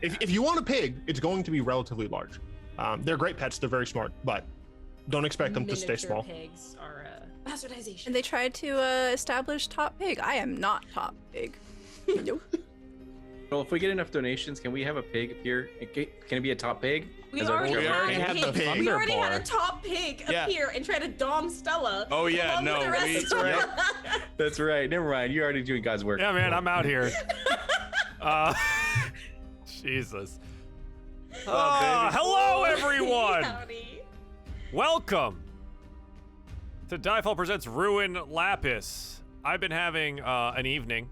If you want a pig, it's going to be relatively large. They're great pets. They're very smart, but don't expect them to stay small. Pigs are bastardization. And they tried to establish top pig. I am not top pig. Nope. Well, if we get enough donations, can we have a pig appear? Can it be a top pig? We As our already hero? had the pig. We already had a top pig Yeah. appear and try to dom Stella. Oh yeah, along no, with the rest we, of them. yep. That's right. Never mind. You're already doing God's work. Yeah, man, I'm out here. Jesus. Hello, everyone. Howdy. Welcome to DieFall Presents Ruin Lapis. I've been having an evening,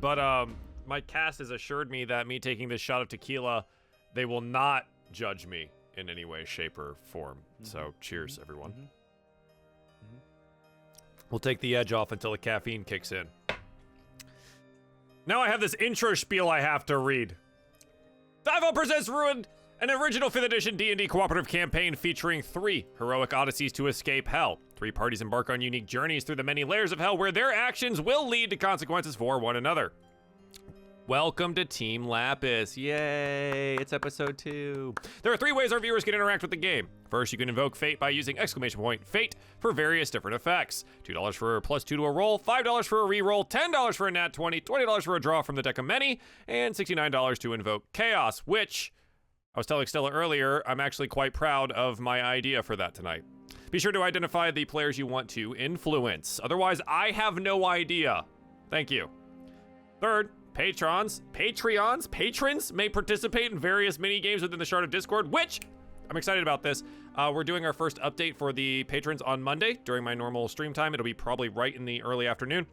but my cast has assured me that me taking this shot of tequila, they will not judge me in any way, shape, or form. So cheers, everyone. We'll take the edge off until the caffeine kicks in. Now I have this intro spiel I have to read. DieFall Presents Ruin, an original 5th edition D&D cooperative campaign featuring 3 heroic odysseys to escape hell. 3 parties embark on unique journeys through the many layers of hell where their actions will lead to consequences for one another. Welcome to Team Lapis. Yay, it's episode 2. There are 3 ways our viewers can interact with the game. First, you can invoke fate by using !fate for various different effects. $2 for a +2 to a roll, $5 for a reroll, $10 for a nat 20, $20 for a draw from the deck of many, and $69 to invoke chaos, which I was telling Stella earlier, I'm actually quite proud of my idea for that tonight. Be sure to identify the players you want to influence. Otherwise, I have no idea. Thank you. Third, patrons may participate in various mini games within the Shard of Discord, which I'm excited about this. We're doing our first update for the patrons on Monday during my normal stream time. It'll be probably right in the early afternoon.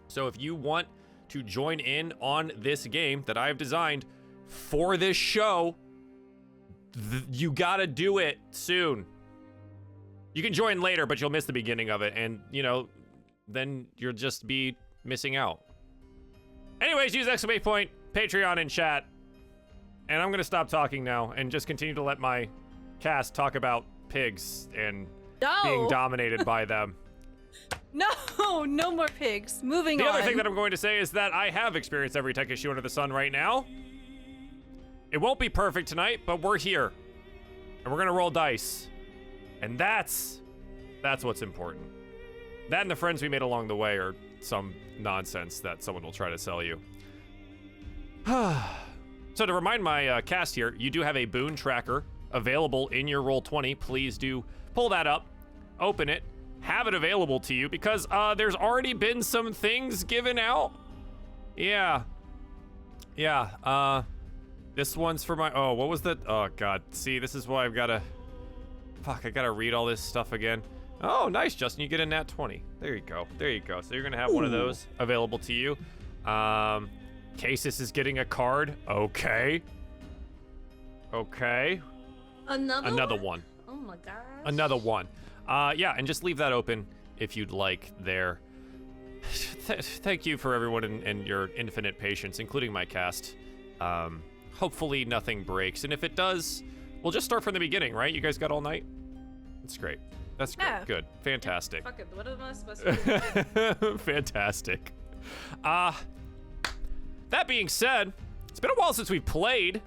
So if you want to join in on this game that I've designed for this show, you gotta do it soon. You can join later, but you'll miss the beginning of it, and then you'll just be missing out. Anyways, use Patreon in chat. And I'm gonna stop talking now and just continue to let my cast talk about pigs and being dominated by them. No, no more pigs. Moving on. The other thing that I'm going to say is that I have experienced every tech issue under the sun right now. It won't be perfect tonight, but we're here. And we're gonna roll dice. And that's what's important. That and the friends we made along the way are some nonsense that someone will try to sell you. So to remind my cast here, you do have a boon tracker available in your Roll20. Please do pull that up, open it, have it available to you, because there's already been some things given out. Yeah. This one's for my, what was that? Oh God, see, this is why I've gotta, I gotta read all this stuff again. Oh, nice, Justin, you get a nat 20. There you go. So you're gonna have one of those available to you. Casis is getting a card. Okay. Another one. Oh my gosh. Another one. Yeah, and just leave that open if you'd like there. Thank you for everyone and your infinite patience, including my cast. Hopefully nothing breaks, and if it does, we'll just start from the beginning, right? You guys got all night? That's great. That's great. Yeah. Good. Fantastic. Fuck it. What am I supposed to do? Fantastic. That being said, it's been a while since we've played,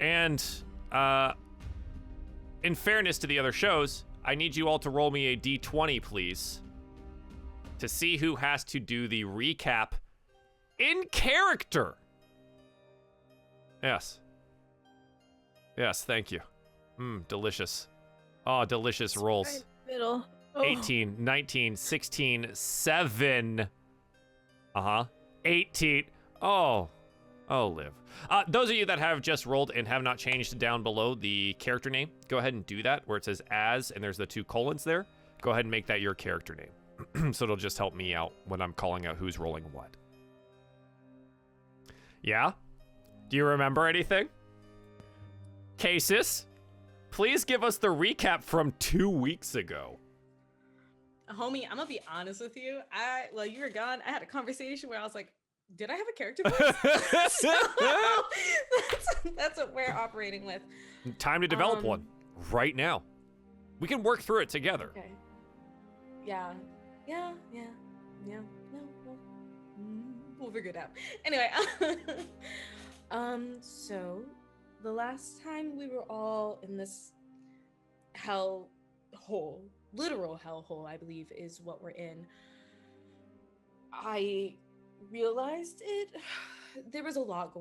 and in fairness to the other shows, I need you all to roll me a d20, please, to see who has to do the recap in character. Yes, thank you. Delicious. Oh, delicious rolls. Middle. Oh. 18, 19, 16, 7. 18. Oh, Liv. Those of you that have just rolled and have not changed down below the character name, go ahead and do that where it says as and there's the 2 colons there. Go ahead and make that your character name. So it'll just help me out when I'm calling out who's rolling what. Yeah? Do you remember anything? Casis, please give us the recap from 2 weeks ago. Homie, I'm gonna be honest with you. While you were gone, I had a conversation where I was like, did I have a character voice? So, that's what we're operating with. Time to develop one right now. We can work through it together. Okay. Yeah. No. We'll figure it out. Anyway, So the last time we were all in this hell hole, literal hell hole, I believe is what we're in, I realized there was a lot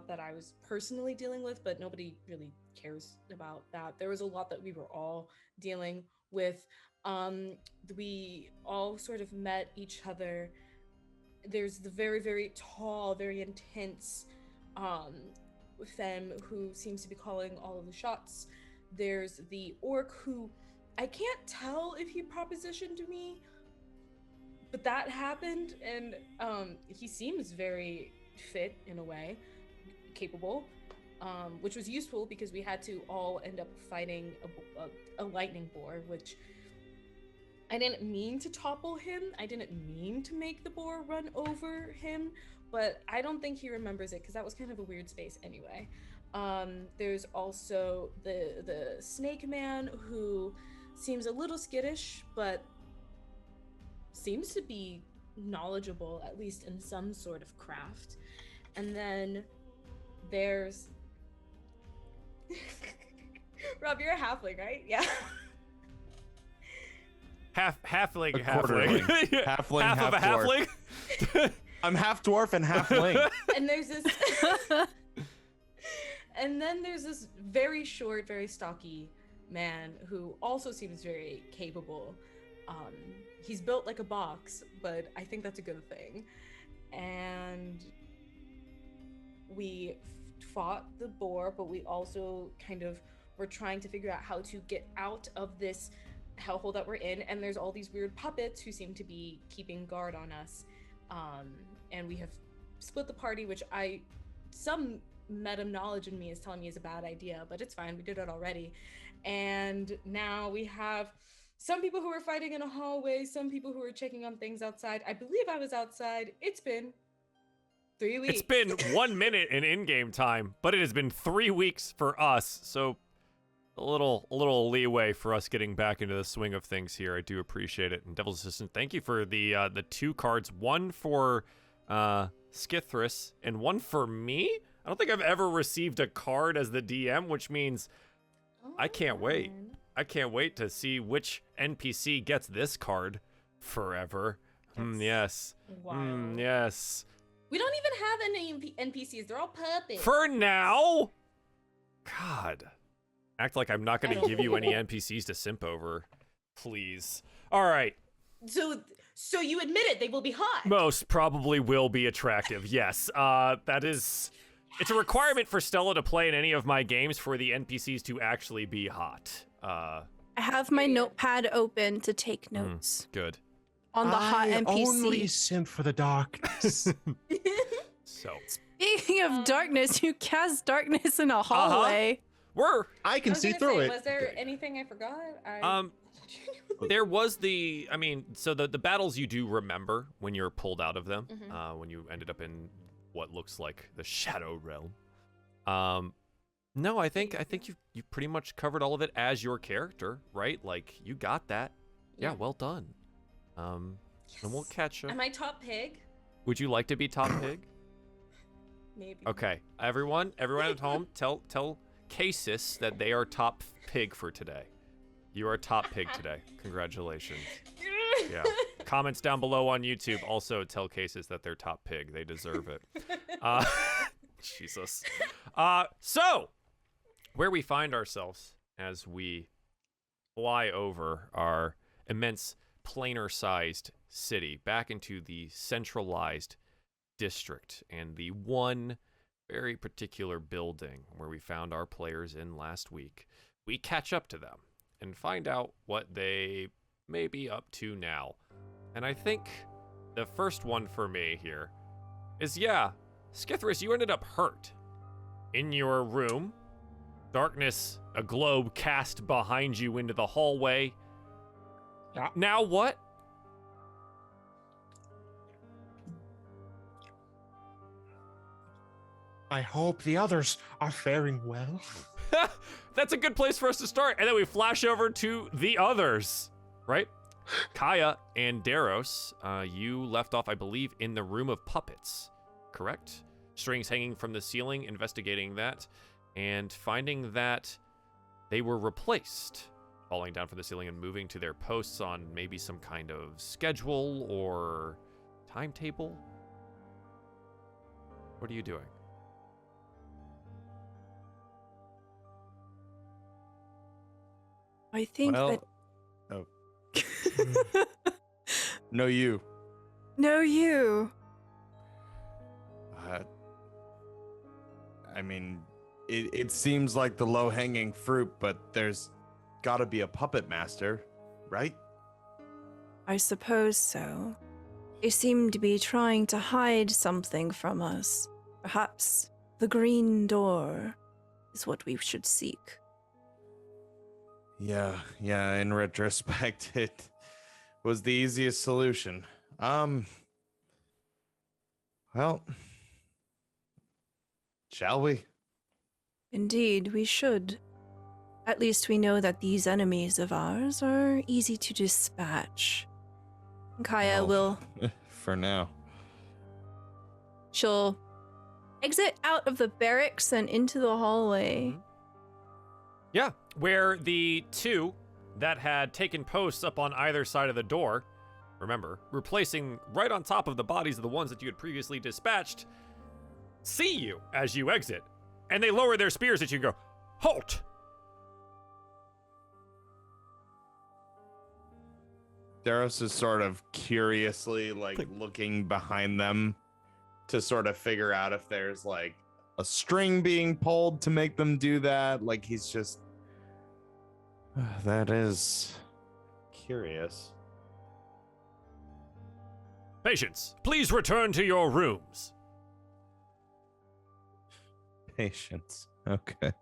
that I was personally dealing with, but nobody really cares about that. There was a lot that we were all dealing with. We all sort of met each other. There's the very, very tall, very intense femme who seems to be calling all of the shots. There's the orc who I can't tell if he propositioned me, but that happened, and he seems very fit in a way, capable, which was useful because we had to all end up fighting a lightning boar, which I didn't mean to topple him. I didn't mean to make the boar run over him, but I don't think he remembers it because that was kind of a weird space anyway. There's also the snake man who seems a little skittish, but seems to be knowledgeable, at least in some sort of craft. And then there's Rob, you're a halfling, right? Yeah. Halfling. Half Half of a halfling. I'm half dwarf and half ling. And there's this and then there's this very short, very stocky man who also seems very capable. He's built like a box, but I think that's a good thing. And we fought the boar, but we also kind of were trying to figure out how to get out of this hellhole that we're in. And there's all these weird puppets who seem to be keeping guard on us. And we have split the party, which some meta knowledge in me is telling me is a bad idea, but it's fine. We did it already. And now we have some people who are fighting in a hallway, some people who are checking on things outside. I believe I was outside. It's been 3 weeks. It's been 1 minute in in-game time, but it has been 3 weeks for us. So a little leeway for us getting back into the swing of things here. I do appreciate it. And Devil's Assistant, thank you for the 2 cards, one for Skithris and one for me. I don't think I've ever received a card as the DM, which means I can't wait. I can't wait to see which NPC gets this card forever. Yes. Wow. Yes. We don't even have any NPCs. They're all puppets. For now? God. Act like I'm not going to give you any know. NPCs to simp over. Please. All right. So you admit it, they will be hot. Most probably will be attractive. Yes. That is... It's a requirement for Stella to play in any of my games for the NPCs to actually be hot. I have my notepad open to take notes Good. on the hot I NPC. only simp for the darkness. So Speaking of darkness, you cast darkness in a hallway. I can see through it. Was there anything I forgot? There was so the battles you do remember when you're pulled out of them, when you ended up in what looks like the Shadow Realm. No, I think you pretty much covered all of it as your character, right? Like, you got that. Yeah, well done. And we'll catch up. Am I top pig? Would you like to be top pig? Maybe. Okay, everyone at home, tell Casis that they are top pig for today. You are top pig today. Congratulations. Yeah. Comments down below on YouTube. Also tell Casis that they're top pig. They deserve it. Jesus. So, where we find ourselves as we fly over our immense planar-sized city back into the centralized district and the one very particular building where we found our players in last week, we catch up to them and find out what they may be up to now. And I think the first one for me here is, Skithris, you ended up hurt in your room. Darkness, a globe cast behind you into the hallway. Yeah. Now what? I hope the others are faring well. That's a good place for us to start. And then we flash over to the others, right? Kaya and Daros, you left off, I believe, in the room of puppets, correct? strings hanging from the ceiling, investigating that, and finding that they were replaced, falling down from the ceiling and moving to their posts on maybe some kind of schedule or timetable. What are you doing? I think Well, that. no, you. No, you. I mean, it seems like the low-hanging fruit, but there's got to be a puppet master, right? I suppose so. They seem to be trying to hide something from us. Perhaps the green door is what we should seek. Yeah, in retrospect, it was the easiest solution. Well, shall we? Indeed, we should. At least we know that these enemies of ours are easy to dispatch. Kaya will... For now. She'll exit out of the barracks and into the hallway. Yeah, where the two that had taken posts up on either side of the door, remember, replacing right on top of the bodies of the ones that you had previously dispatched, see you as you exit. And they lower their spears at you and go, "Halt!" Daros is sort of curiously looking behind them to sort of figure out if there's like a string being pulled to make them do that. Like he's just that is curious. Patience, please return to your rooms. Patience. Okay.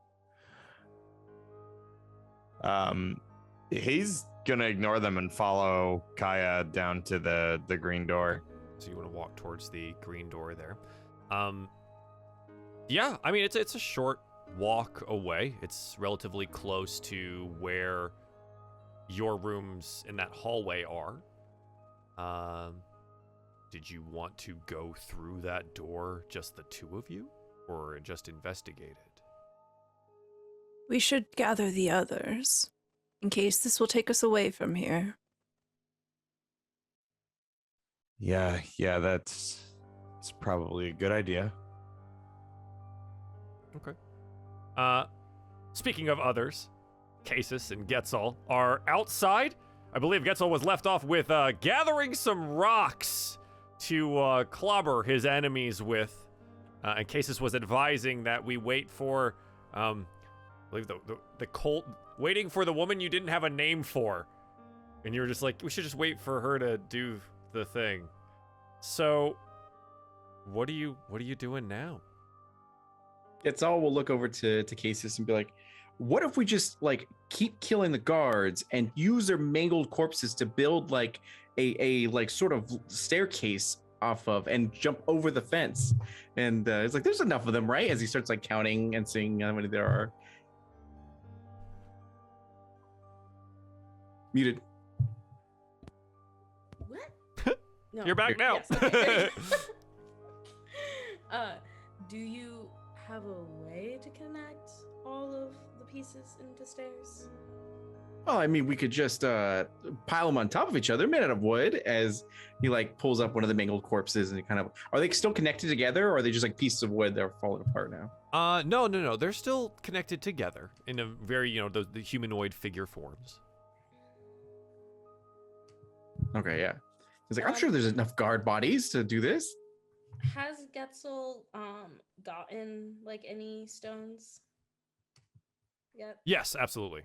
He's gonna ignore them and follow Kaya down to the green door. So you want to walk towards the green door there. Yeah, I mean it's a short walk away. It's relatively close to where your rooms in that hallway are. Did you want to go through that door, just the two of you, or just investigate it? We should gather the others, in case this will take us away from here. Yeah, that's probably a good idea. Okay. Speaking of others, Casus and Getzel are outside. I believe Getzel was left off with gathering some rocks to clobber his enemies with. And Casus was advising that we wait for, I believe the cult, waiting for the woman you didn't have a name for. And you were just like, we should just wait for her to do the thing. So, what are you doing now? It's all we'll look over to Casus and be like, what if we just like keep killing the guards and use their mangled corpses to build like a like sort of staircase off of and jump over the fence? And it's like, there's enough of them, right? As he starts like counting and seeing how many there are. Muted. What? No. You're back now. Yes, okay. Do you have a way to connect all of the pieces into stairs? Well, I mean, we could just pile them on top of each other, made out of wood, as he like pulls up one of the mangled corpses and kind of, are they still connected together, or are they just like pieces of wood that are falling apart now? No. They're still connected together in a very, the humanoid figure forms. Okay, yeah. He's like, I'm sure there's enough guard bodies to do this. Has Getzel gotten like any stones yet? Yes, absolutely.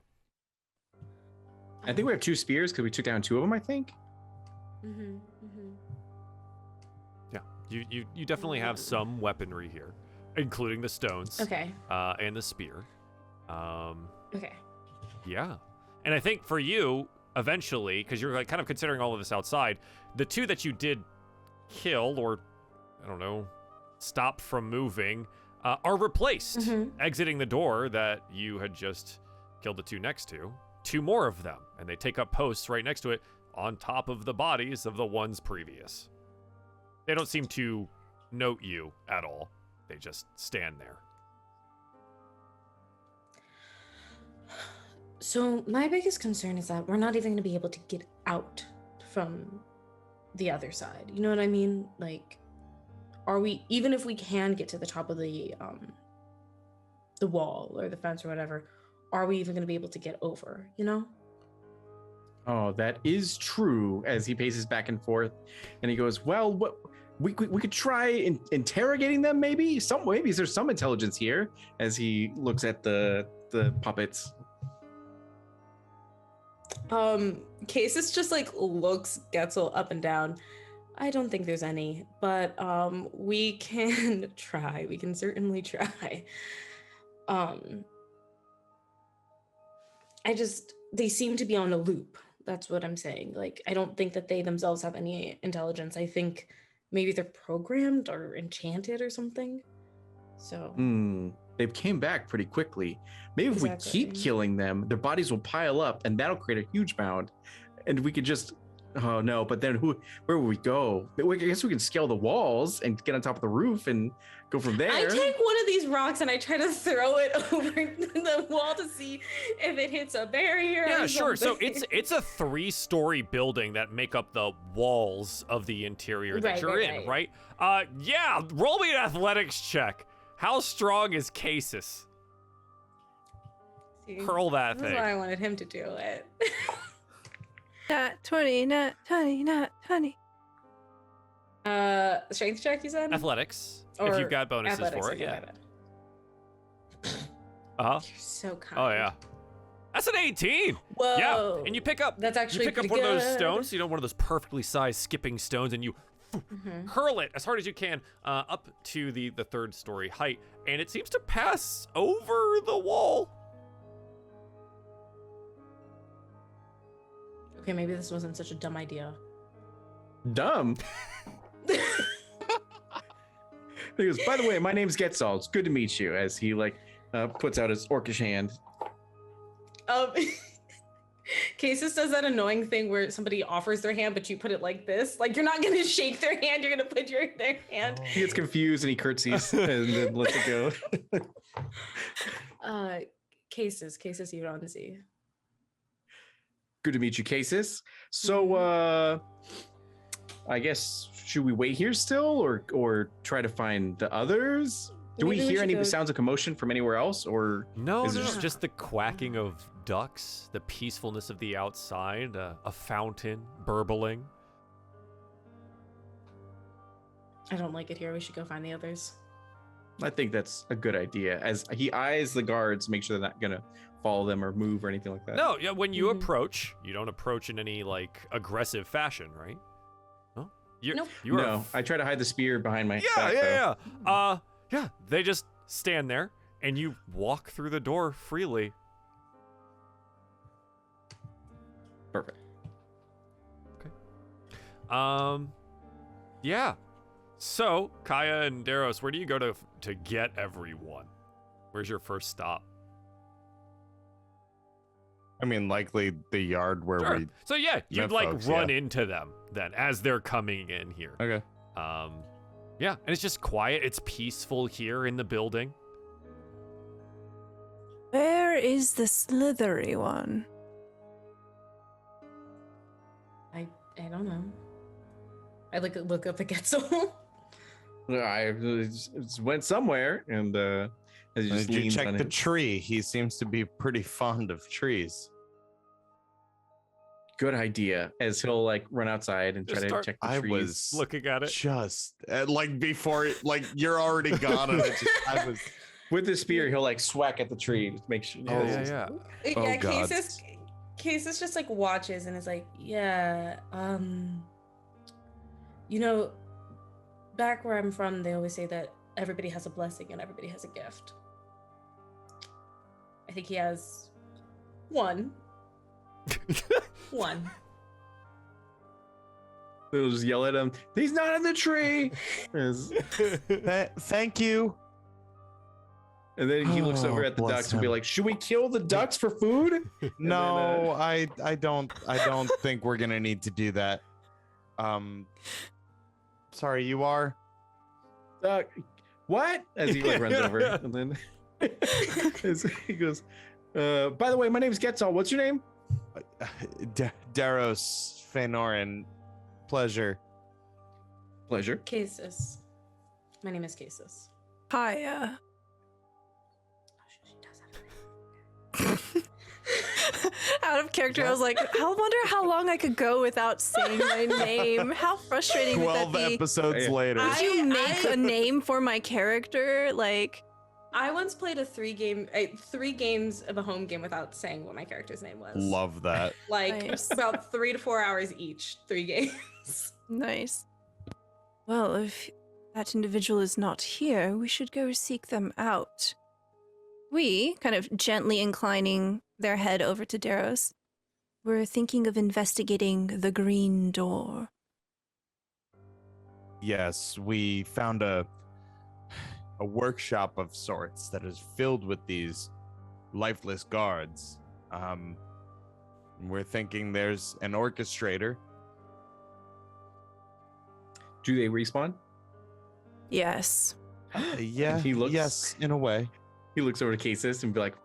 I think we have 2 spears because we took down 2 of them, I think. Yeah, you definitely have some weaponry here, including the stones. Okay. And the spear. Okay. Yeah, and I think for you, eventually, because you're like kind of considering all of this outside, the 2 that you did kill, or I don't know, stop from moving, are replaced, exiting the door that you had just killed the 2 next to. 2 more of them, and they take up posts right next to it on top of the bodies of the ones previous. They don't seem to note you at all. They just stand there. So my biggest concern is that we're not even going to be able to get out from the other side. You know what I mean? Like, are we, even if we can get to the top of the wall or the fence or whatever, are we even going to be able to get over, you know? Oh, that is true. As he paces back and forth, and he goes, "Well, what we could try interrogating them. Maybe there's some intelligence here." As he looks at the puppets. Cases just like looks Getzel up and down. I don't think there's any, but we can try. We can certainly try. They seem to be on a loop. That's what I'm saying. Like, I don't think that they themselves have any intelligence. I think maybe they're programmed or enchanted or something. So They came back pretty quickly. Maybe if we keep killing them, their bodies will pile up, and that'll create a huge mound. And we could just, oh no! But then where will we go? I guess we can scale the walls and get on top of the roof and go from there. I take one of these rocks and I try to throw it over the wall to see if it hits a barrier. Yeah, or sure. So something. it's a 3-story building that make up the walls of the interior that you're in, right? Yeah. Roll me an athletics check. How strong is Casus? See, Hurl that this thing. is why I wanted him to do it. Nat 20, nat 20, nat 20. Strength check, you said? Athletics. Or if you've got bonuses athletics, for it, okay, yeah. my bad. Uh-huh. You're so kind. Oh yeah. That's an 18. Whoa. Yeah. And you pick up That's actually one of pretty those good. stones, one of those perfectly sized skipping stones, and you hurl it as hard as you can up to the 3rd story height, and it seems to pass over the wall. Okay, maybe this wasn't such a dumb idea. Dumb. He goes, "By the way, my name's Getzal. It's good to meet you." As he puts out his orcish hand. Casus does that annoying thing where somebody offers their hand, but you put it like this. Like, you're not gonna shake their hand, you're gonna put their hand. He gets confused and he curtsies and then lets it go. Casus Euronzi. Good to meet you, Casus. So, I guess, should we wait here still or try to find the others? Do we hear any sounds of commotion from anywhere else, or No, is it just the quacking of ducks, the peacefulness of the outside, a fountain burbling. I don't like it here. We should go find the others. I think that's a good idea. As he eyes the guards, make sure they're not gonna follow them or move or anything like that. No, yeah. When you approach, you don't approach in any aggressive fashion, right? No. Nope. No, I try to hide the spear behind my back. Yeah. They just stand there, and you walk through the door freely. Perfect. Okay. Yeah. So, Kaya and Daros, where do you go to get everyone? Where's your first stop? I mean, likely the yard where Sure. we. So yeah, you'd met like folks, run yeah. into them then as they're coming in here. Okay. Yeah, and it's just quiet. It's peaceful here in the building. Where is the slithery one? I don't know. I look up at Getzel. I just went somewhere, and as he just Did you leans check on the it. tree? He seems to be pretty fond of trees. Good idea. As he'll run outside and try Just to start- check the I trees. was Looking at it. just before you're already gone. And I was. With the spear, he'll swack at the tree to make sure. Oh, Yeah. Oh, God. Casus just watches and is like, yeah, back where I'm from, they always say that everybody has a blessing and everybody has a gift. I think he has one. One. They'll just yell at him. He's not in the tree. Thank you. And then he looks over at the bless ducks and be him. like, "Should we kill the ducks for food?" No, I don't think we're gonna need to do that. Sorry, you are. what? As he like runs over, and then he goes, by the way, my name's Getzal. What's your name? Daros Fëanorin. Pleasure. Pleasure. Casus. My name is Casus. Hi, Oh, she does have out of character, I was like, I wonder how long I could go without saying my name. How frustrating would that 12 be? episodes later. Did you make a name for my character? Like, I once played a 3 games of a home game without saying what my character's name was. Love that. Like Nice. about 3 to 4 hours each, 3 games. nice. Well, if that individual is not here, we should go seek them out. We, kind of gently inclining their head over to Daros, were thinking of investigating the green door. Yes, we found a workshop of sorts that is filled with these lifeless guards. We're thinking there's an orchestrator. Do they respawn? Yes. Yeah, He looks- yes, in a way. He looks over to Casus and be like,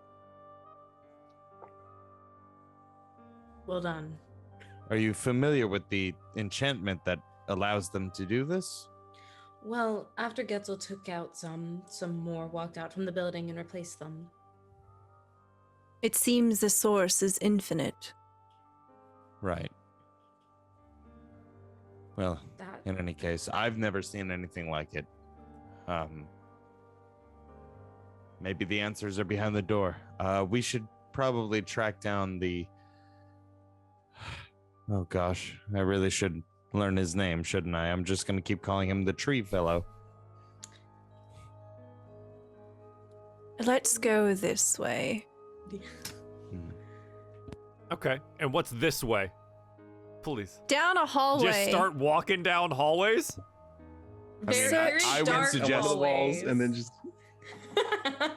Well done. Are you familiar with the enchantment that allows them to do this? Well, after Getzel took out some more walked out from the building and replaced them. It seems the source is infinite. Right. Well, That in any case, I've never seen anything like it. Maybe the answers are behind the door. We should probably track down the... Oh gosh, I really should learn his name, shouldn't I? I'm just gonna keep calling him the tree fellow. Let's go this way. Okay. And what's this way? Please. Down a hallway. Just start walking down hallways? very I would dark suggest- the walls, hallways. and then just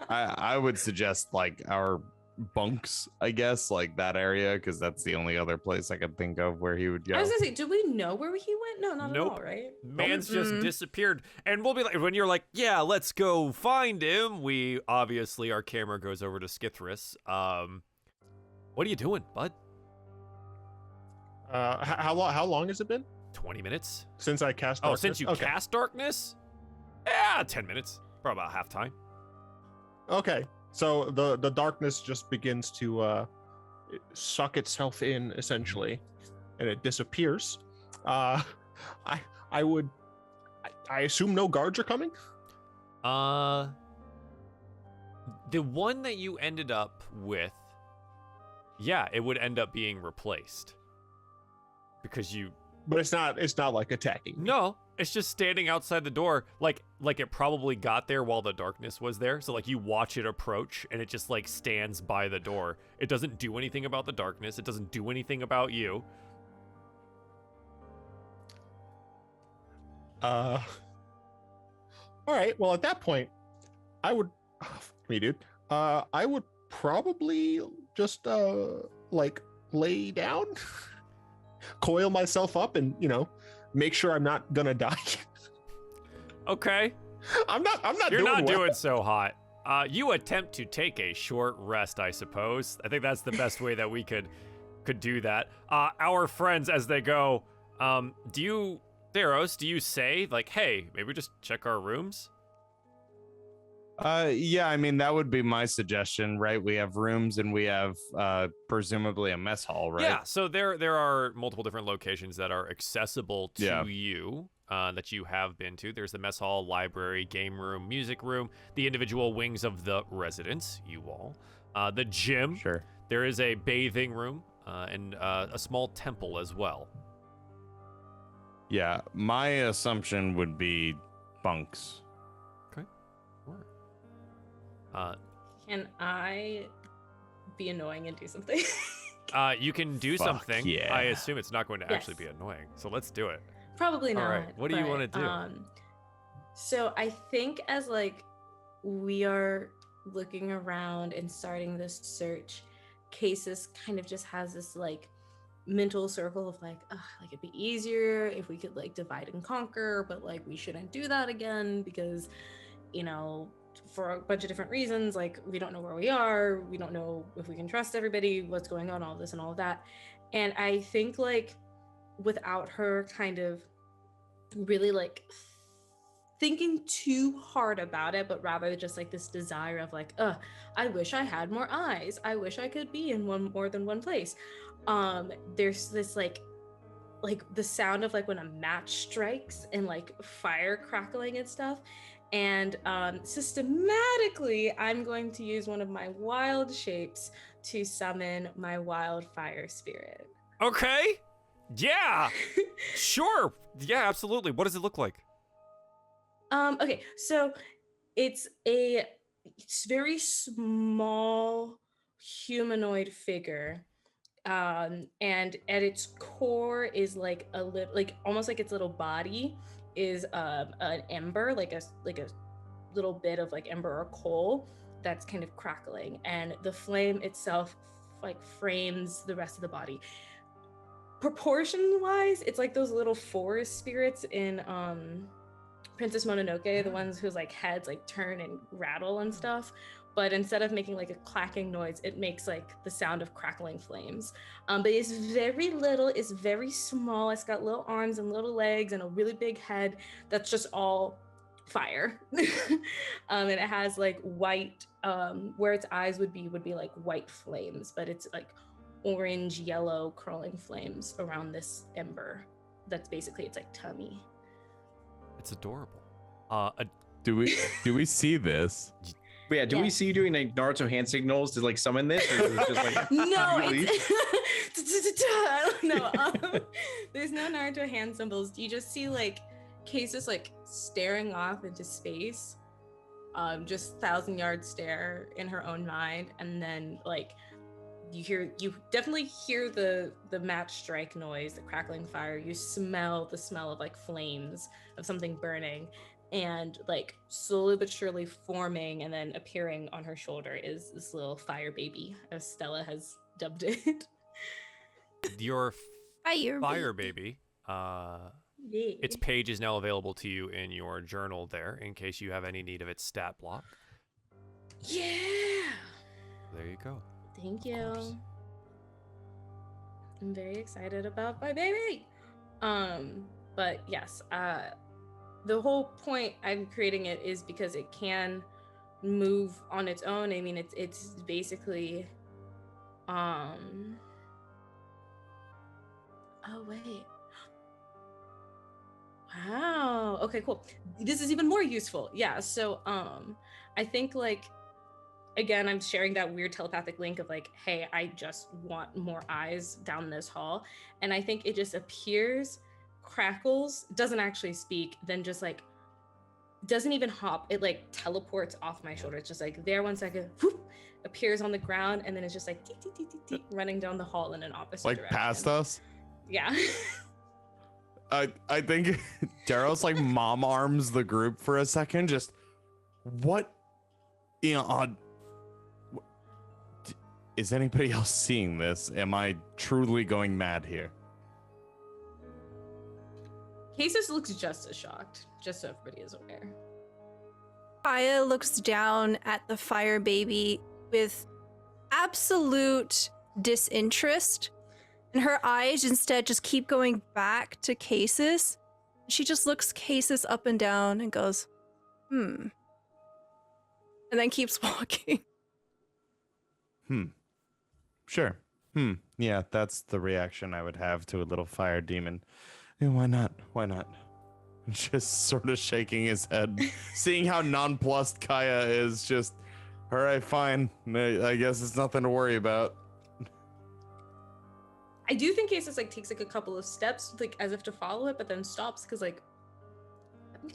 I would suggest like our bunks, I guess, like that area, because that's the only other place I could think of where he would go. I was gonna say, do we know where he went? No, not Nope. at all, right? Man's just Mm-mm. disappeared. And we'll be like, when you're like, yeah, let's go find him, we obviously, our camera goes over to Skithris. What are you doing, bud? How long has it been 20 minutes? since I cast? Oh, Darkness? since you Okay. cast darkness? Yeah, 10 minutes. Probably about half time. Okay, so the darkness just begins to suck itself in essentially, and it disappears. I assume no guards are coming. The one that you ended up with, yeah, it would end up being replaced. Because you... But it's not like attacking me. No, it's just standing outside the door, like it probably got there while the darkness was there. So like you watch it approach, and it just like stands by the door. It doesn't do anything about the darkness. It doesn't do anything about you. All right. Well, at that point, I would, me, dude. I would probably just like lay down, coil myself up, and make sure I'm not gonna die. Okay. I'm not You're doing not well. doing so hot. You attempt to take a short rest, I suppose. I think that's the best way that we could do that. Our friends, as they go, Theros, do you say like, hey, maybe just check our rooms? Yeah, I mean that would be my suggestion, right? We have rooms and we have presumably a mess hall, right? Yeah, so there are multiple different locations that are accessible to Yeah. you that you have been to. There's the mess hall, library, game room, music room, the individual wings of the residence, you all, the gym. Sure. There is a bathing room and a small temple as well. Yeah, my assumption would be bunks. Can I be annoying and do something? You can do Fuck something. yeah. I assume it's not going to actually Yes. be annoying. So let's do it. Probably All not. right, what do you but, wanna do? So I think as like we are looking around and starting this search, Casus kind of just has this like mental circle of like, ugh, like it'd be easier if we could like divide and conquer, but like we shouldn't do that again because you know, for a bunch of different reasons. Like, we don't know where we are, we don't know if we can trust everybody, what's going on, all this and all of that. And I think like without her kind of really like thinking too hard about it, but rather just like this desire of like, I wish I had more eyes, I wish I could be in more than one place. There's this like the sound of like when a match strikes and like fire crackling and stuff. And systematically, I'm going to use one of my wild shapes to summon my wildfire spirit. Okay. Yeah. Sure. Yeah, absolutely. What does it look like? Okay, so it's a very small humanoid figure. And at its core is like a little, like almost like its little body is an ember, like a little bit of like ember or coal that's kind of crackling, and the flame itself like frames the rest of the body. Proportion wise, it's like those little forest spirits in Princess Mononoke, the ones whose like heads like turn and rattle and stuff, but instead of making like a clacking noise, it makes like the sound of crackling flames. But it's very little, it's very small, it's got little arms and little legs and a really big head that's just all fire. And it has like white, where its eyes would be like white flames, but it's like orange, yellow crawling flames around this ember. That's basically its like tummy. It's adorable. Do we see this? But yeah, do we see you doing like Naruto hand signals to like summon this? Or is it just like no, no. There's no Naruto hand symbols. You just see like Cases like staring off into space, just 1,000-yard stare in her own mind, and then like you definitely hear the match strike noise, the crackling fire. You smell the smell of like flames of something burning. And like slowly but surely forming and then appearing on her shoulder is this little fire baby, as Stella has dubbed it. Your fire baby. Its page is now available to you in your journal there, in case you have any need of its stat block. Yeah. There you go. Thank you. I'm very excited about my baby. But yes, the whole point I'm creating it is because it can move on its own. I mean, it's basically, oh wait. Wow. Okay, cool. This is even more useful. Yeah. So, I think like, again, I'm sharing that weird telepathic link of like, hey, I just want more eyes down this hall. And I think it just appears, crackles, doesn't actually speak, then just like doesn't even hop, it like teleports off my shoulder. It's just like there 1 second, whoop, appears on the ground, and then it's just like running down the hall in an opposite like direction. Past us. Yeah. I think Darrow's like mom arms the group for a second. Just what, you know, is anybody else seeing this? Am I truly going mad here? Cases looks just as shocked, just so everybody is aware. Aya looks down at the fire baby with absolute disinterest, and her eyes instead just keep going back to Cases. She just looks Cases up and down and goes, and then keeps walking. Sure. Yeah, that's the reaction I would have to a little fire demon. Yeah, why not? Why not? Just sort of shaking his head, seeing how nonplussed Kaya is. Just, all right, fine. I guess it's nothing to worry about. I do think Cases like takes like a couple of steps, like as if to follow it, but then stops because like I'm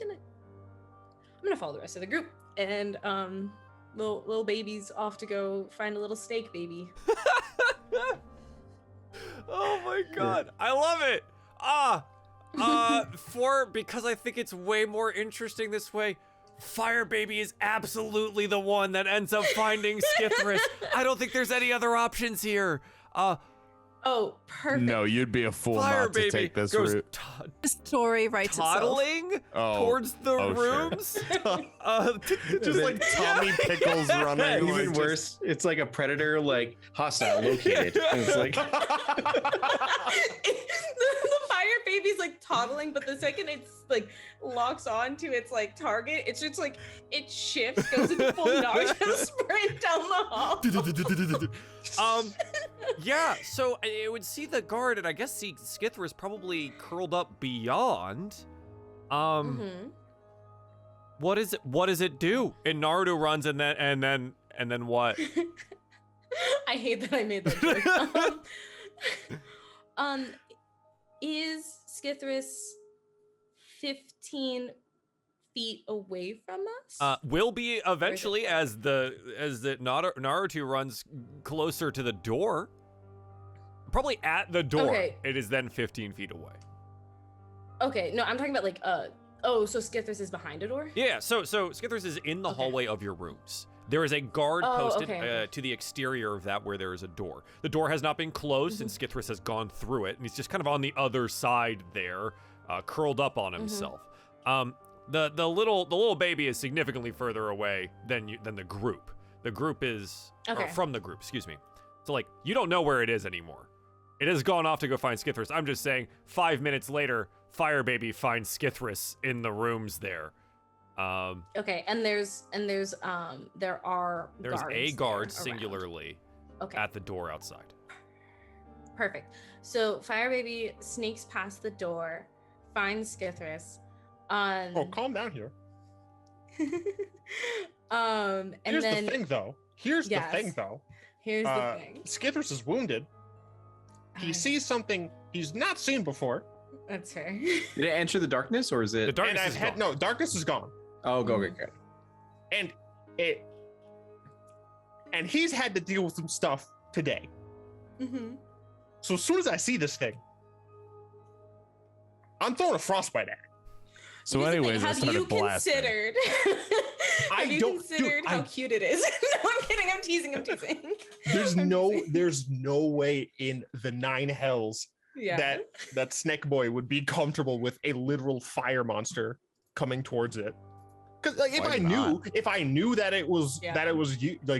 gonna follow the rest of the group, and little baby's off to go find a little snake baby. Oh my god, I love it. Because I think it's way more interesting this way, Fire Baby is absolutely the one that ends up finding Skithris. I don't think there's any other options here. Oh, perfect. No, you'd be a fool Fire not to baby take this goes route. The story writes itself. toddling towards the sure. rooms. Just like Tommy Pickles running. Even like, worse, it's like a predator, like hostile located. And it's like The fire baby's like toddling, but the second it's like locks on to its like target, it's just like it shifts, goes into full Naruto sprint down the hall. Yeah, so it would see the guard, and I guess see Skithra is probably curled up beyond. What is it? What does it do? And Naruto runs, and then what? I hate that I made that joke. Is Skithris 15 feet away from us? Will be eventually as the Naruto runs closer to the door. Probably at the door. Okay. It is then 15 feet away. Okay, no, I'm talking about like oh, so Skithris is behind a door? Yeah, so Skithris is in the hallway of your rooms. There is a guard posted to the exterior of that where there is a door. The door has not been closed and Skithris has gone through it, and he's just kind of on the other side there, curled up on himself. The little baby is significantly further away than the group. The group is or from the group, excuse me. So like you don't know where it is anymore. It has gone off to go find Skithris. I'm just saying 5 minutes later, Fire Baby finds Skithris in the rooms there. Okay, and there are there's guards a guard there singularly at the door outside. Perfect. So Fire Baby sneaks past the door, finds Skithris. Oh, calm down here. And Here's then the thing, though. Here's the thing. Skithris is wounded. He sees something he's not seen before. That's fair. did it enter the darkness, or is it? The darkness is gone. No, darkness is gone. Oh, go. And he's had to deal with some stuff today. So as soon as I see this thing, I'm throwing a frostbite at it. So anyways, I have started you blasting. considered? Have you considered how cute it is? No, I'm kidding. I'm teasing. There's no way in the 9 hells that Snake Boy would be comfortable with a literal fire monster coming towards it. Because like, if I knew that it was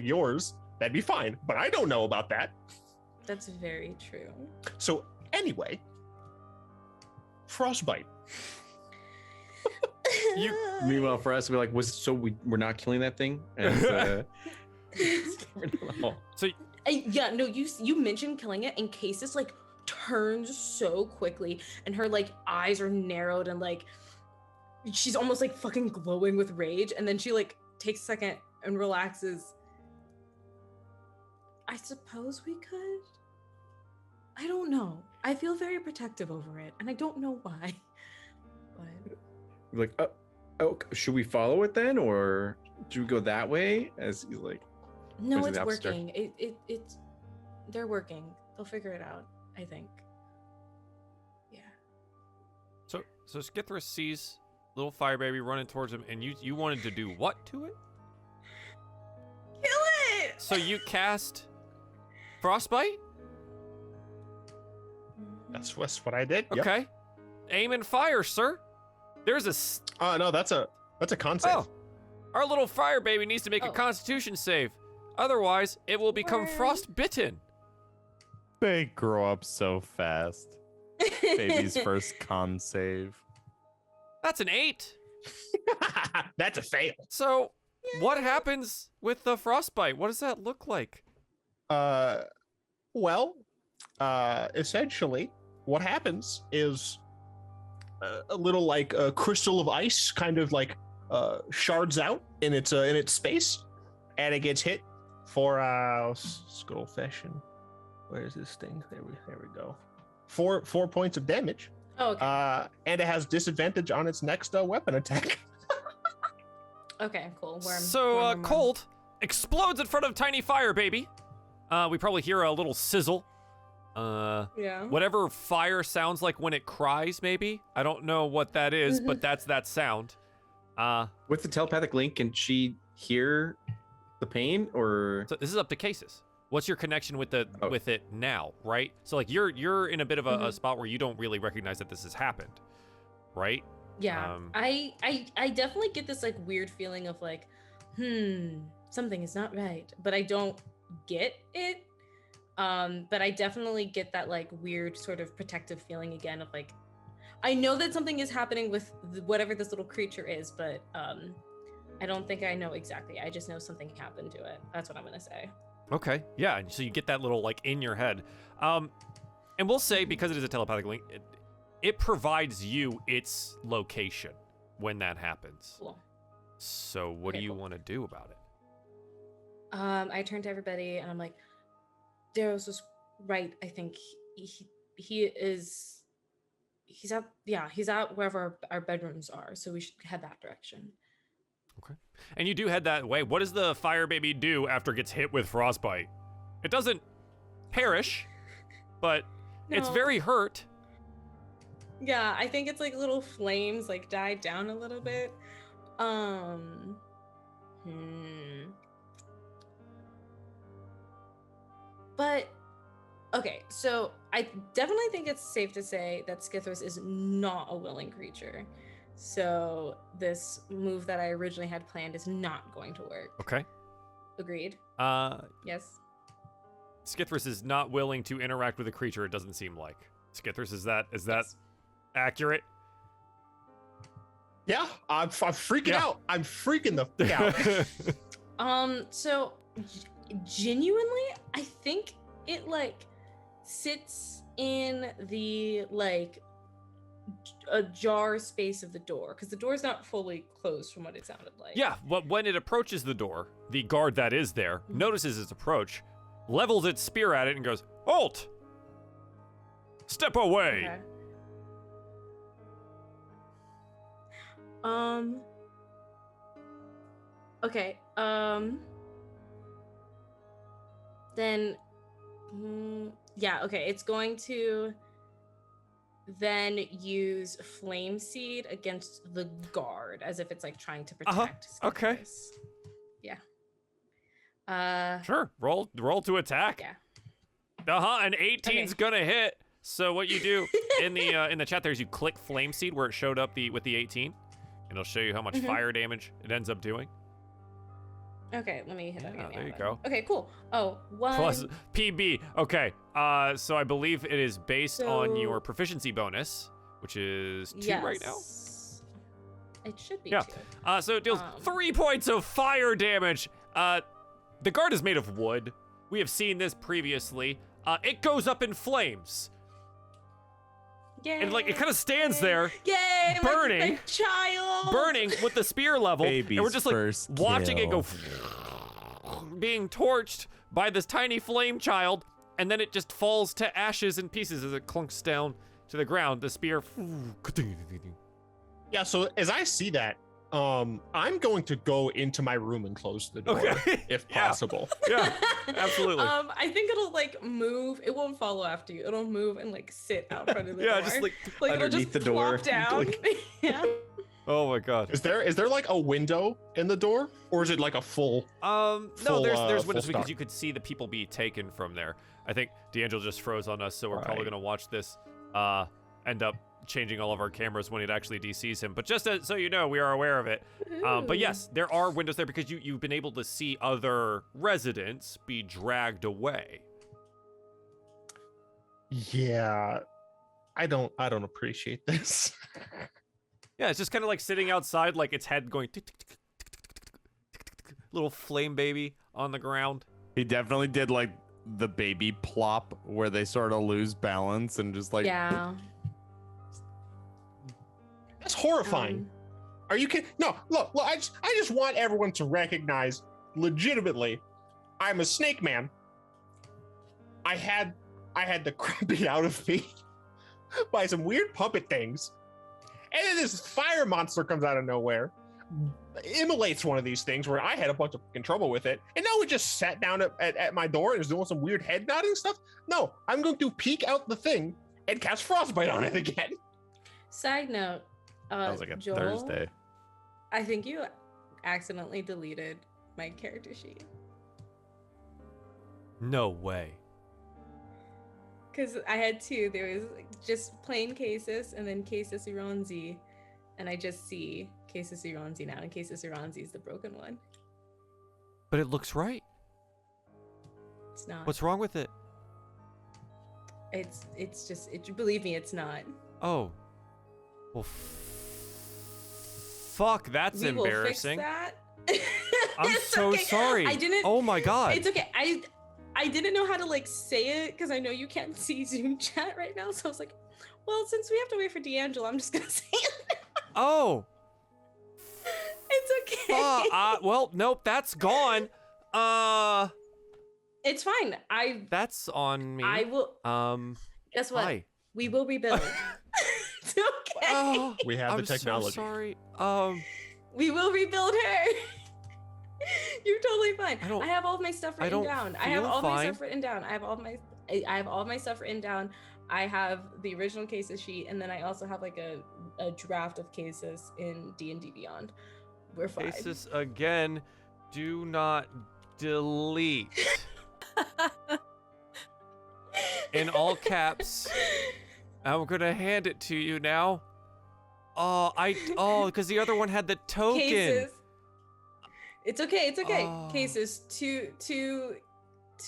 yours, that'd be fine. But I don't know about that. That's very true. So anyway, frostbite. Meanwhile, for us, we're like, we're not killing that thing. And, So you mentioned killing it, and Casis like turns so quickly, and her like eyes are narrowed, and like she's almost like fucking glowing with rage, and then she like takes a second and relaxes. I suppose we could. I don't know. I feel very protective over it, and I don't know why. But like, should we follow it then, or should we go that way? As he's like, no, it's working. It's they're working. They'll figure it out, I think. Yeah. So Skithris sees little Fire Baby running towards him, and you wanted to do what to it? Kill it. So you cast Frostbite? That's what I did. Yep. Okay. Aim and fire, sir. There's a no, that's a con save. Oh. Our little Fire Baby needs to make a Constitution save. Otherwise, it will become frostbitten. They grow up so fast. Baby's first con save. That's an 8. That's a fail. So, what happens with the frostbite? What does that look like? Essentially, what happens is a little like a crystal of ice kind of like shards out in its space, and it gets hit for skull fashion. Where's this thing? There we go. 4 points of damage. Oh, okay. And it has disadvantage on its next weapon attack. Okay, cool. Cold explodes in front of tiny Fire Baby. We probably hear a little sizzle. Whatever fire sounds like when it cries, maybe. I don't know what that is, but that's that sound. With the telepathic link, can she hear the pain, or? So this is up to Casis. what's your connection with the Oh. with it now, right? So like you're in a bit of a spot where you don't really recognize that this has happened, right? Yeah, I definitely get this like weird feeling of like, something is not right, but I don't get it. But I definitely get that like weird sort of protective feeling again of like, I know that something is happening with whatever this little creature is, but I don't think I know exactly. I just know something happened to it. That's what I'm gonna say. Okay, yeah. And so you get that little like in your head, and we'll say because it is a telepathic link, it provides you its location when that happens. Cool. So what do Okay, you cool. want to do about it? I turn to everybody and I'm like, Daros was right. I think he's out wherever our bedrooms are, so we should head that direction. Okay. And you do head that way. What does the fire baby do after it gets hit with frostbite? It doesn't perish, but it's No. very hurt. Yeah, I think it's like little flames like died down a little bit. But okay, so I definitely think it's safe to say that Skithris is not a willing creature. So this move that I originally had planned is not going to work. Okay. Agreed? Yes. Skithris is not willing to interact with a creature, it doesn't seem like. Skithris, is that Yes. accurate? Yeah, I'm freaking Yeah. out. I'm freaking the f- out. So genuinely, I think it like sits in the like a jar space of the door because the door's not fully closed from what it sounded like. Yeah, but when it approaches the door, the guard that is there notices its approach, levels its spear at it, and goes, "Halt! Step away!" Okay. Okay. Then. Yeah. Okay. It's going to then use flame seed against the guard as if it's like trying to protect. Okay. Skithris. Yeah. Sure. Roll to attack. Yeah. An 18's gonna hit. So what you do in the chat there is you click flame seed where it showed up with the 18, and it'll show you how much fire damage it ends up doing. Okay, let me hit that again. There you go. Okay, cool. Oh, one. Plus PB. Okay. So I believe it is based on your So- proficiency bonus, which is 2 right now. It should be Yeah. 2. So it deals 3 points of fire damage. The guard is made of wood. We have seen this previously. It goes up in flames. Yay! And like it kind of stands there, Yay! burning. My child. burning with the spear level, Baby's and we're just like first watching it go, kill. being torched by this tiny flame child, and then it just falls to ashes and pieces as it clunks down to the ground. The spear. Yeah, so as I see that, I'm going to go into my room and close the door Okay. if Yeah. possible. Yeah, absolutely. I think it'll like move. It won't follow after you. It'll move and like sit out front of the Yeah, door. just like it'll underneath just the door. plop down. Yeah. Oh my god. Is there like a window in the door, or is it like a full? No, Full, there's full windows because stock. you could see the people be taken from there. I think D'Angelo just froze on us, so we're probably Right. gonna watch this end up changing all of our cameras when it actually DCs him. But just so you know, we are aware of it. But yes, there are windows there because you've been able to see other residents be dragged away. Yeah, I don't appreciate this. Yeah, it's just kind of like sitting outside, like its head going tick, tick, tick, tick, tick, tick, tick, tick, tick, little flame baby on the ground. He definitely did like the baby plop where they sort of lose balance and just like Yeah. That's horrifying. Are you kidding? No, look, I just want everyone to recognize, legitimately, I'm a snake man. I had the crap beat out of me by some weird puppet things, and then this fire monster comes out of nowhere, immolates one of these things where I had a bunch of fucking trouble with it, and now it just sat down at my door and is doing some weird head nodding stuff. No, I'm going to peek out the thing and cast frostbite on it again. Side note. sounds like a Joel, Thursday. I think you accidentally deleted my character sheet. No way. Because I had two. There was just plain Casus and then Casus Ironzi. And I just see Casus Ironzi now, and Casus Ironzi is the broken one. But it looks right. It's not. What's wrong with it? It's just, believe me, it's not. Oh. Well, fuck, that's We embarrassing. Will fix that. I'm It's so okay. sorry. I didn't. Oh my god. It's okay. I didn't know how to like say it because I know you can't see Zoom chat right now. So I was like, well, since we have to wait for D'Angelo, I'm just gonna say it. Oh. It's okay. Well, nope, that's gone. It's fine. That's on me. I will. Guess what? Hi. We will rebuild. It's okay. Oh, We have I'm the technology. so sorry. We will rebuild her. You're totally fine. I don't- I have all of my stuff written down. I have feel all my fine. stuff written down. I have all of my stuff written down. I have the original cases sheet, and then I also have like a draft of cases in D&D Beyond. We're fine. Cases again. Do not delete. In all caps. I'm gonna hand it to you now. Because the other one had the token. Cases. It's okay. It's okay. Oh. Cases. Two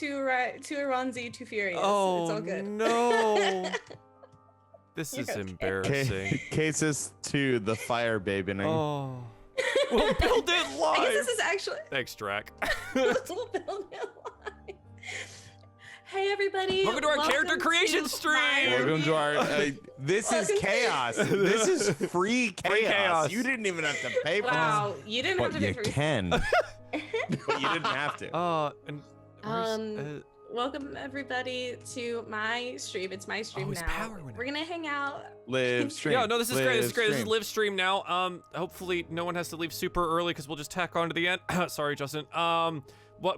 Aronzi, two Furious. Oh It's all good. no. This You're is okay. embarrassing. Cases to the fire baby. Oh. We'll build it I guess live. this is actually. Thanks, Drac. We'll build it live. Hey everybody! Welcome to our character creation to stream! my- Welcome to our. This is Welcome to- chaos. This is free chaos. Free chaos. You didn't even have to pay for Wow, you this. didn't have But to you pay for can. But you didn't have to. And where's, Welcome everybody to my stream. It's my stream his now. power went We're gonna hang out. Live stream. yeah, no, this is great. This is great. This is stream. live stream now. Hopefully no one has to leave super early because we'll just tack on to the end. Sorry, Justin.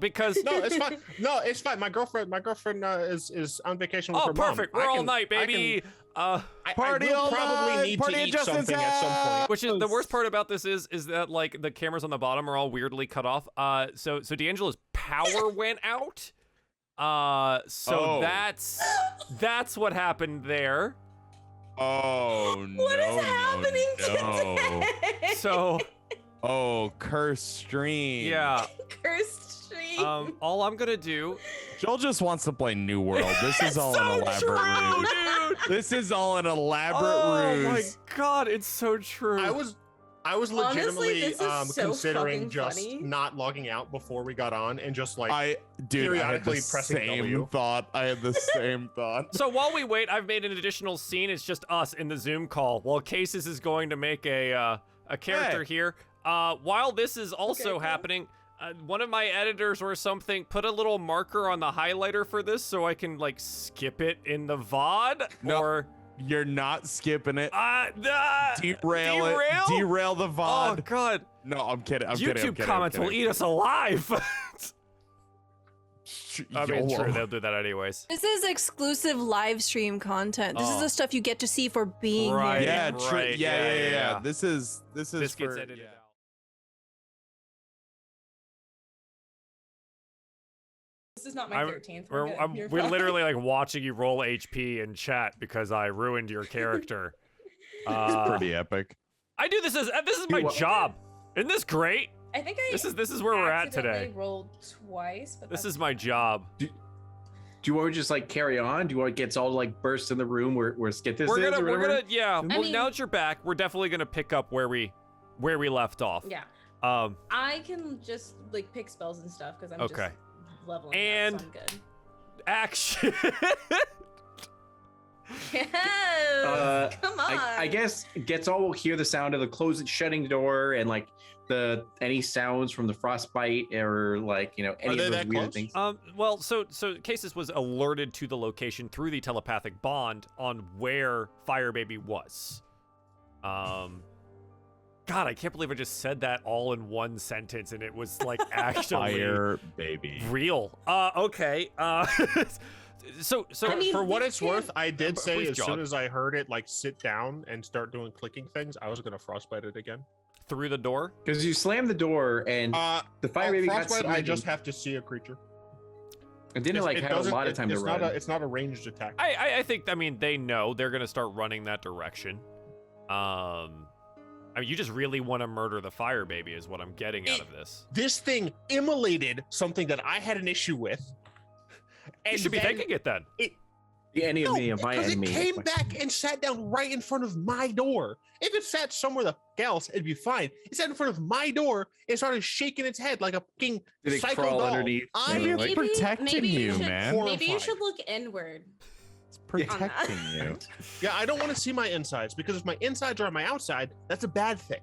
Because No, it's fine. No, it's fine. My girlfriend is on vacation with oh, her mom. perfect. We're I all can- night, I baby. can- Party I will all probably night. need Party to at eat Justin's something at some house. point. Which is the worst part about this is that like the cameras on the bottom are all weirdly cut off. So D'Angelo's power went out. Oh. That's what happened there. Oh no! What is happening no. today? So Oh, cursed stream. yeah. Cursed stream. All I'm gonna do. Joel just wants to play New World. This is all an elaborate ruse. dude. This is all an elaborate Oh my ruse. god, it's so true. I was Honestly, legitimately this is so considering fucking just funny. not logging out before we got on and just like I had the periodically pressing same W. thought. I had the same thought. So while we wait, I've made an additional scene. It's just us in the Zoom call while Cases is going to make a character here. While this is also cool. happening, one of my editors or something put a little marker on the highlighter for this so I can like skip it in the VOD No. or You're not skipping it. derail It. Derail the Oh VOD. god, No, I'm kidding. I'm YouTube kidding. comments will eat us alive. I mean, YOLO. true, they'll do that anyways. This is exclusive live stream content. This is Oh. the stuff you get to see for being Right. here. Yeah, true. Right, Yeah. yeah. This is This for, gets edited yeah. out. This is not my 13th. We're literally like watching you roll HP in chat because I ruined your character. It's pretty epic. I do this as this is my job. Isn't this great? I think I This is where we're at today. accidentally rolled twice, but This that's is my job. Do you want to just like carry on? Do you want to get all like burst in the room where Skit this We're is? gonna or whatever? yeah. Well, mean- now that you're back, we're definitely gonna pick up where we left off. Yeah, Um. I can just like pick spells and stuff because I'm Okay. just leveling And- up, so I'm good. Action. Yes, come on. I guess Getzal will hear the sound of the closing, shutting door, and like any sounds from the frostbite or like any they of those that weird close? things. Well, so Cases was alerted to the location through the telepathic bond on where Fire Baby was. God, I can't believe I just said that all in one sentence and it was like actually Fire baby. real. Okay. So I mean, for what we it's can't- worth, I did say Please, as John. soon as I heard it like sit down and start doing clicking things, I was gonna frostbite it again. through the door. Because you slammed the door and the fire baby got frostbite. I smitten. just have to see a creature. It didn't like have a lot of time to run. It's not a ranged attack. I think, I mean, they know they're going to start running that direction. I mean, you just really want to murder the fire baby is what I'm getting out of this. This thing immolated something that I had an issue with. You should be taking it then. The enemy of my because enemy. it came back and sat down right in front of my door. If it sat somewhere else, it'd be fine. It sat in front of my door and started shaking its head like a fucking Did it psycho crawl doll. underneath? It's protecting you, should, man. Maybe you Horrified. should look inward. It's protecting you. Yeah, I don't want to see my insides because if my insides are on my outside, that's a bad thing.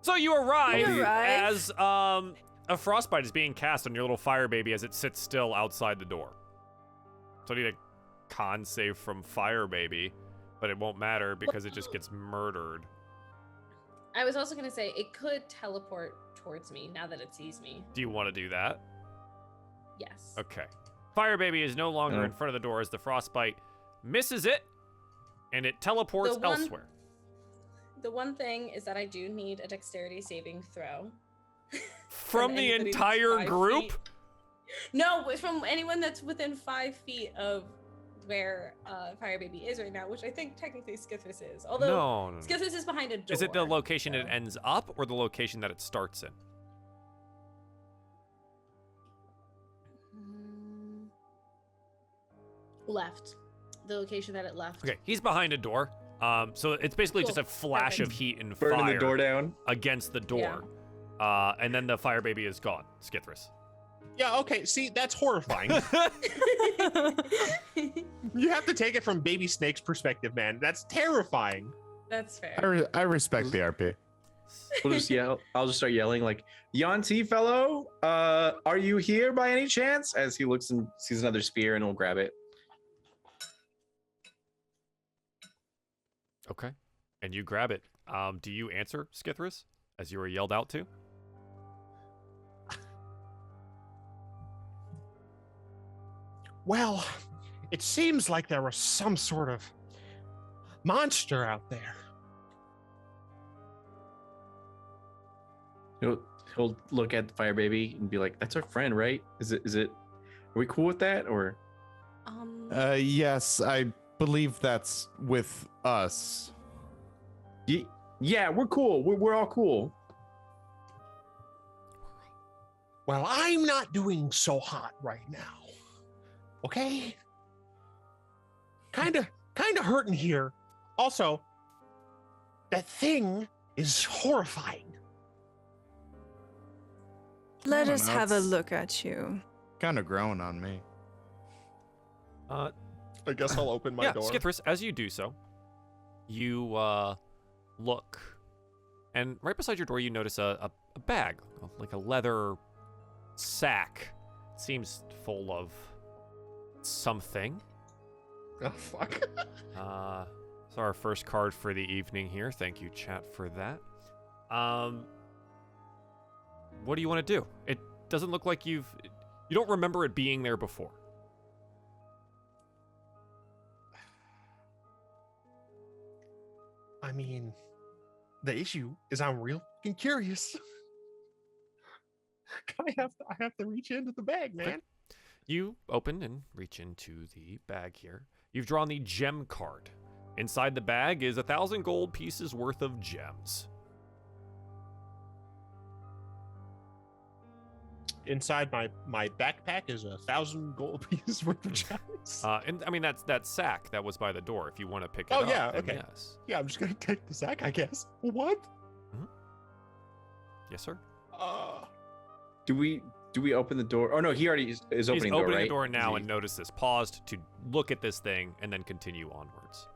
So you arrive You arrive. as a frostbite is being cast on your little fire baby as it sits still outside the door. So I need a con save from fire baby, but it won't matter because it just gets murdered. I was also gonna say it could teleport towards me now that it sees me. Do you want to do that? Yes. Okay. Fire baby is no longer in front of the door as the frostbite misses it and it teleports elsewhere. The one thing is that I do need a dexterity saving throw. From the anybody who's entire 5 group? feet. No, it's from anyone that's within 5 feet of where Fire Baby is right now, which I think technically Skithris is. Although No. Skithris is behind a door. Is it the location it ends up or the location that it starts in? Left. The location that it left. Okay, he's behind a door. So it's basically just a Cool. flash Perfect. of heat and Burning fire the door down. against the door. And then the fire baby is gone. Skithris. Yeah, okay, see, that's horrifying. You have to take it from Baby Snake's perspective, man. That's terrifying. That's fair. I respect the RP. We'll just yell. I'll just start yelling like, "Yanti fellow, are you here by any chance?" As he looks and sees another spear and will grab it. Okay. And you grab it. Do you answer, Skithris, as you were yelled out to? Well, it seems like there was some sort of monster out there. He'll look at the fire baby and be like, "That's our friend, right? Is it? Are we cool with that?" Or Yes, I believe that's with us. yeah, we're cool. We're all cool. Well, I'm not doing so hot right now. Okay? Kinda hurting here. Also, that thing is horrifying. Let don't us know, have a it's- look at you. Kind of growing on me. I guess I'll open my yeah, door. Skithris, as you do so, you look, and right beside your door you notice a bag, like a leather sack. Seems full of something. Oh, fuck. It's our first card for the evening here. Thank you, chat, for that. What do you want to do? It doesn't look like you don't remember it being there before. I mean, the issue is I'm real fucking curious. I have to reach into the bag, man. You open and reach into the bag here. You've drawn the gem card. Inside the bag is 1,000 gold pieces worth of gems. Inside my backpack is 1,000 gold pieces worth of gems. And I mean that's that sack that was by the door. If you want to pick it Oh, up, yeah, then okay. yes. Yeah, I'm just gonna take the sack, I guess. What? Yes, sir. Do we open the door? Oh no, he already is He's opening the door, opening right? the door now Is and notice this. Paused to look at this thing and then continue onwards.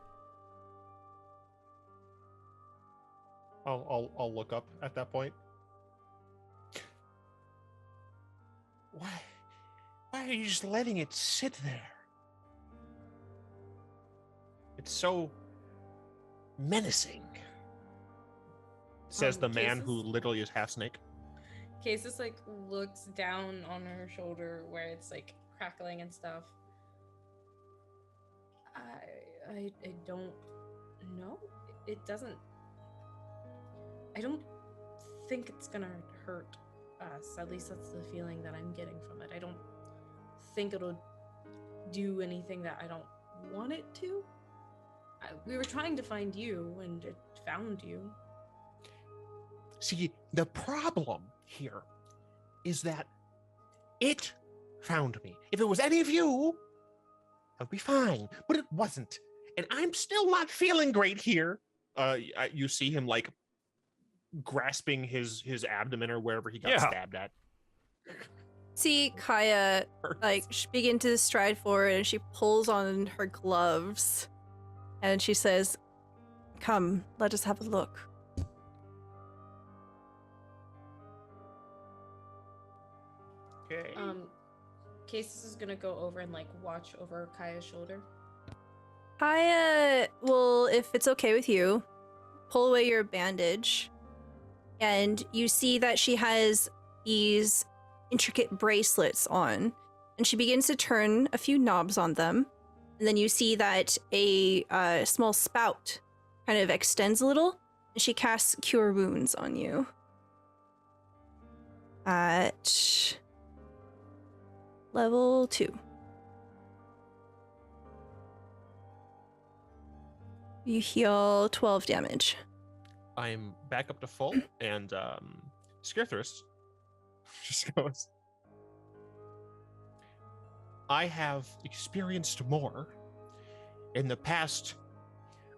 I'll look up at that point. Why are you just letting it sit there? It's so menacing. Says the man who Cases? literally is half snake. Cases like looks down on her shoulder where it's like crackling and stuff. I don't know. It doesn't. I don't think it's gonna hurt us. At least that's the feeling that I'm getting from it. I don't think it'll do anything that I don't want it to. We were trying to find you, and it found you. See, the problem here is that it found me. If it was any of you, I'd be fine, but it wasn't. And I'm still not feeling great here. You see him like grasping his abdomen or wherever he got stabbed at. See Kaya like begin to stride forward, and she pulls on her gloves, and she says, "Come, let us have a look." Okay. Cases is gonna go over and like watch over Kaya's shoulder. Kaya will, if it's okay with you, pull away your bandage, and you see that she has these intricate bracelets on, and she begins to turn a few knobs on them, and then you see that a small spout kind of extends a little, and she casts Cure Wounds on you. At level 2. You heal 12 damage. I'm back up to full, and Skirthris just goes, I have experienced more in the past,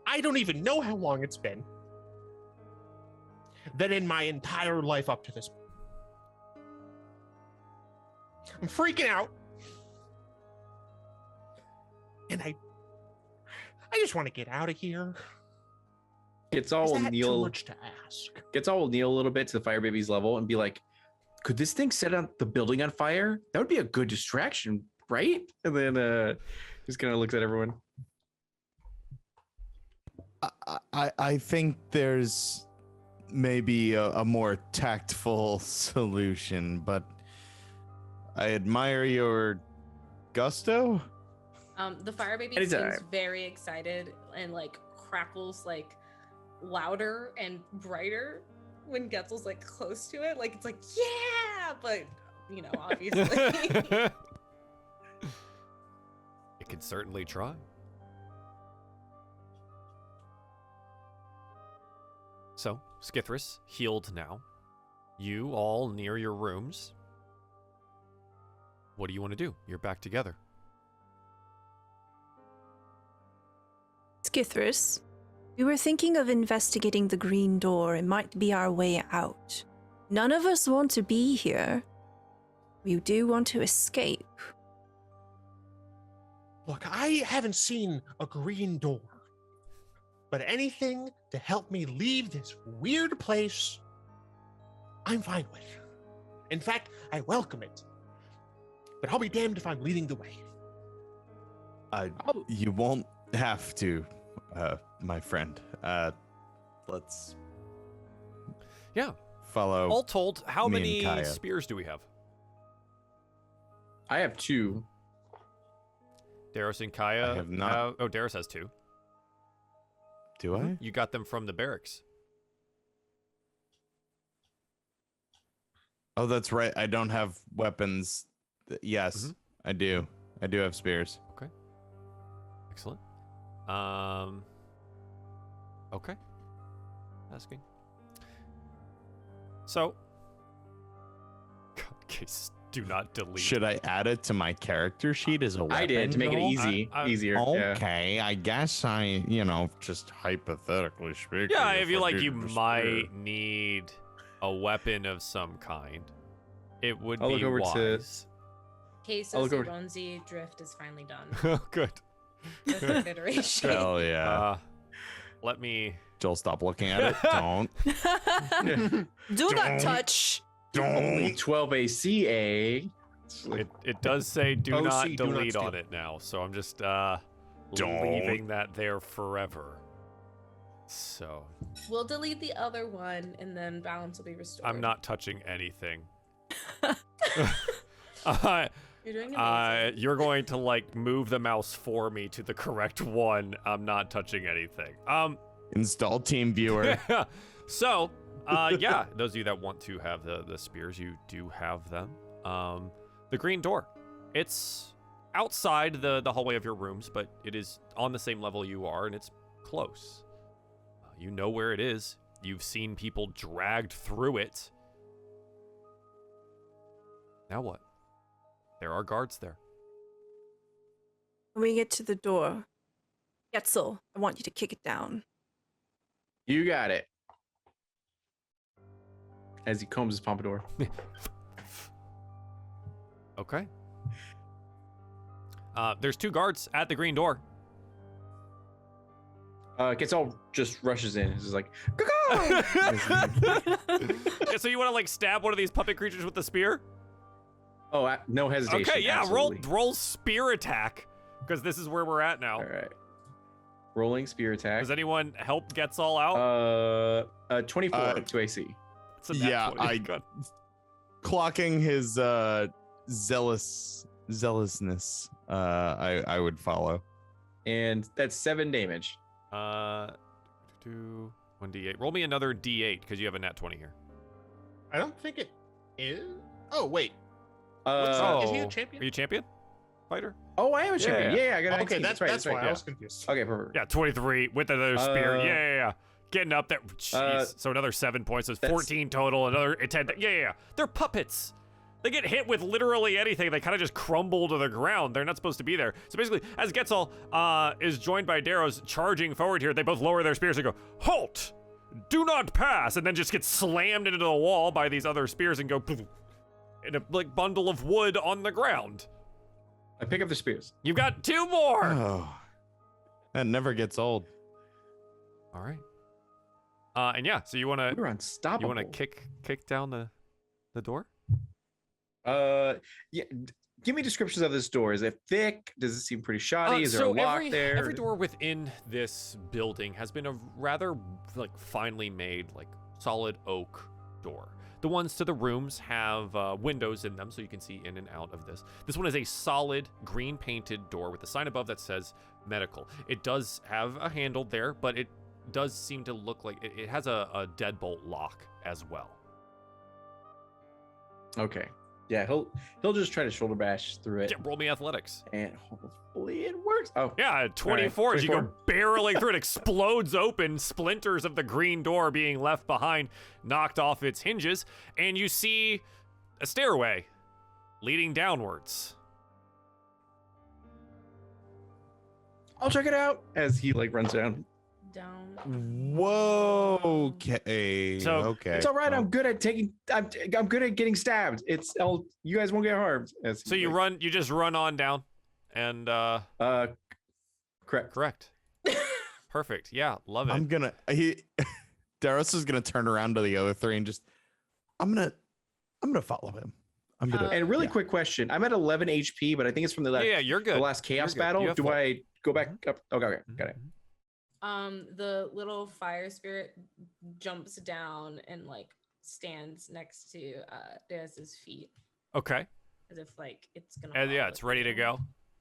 I don't even know how long it's been, than in my entire life up to this point. I'm freaking out. And I just want to get out of here. Gets all Is that too kneel. much to ask? Gets all kneel a little bit to the fire baby's level and be like, "Could this thing set the building on fire? That would be a good distraction, right?" And then just kind of looks at everyone. I think there's maybe a more tactful solution, but I admire your gusto. The fire baby Anytime. seems very excited and like crackles like louder and brighter when Getzel's like close to it. Like it's like, yeah, but you know, obviously. It can certainly try. So, Skithris, healed now. You all near your rooms. What do you want to do? You're back together. Skithris, we were thinking of investigating the green door. It might be our way out. None of us want to be here. We do want to escape. Look, I haven't seen a green door, but anything to help me leave this weird place, I'm fine with. In fact, I welcome it. But I'll be damned if I'm leading the way. You won't have to, my friend. Let's Yeah. follow. All told, how me and many Kaya. spears do we have? I have 2. Darius and Kaya I have not. oh, Darius has 2. Do I? You got them from the barracks. Oh, that's right. I don't have weapons. Yes, I do. I do have spears. Okay. Excellent. Okay. Asking. So, case do not delete. Should I add it to my character sheet as a weapon? I did to make it though? easy, easier. Yeah. Okay, I guess I, just hypothetically speaking. Yeah, I feel I like you needed a might spear. need a weapon of some kind. It would I'll be look over to- wise. Cases I'll look over- Ronzi drift is finally done. Oh, good. The third iteration. Hell yeah. Let me. Joel, stop looking at it. Don't. Do not Don't. touch. Only Don't. 12 AC, eh? It does say do OC, not do not delete on steal. it now, so I'm just Don't. leaving that there forever. So We'll delete the other one, and then balance will be restored. I'm not touching anything. You're doing amazing. You're going to like move the mouse for me to the correct one. I'm not touching anything. Install Team Viewer. So, yeah, those of you that want to have the spears, you do have them. The green door. It's outside the hallway of your rooms, but it is on the same level you are, and it's close. You know where it is. You've seen people dragged through it. Now what? There are guards there. When we get to the door, Getzel, I want you to kick it down. You got it. As he combs his pompadour. Okay. There's 2 guards at the green door. Getzel just rushes in. He's just like, So you want to like stab one of these puppet creatures with the spear? oh, no hesitation. Okay, yeah, absolutely. roll spear attack, because this is where we're at now. All right. Rolling spear attack. Does anyone help Getzel out? 24 to AC. It's a nat Yeah, 20. Good. Clocking his zealousness, I would follow. And that's 7 damage. 1d8. Roll me another d8 because you have a nat 20 here. I don't think it is. Oh wait, is he a champion? Are you champion fighter? Oh, I am a champion. Yeah, I got a Okay, 19. that's right. why I yeah. was confused. Okay, perfect. Yeah, 23 with another spear. Uh, Yeah. Getting up there. Jeez. So another 7 points. So it's 14 total. Another 10. Yeah. They're puppets. They get hit with literally anything. They kind of just crumble to the ground. They're not supposed to be there. So basically, as Getzel is joined by Darrow's charging forward here, they both lower their spears and go, "Halt! Do not pass!" And then just get slammed into the wall by these other spears and go in a like bundle of wood on the ground. I pick up the spears. You've got 2 more. Oh, that never gets old. All right. And yeah, so you want We're to unstoppable. kick down the door? Yeah. Give me descriptions of this door. Is it thick? Does it seem pretty shoddy? Is there a lock there? Every door within this building has been a rather like finely made, like solid oak door. The ones to the rooms have windows in them so you can see in and out of this. This one is a solid green painted door with a sign above that says medical. It does have a handle there, but it does seem to look like it has a deadbolt lock as well. Okay. Yeah, he'll just try to shoulder bash through it, Yeah, roll me athletics. and hopefully it works. Oh, Yeah, 24 as you go 24. barreling through it, explodes open, splinters of the green door being left behind, knocked off its hinges, and you see a stairway leading downwards. I'll check it out as he like runs down. Down. Whoa. Okay. So, okay. It's all right. I'm good at I'm good at getting stabbed. You guys won't get harmed. As So you just run on down, and correct. correct. Perfect. Yeah, love it. I'm gonna. Darius is gonna turn around to the other 3 and just. I'm gonna follow him. I'm gonna. And really quick question. I'm at 11 HP, but I think it's from the last, yeah, you're good. the last chaos You're good. battle. You have Do full. I go back up? Okay, got it. The little fire spirit jumps down and like stands next to Deus's feet Okay. as if like it's gonna. And yeah, follow it's ready to him. go.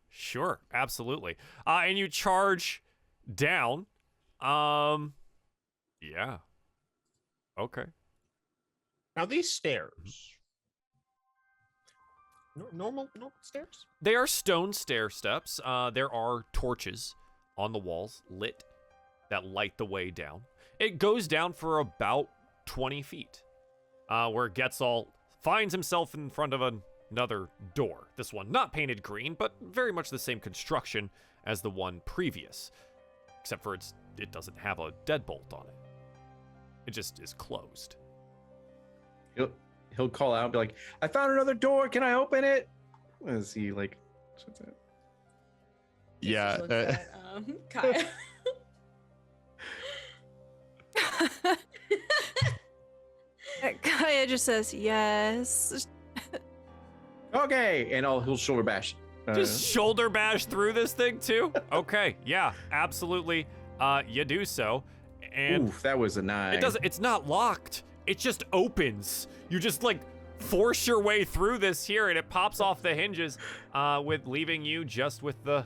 Sure, absolutely. And you charge down. Yeah. Okay. Now these stairs. Normal stairs. They are stone stair steps. There are torches on the walls lit that light the way down. It goes down for about 20 feet, where Getzel finds himself in front of another door. This one not painted green, but very much the same construction as the one previous, except for it doesn't have a deadbolt on it. It just is closed. He'll call out and be like, "I found another door. Can I open it?" As he like shuts it. Yeah. Looks at, Kaya. Kaya just says yes. Okay, and he'll shoulder bash. Just shoulder bash through this thing too? Okay, yeah, absolutely. You do so. And Oof, that was a 9. it's not locked. It just opens. You just like force your way through this here and it pops off the hinges, with leaving you just with the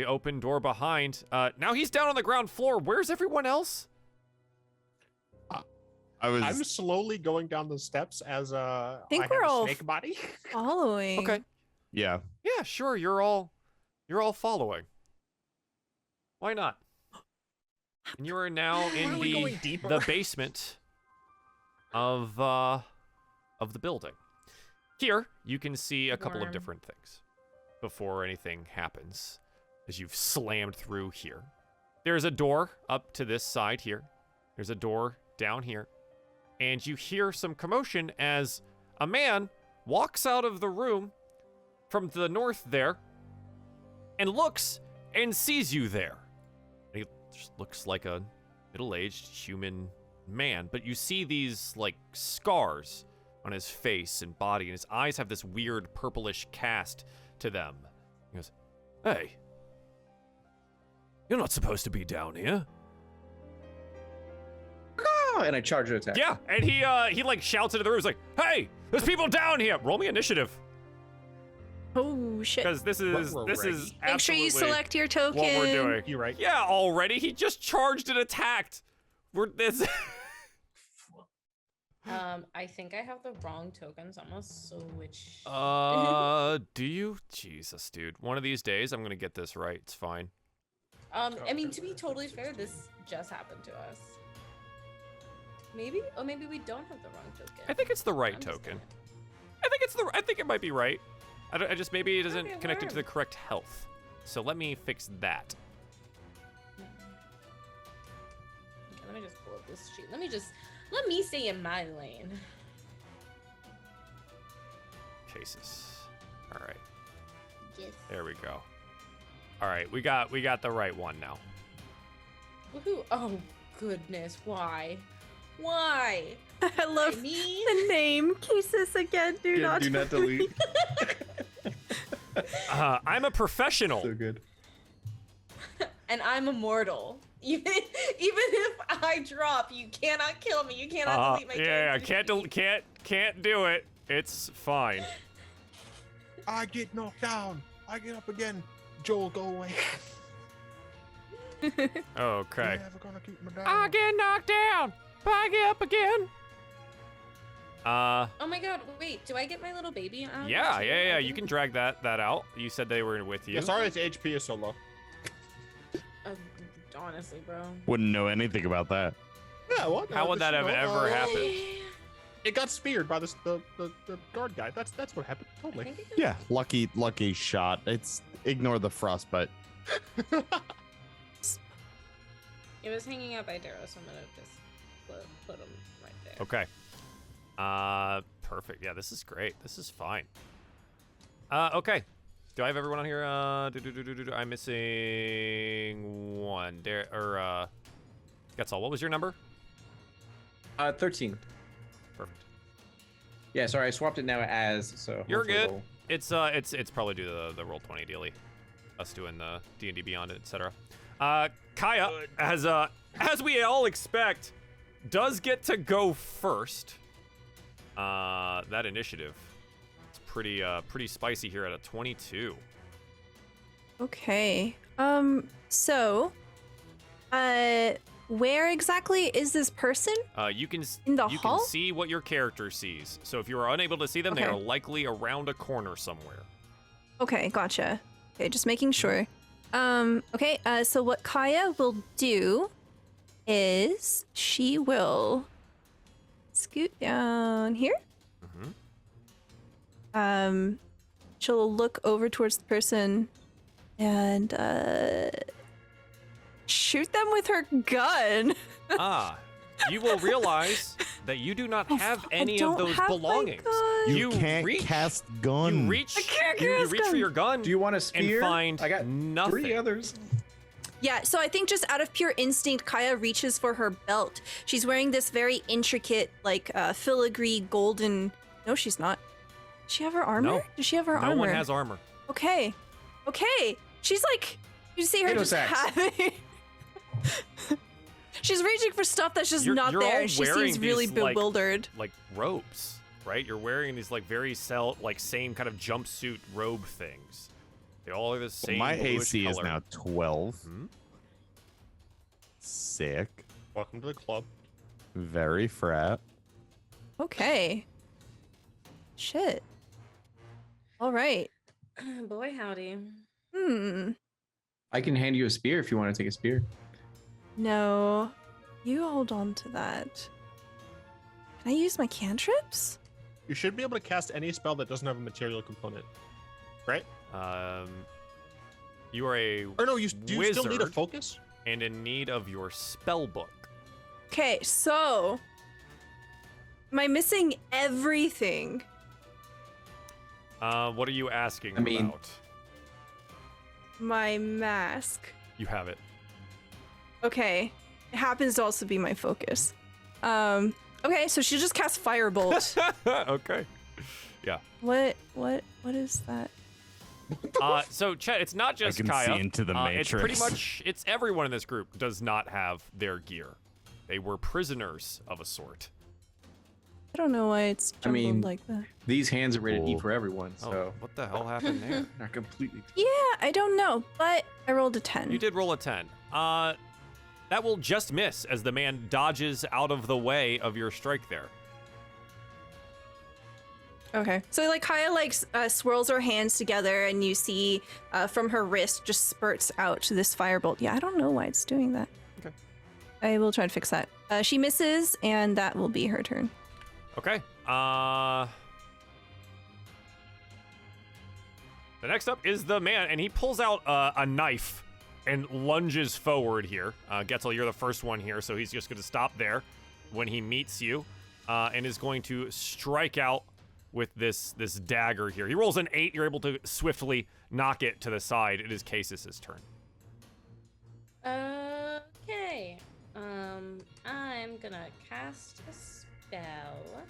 open door behind. Now he's down on the ground floor. Where's everyone else? I'm slowly going down the steps as think I we're have a all snake body. Following. Okay. Yeah. Yeah, sure. You're all following. Why not? And you are now in Why are we going deeper? the basement of the building. Here, you can see a couple of Worm. different things before anything happens as you've slammed through here. There's a door up to this side here. There's a door down here. And you hear some commotion as a man walks out of the room from the north there and looks and sees you there. And he just looks like a middle-aged human man, but you see these like scars on his face and body, and his eyes have this weird purplish cast to them. He goes, "Hey, you're not supposed to be down here." Oh, and I charge an attack. Yeah, and he like shouts into the room. He's like, "Hey, there's people down here. Roll me initiative, Oh shit. because this is We're this ready. is Make sure you absolutely select your token. what we're doing." You're right. Yeah, already. He just charged and attacked. We're this. I think I have the wrong tokens. I'm gonna switch. Do you? Jesus, dude. One of these days, I'm gonna get this right. It's fine. I mean, to be totally fair, this just happened to us. Maybe? Oh, maybe we don't have the wrong token. I think it's the right I'm just token. gonna- I think it might be right. I just maybe it isn't Okay, connected to the word. correct health. So let me fix that. Okay, let me just pull up this sheet. Let me stay in my lane. Cases. All right. Yes. There we go. All right, we got the right one now. Woohoo! Oh goodness, why? Why? I love Me? the name. Cases again. Do not. Do not delete. I'm a professional. So good. And I'm immortal. Even if I drop, you cannot kill me. You cannot delete my yeah, character. can't do it. It's fine. I get knocked down. I get up again. Joel, go away. Okay. You're never gonna keep me down. I get knocked down, but I get up again. Oh my god, wait, do I get my little baby out? Yeah. You can drag that out. You said they were with you. Yeah, sorry, its HP is so low. Honestly, bro. Wouldn't know anything about that. Yeah, what? How would that have ever happened? It got speared by the guard guy. That's what happened. I Totally. think it Yeah, lucky shot. It's ignore the frostbite. was hanging out by Darrow, so I'm gonna just put him right there. Okay. Perfect. Yeah, this is great. This is fine. Okay. Do I have everyone on here? I'm missing one. That's all. What was your number? 13. Perfect. Yeah, sorry, I swapped it now as so. You're hopefully good. it'll- It's probably due to the roll 20 dealy. Us doing the D&D Beyond, etc. Kaya, as we all expect, does get to go first. That initiative. It's pretty spicy here at a 22. Okay. So, where exactly is this person? You can In the you hall? can see what your character sees. So if you are unable to see them, they Okay. are likely around a corner somewhere. Okay, gotcha. Okay, just making sure. Okay, so what Kaya will do is she will scoot down here. She'll look over towards the person and shoot them with her gun. You will realize that you do not have any of don't those have my belongings. gun. You can't reach, cast gun. You reach, can't you cast reach for gun. your gun. Do you want a spear? And find I got nothing. 3 others. Yeah, so I think just out of pure instinct, Kaya reaches for her belt. She's wearing this very intricate, like, filigree golden... No, she's not. Does she have her armor? No. Does she have her No armor? one has armor. Okay. Okay. She's like... You see her Potato just sacks. having... She's reaching for stuff that's just You're not all there. She wearing seems really these, like- bewildered. Like robes, right? You're wearing these like very same kind of jumpsuit robe things. They all are the same. My bluish AC is color. now 12. Hmm? Sick. Welcome to the club. Very frat. Okay. Shit. All right. Boy, howdy. I can hand you a spear if you want to take a spear. No. You hold on to that. Can I use my cantrips? You should be able to cast any spell that doesn't have a material component, right? You are a Or no, do you still need a wizard focus? and in need of your spell book. Okay, so am I missing everything? What are you asking I mean- about? My mask. You have it. Okay. It happens to also be my focus. Okay, so she just cast Firebolt. Okay. Yeah. What is that? So Chet, it's not just I can Kaya. see into the It's pretty Matrix. much everyone in this group does not have their gear. They were prisoners of a sort. I don't know why it's I jumbled mean- like that. These hands are rated E Cool. for everyone, so Oh, what the hell happened there? not completely. Yeah, I don't know, but I rolled a 10. You did roll a 10. That will just miss as the man dodges out of the way of your strike there. Okay. So like Kaya swirls her hands together and you see from her wrist just spurts out this firebolt. Yeah, I don't know why it's doing that. Okay. I will try to fix that. She misses and that will be her turn. Okay. The next up is the man, and he pulls out a knife and lunges forward here. Getzel, you're the first one here, so he's just going to stop there when he meets you, and is going to strike out with this dagger here. He rolls an 8. You're able to swiftly knock it to the side. It is Casis' turn. Okay. I'm gonna cast a spell.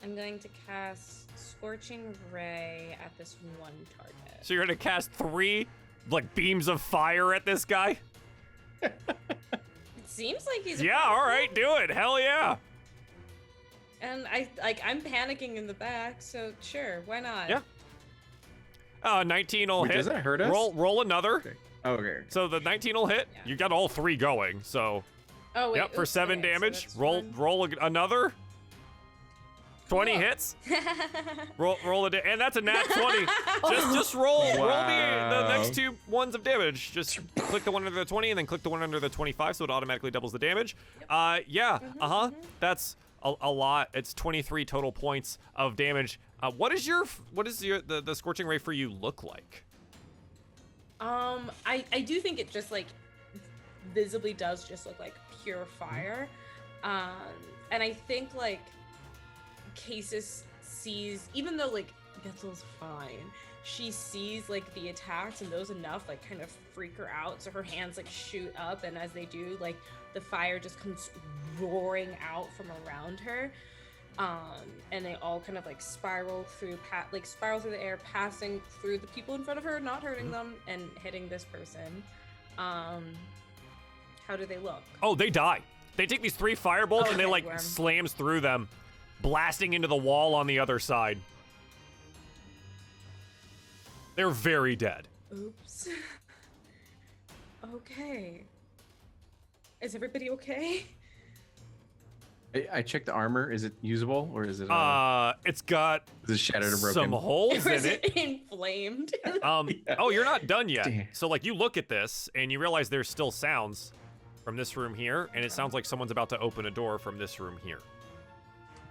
I'm going to cast Scorching Ray at this one target. So you're going to cast 3 beams of fire at this guy? It seems like he's. Yeah, all right, do it. Hell yeah. And I'm panicking in the back, so sure, why not? Yeah. 19 will Wait, hit. does that hurt us? Roll another. Okay. Oh, okay. So the 19 will hit. Yeah. You got all 3 going. So Oh wait. yep, for oops, 7 okay, so damage. that's Roll one. another. 20 Cool. hits. Roll it, and that's a nat 20. just roll the Wow. next 2 ones of damage. Just click the one under the 20 and then click the one under the 25, so it automatically doubles the damage. Yeah. That's a lot. It's 23 total points of damage. What is the scorching ray for you look like? I do think it just visibly does just look like pure fire. And I think Casis sees, even though Getzel's fine, she sees the attacks, and those enough kind of freak her out, so her hands shoot up, and as they do, the fire just comes roaring out from around her. And they all kind of spiral through the air, passing through the people in front of her, not hurting them, and hitting this person. How do they look? Oh, they die. They take these 3 firebolts and they Okay, worm. slams through them, blasting into the wall on the other side. They're very dead. Oops. Okay. Is everybody okay? I checked the armor. Is it usable or is it? It's got Is it shattered or broken? some holes Was in it. inflamed? Oh, you're not done yet. Damn. So you look at this and you realize there's still sounds from this room here, and it sounds like someone's about to open a door from this room here.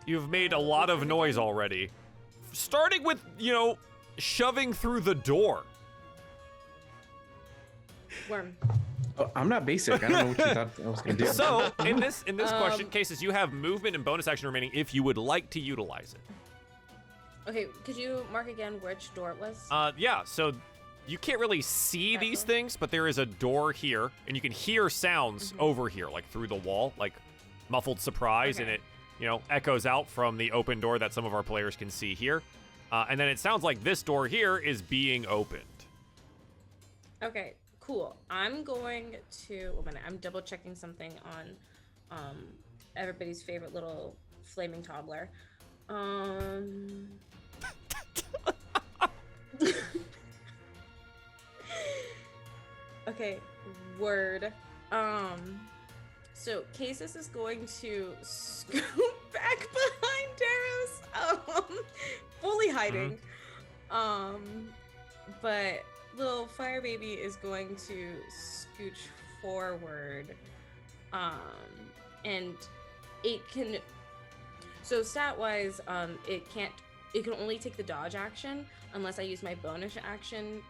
You've made a lot of noise already, starting with shoving through the door. Worm. Oh, I'm not basic. I don't know what you thought I was gonna do. So in this question cases, you have movement and bonus action remaining if you would like to utilize it. Okay, could you mark again which door it was? Yeah. So you can't really see these Echo. things, but there is a door here, and you can hear sounds over here, through the wall, muffled surprise, and Okay. it echoes out from the open door that some of our players can see here. And then it sounds like this door here is being opened. Okay, cool. I'm going to. Wait a minute. I'm double checking something on everybody's favorite little flaming toddler. Okay, word. So Casis is going to scoot back behind Daros, fully hiding. but little fire baby is going to scooch forward, and it can. So stat wise, it can only take the dodge action unless I use my bonus action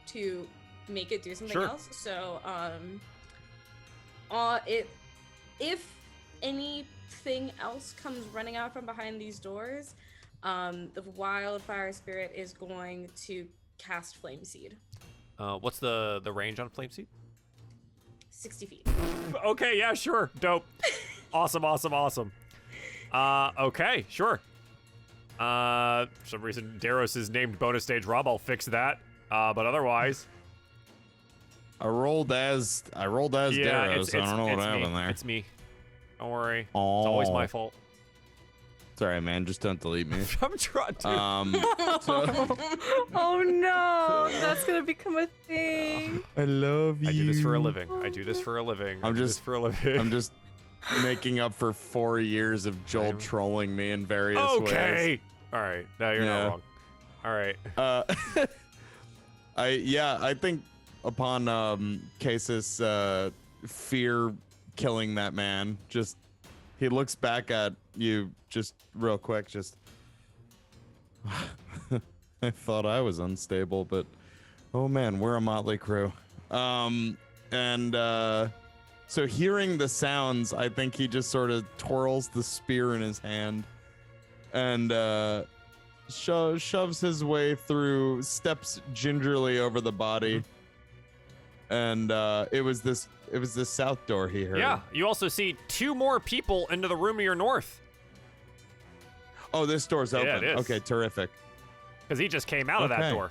to make it do something else. So if anything else comes running out from behind these doors, the wildfire spirit is going to cast flame seed. What's the range on flame seed? 60 feet. Okay, yeah, sure. Dope. Awesome. Okay, sure. For some reason, Daros is named bonus stage Rob. I'll fix that. But otherwise, I rolled as Daros. I don't know what happened there. It's me. Don't worry. Oh. It's always my fault. It's all right, man. Just don't delete me. I'm trying to. Oh no, that's gonna become a thing. I love you. I do this for a living. I'm just making up for 4 years of Joel trolling me in various ways. Okay. All right. No, you're not wrong. All right. I think upon Casus fear killing that man, just he looks back at you just real quick, just I thought I was unstable, but oh man, we're a motley crew. So hearing the sounds, I think he just sort of twirls the spear in his hand and shoves his way through, steps gingerly over the body. And it was this south door he heard. Yeah, you also see 2 more people into the room to your north. Oh, this door's open. Yeah, it is. Okay, terrific. Because he just came out of that door.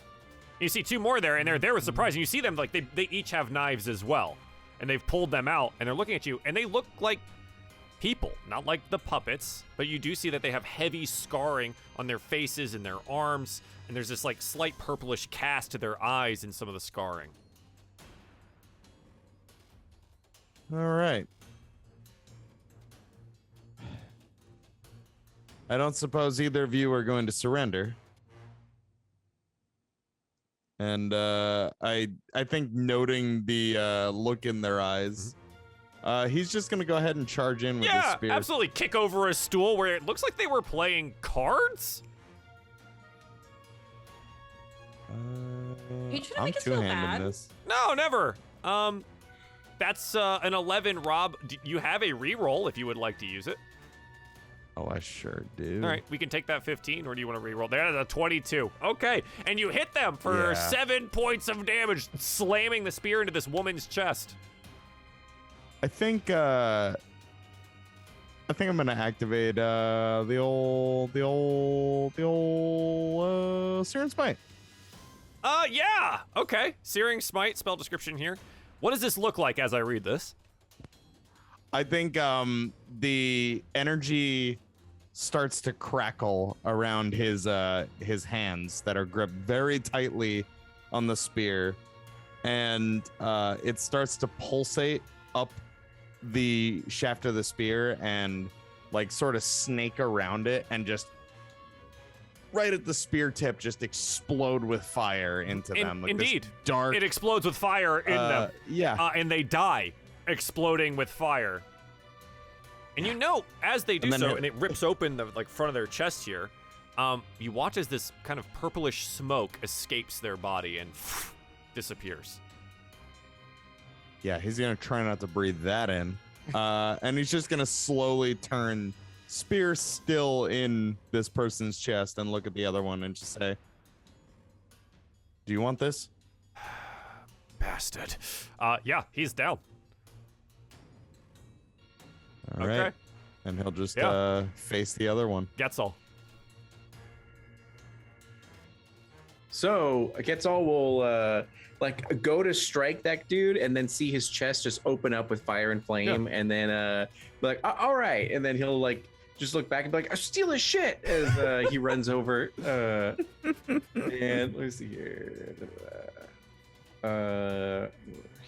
You see 2 more there, and they're there with surprise. And you see them, like, they each have knives as well. And they've pulled them out, and they're looking at you, and they look like people, not like the puppets, but you do see that they have heavy scarring on their faces and their arms, and there's this, like, slight purplish cast to their eyes in some of the scarring. All right. I don't suppose either of you are going to surrender. And I think noting the look in their eyes, he's just gonna go ahead and charge in with his spear. Yeah, absolutely. Kick over a stool where it looks like they were playing cards. Are you trying to I'm make us feel two-handing bad? this. No, never. That's an 11, Rob. You have a reroll if you would like to use it. Oh, I sure do. All right, we can take that 15, or do you want to reroll? There's a 22. Okay, and you hit them for 7 points of damage, slamming the spear into this woman's chest. I think I'm gonna activate the old Searing Smite. Yeah. Okay. Searing Smite, spell description here. What does this look like as I read this? I think the energy starts to crackle around his hands that are gripped very tightly on the spear, and it starts to pulsate up the shaft of the spear and like sort of snake around it, and just right at the spear tip just explode with fire into them. Like Indeed. This dark. It explodes with fire in them. Yeah. And they die, exploding with fire. And you know, as they do so, and it rips open the front of their chest here, you watch as this kind of purplish smoke escapes their body and disappears. Yeah, he's gonna try not to breathe that in. And he's just gonna slowly turn, spear still in this person's chest, and look at the other one and just say, "Do you want this?" Bastard. Yeah, he's down. All right. Okay. And he'll just face the other one. Getzel. So Getzel will go to strike that dude, and then see his chest just open up with fire and flame, and then be like, all right, and then he'll just look back and be like, "I steal his shit," as he runs over. And let me see here.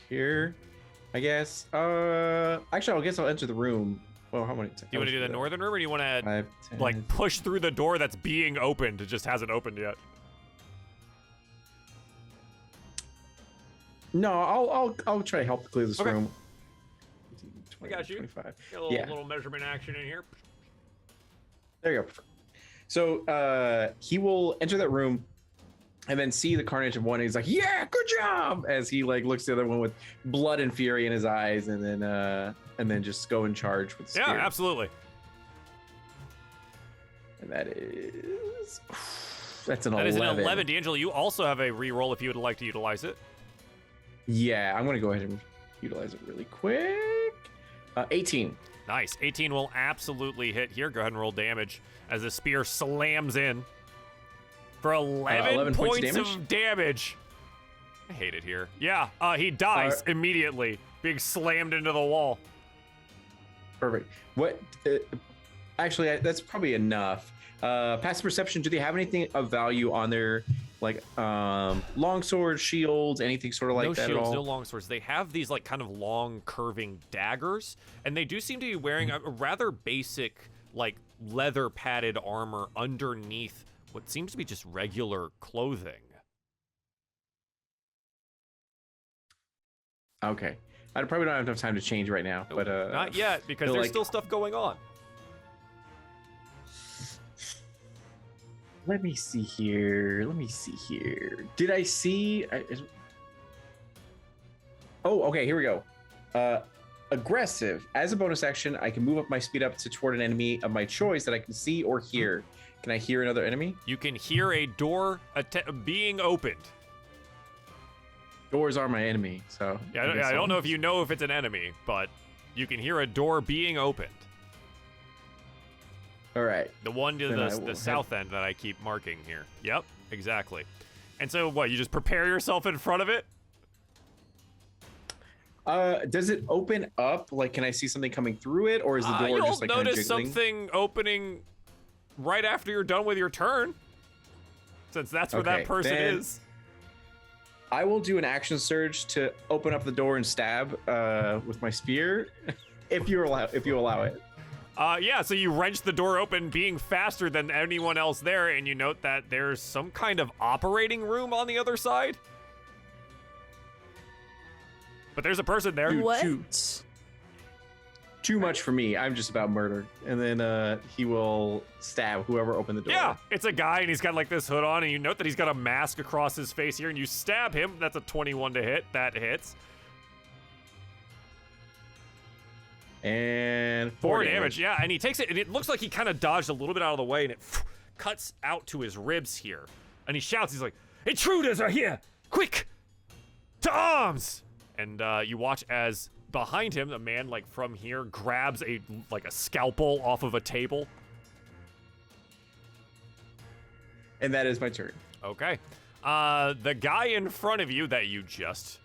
Here, I guess. Actually, I guess I'll enter the room. Well, how many? Do you want to do the northern room, or do you want to 5, 10. push through the door that's being opened? It just hasn't opened yet. No, I'll try to help clear this Okay. room. I got you. 25. Get a little measurement action in here. There you go. So he will enter that room and then see the carnage of one. And he's like, "Yeah, good job!" As he like looks at the other one with blood and fury in his eyes, and then just go in charge with the Yeah, spear. absolutely. And that is that's an That 11. is an 11. D'Angelo, you also have a reroll if you would like to utilize it. Yeah, I'm gonna go ahead and utilize it really quick. 18. Nice. 18 will absolutely hit here. Go ahead and roll damage as the spear slams in for 11 points of damage. I hate it here. Yeah, he dies immediately, being slammed into the wall. Perfect. What? Actually, that's probably enough. Passive perception. Do they have anything of value on their like long swords, shields, anything sort of like No that shields, at all? no long swords. They have these like kind of long curving daggers, and they do seem to be wearing a rather basic like leather padded armor underneath what seems to be just regular clothing. Okay. I probably don't have enough time to change right now, but Not yet, because there's still stuff going on. Let me see here. Did I see? Oh, okay. Here we go. Aggressive. As a bonus action, I can move up my speed up toward an enemy of my choice that I can see or hear. Can I hear another enemy? You can hear a door being opened. Doors are my enemy, so Yeah, I don't know if you know if it's an enemy, but you can hear a door being opened. All right. The one to Then the south end that I keep marking here. Yep, exactly. And so what, you just prepare yourself in front of it? Does it open up? Like, can I see something coming through it, or is the door You'll just like kind of notice jiggling? something opening right after you're done with your turn, since that's where that Okay, person then- is. I will do an action surge to open up the door and stab with my spear, if you allow it. Yeah, so you wrench the door open, being faster than anyone else there, and you note that there's some kind of operating room on the other side. But there's a person there. Dude, What? Too much for me. I'm just about murder. And then he will stab whoever opened the door. Yeah, it's a guy, and he's got like this hood on, and you note that he's got a mask across his face here, and you stab him. That's a 21 to hit. That hits. And 4 damage. Yeah, and he takes it, and it looks like he kind of dodged a little bit out of the way, and it cuts out to his ribs here. And he shouts, he's like, "Intruders are here! Quick! To arms!" And you watch as behind him, a man like from here grabs a scalpel off of a table. And that is my turn. Okay. The guy in front of you that you just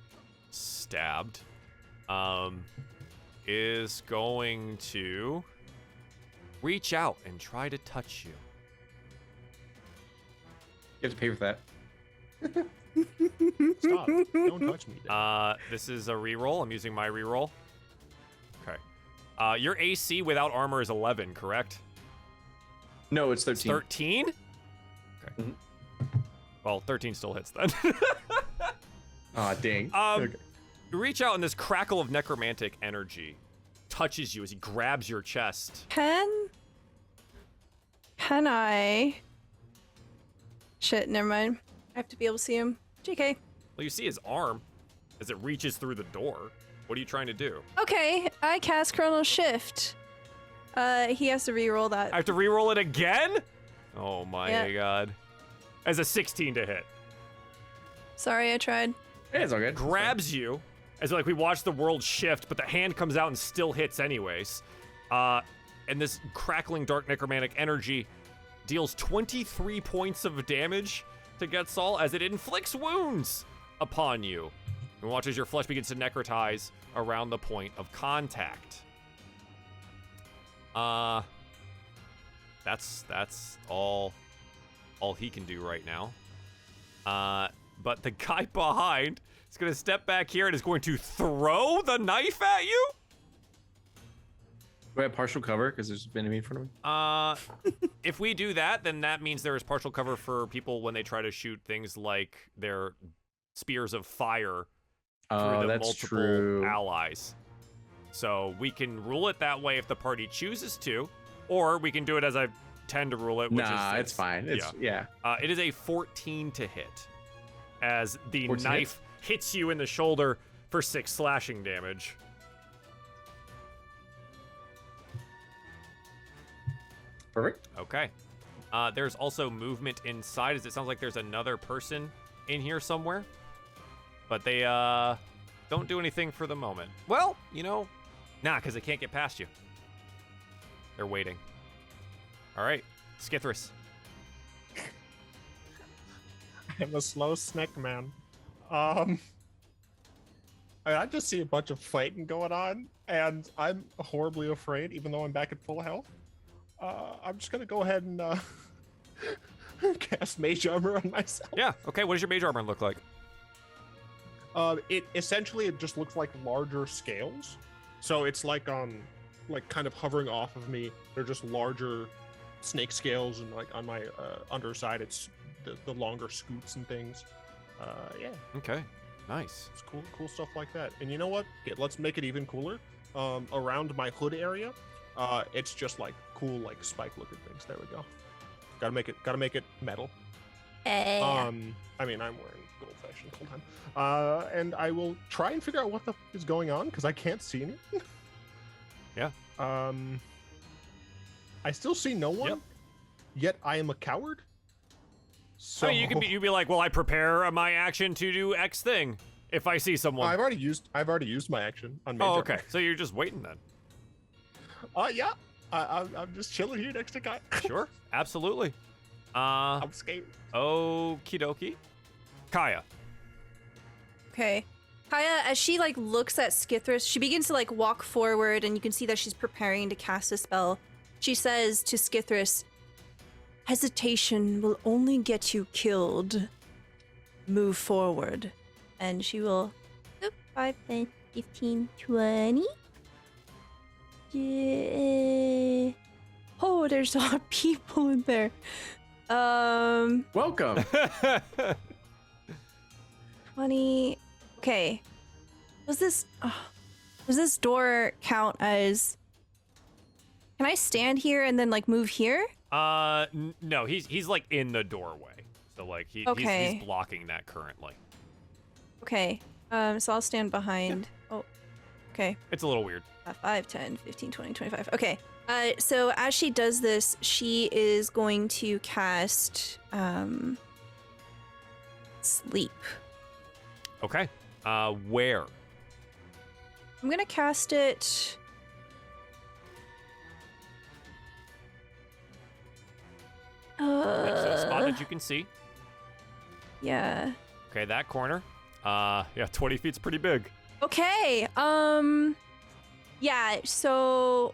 stabbed, is going to reach out and try to touch you. You have to pay for that. Stop. Don't touch me. Dad. This is a reroll. I'm using my reroll. Okay. Your AC without armor is 11, correct? No, it's 13. 13? Okay. Mhm. Well, 13 still hits then. Aw, dang. Okay. You reach out and this crackle of necromantic energy touches you as he grabs your chest. Can I? Shit, never mind. I have to be able to see him. JK. Well, you see his arm as it reaches through the door. What are you trying to do? Okay, I cast Chrono Shift. He has to re-roll that. I have to reroll it again? Oh my Yeah. god. As a 16 to hit. Sorry, I tried. Yeah, it's all good. Grabs you as like we watch the world shift, but the hand comes out and still hits anyways. And this crackling dark necromantic energy deals 23 points of damage to Getzal as it inflicts wounds upon you. And watch as your flesh begins to necrotize around the point of contact. That's all he can do right now. But the guy behind is gonna step back here and is going to throw the knife at you. Do I have partial cover because there's an enemy in front of me? If we do that, then that means there is partial cover for people when they try to shoot things like their spears of fire through the that's multiple true. allies. So we can rule it that way if the party chooses to, or we can do it as I tend to rule it. Which Nah, is, it's fine. It's yeah. It is a 14 to hit, as the 14 knife hits you in the shoulder for 6 slashing damage. Perfect. Okay. There's also movement inside, as it sounds like there's another person in here somewhere. But they don't do anything for the moment. Well, nah, because they can't get past you. They're waiting. All right, Skithris. I'm a slow snack man. I just see a bunch of fighting going on, and I'm horribly afraid, even though I'm back at full health. I'm just gonna go ahead and cast Mage Armor on myself. Yeah, okay, what does your mage armor look like? It just looks like larger scales. So it's like kind of hovering off of me. They're just larger snake scales, and like on my underside, it's the longer scoots and things. Yeah. Okay, nice. It's cool stuff like that. And you know what? Let's make it even cooler. Around my hood area, it's just like cool, like spike looking things. There we go. Gotta make it metal. I mean, I'm wearing gold fashioned whole time. And I will try and figure out what the f is going on, because I can't see anything. Yeah. I still see no one. Yet I am a coward. So I mean, you'd be like, well, I prepare my action to do X thing if I see someone. I've already used my action on Mage Oh, Armor. okay. So you're just waiting then. Yeah. I'm just chilling here next to Kai. Sure, absolutely. I'm scared. Okie dokie. Kaya. Okay. Kaya, as she looks at Skithris, she begins to walk forward, and you can see that she's preparing to cast a spell. She says to Skithris, "Hesitation will only get you killed. Move forward." And she will 5, 10, 15, 20. Yeah. Oh, there's a lot of people in there. Welcome. 20. Okay. Does this door count as? Can I stand here and then move here? No, he's in the doorway, so he's blocking that currently. Okay. So I'll stand behind. Yeah. Oh. Okay. It's a little weird. 5, 10, 15, 20, 25. Okay. So as she does this, she is going to cast sleep. Okay. Where? I'm gonna cast it. So a spot that you can see. Yeah. Okay, that corner. Yeah, 20 feet's pretty big. Okay. Yeah, so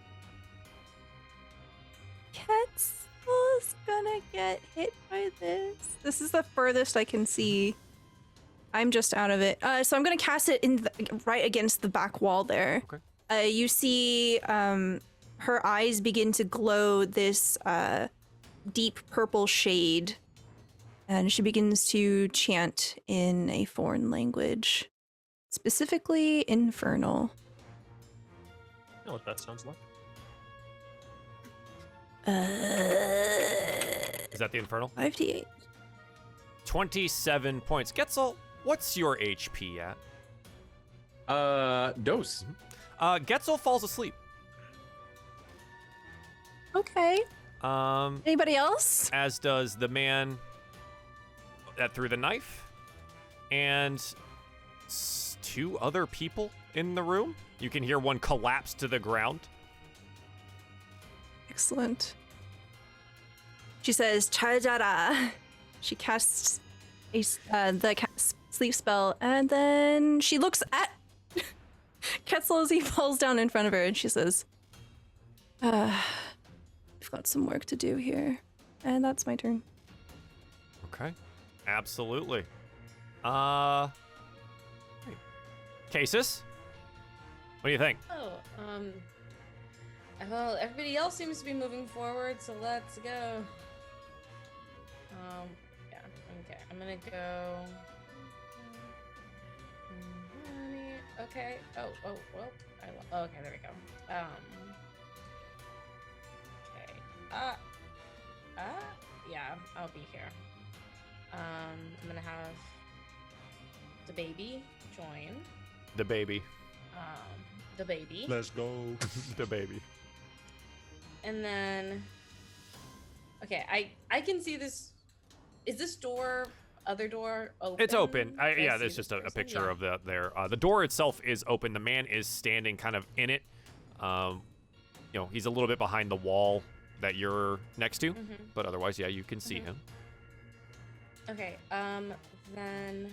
Quetzal's gonna get hit by this. This is the furthest I can see. I'm just out of it. So I'm gonna cast it right against the back wall there. Okay. You see her eyes begin to glow this deep purple shade, and she begins to chant in a foreign language, specifically Infernal. I know what that sounds like. Is that the Infernal? 5d8. 27 points. Getzel, what's your HP at? Dose. Getzel falls asleep. Okay. Anybody else? As does the man that threw the knife, and 2 other people in the room. You can hear one collapse to the ground. Excellent. She says, "Chajara." She casts the sleep spell, and then she looks at Quetzal as he falls down in front of her, and she says, "We've got some work to do here," and that's my turn. Okay, absolutely. Casus, what do you think? Well, everybody else seems to be moving forward, so let's go. Yeah, okay, I'm gonna go. Okay. Oh, well. Okay, there we go. Okay. Yeah, I'll be here. I'm gonna have the baby join. The baby. The baby. Let's go. The baby. And then, okay, I can see this. Is this other door open? It's open. Can I Yeah, see there's this just a person? picture Yeah. of there. The door itself is open. The man is standing kind of in it. He's a little bit behind the wall that you're next to, but otherwise, yeah, you can see him. Okay, then...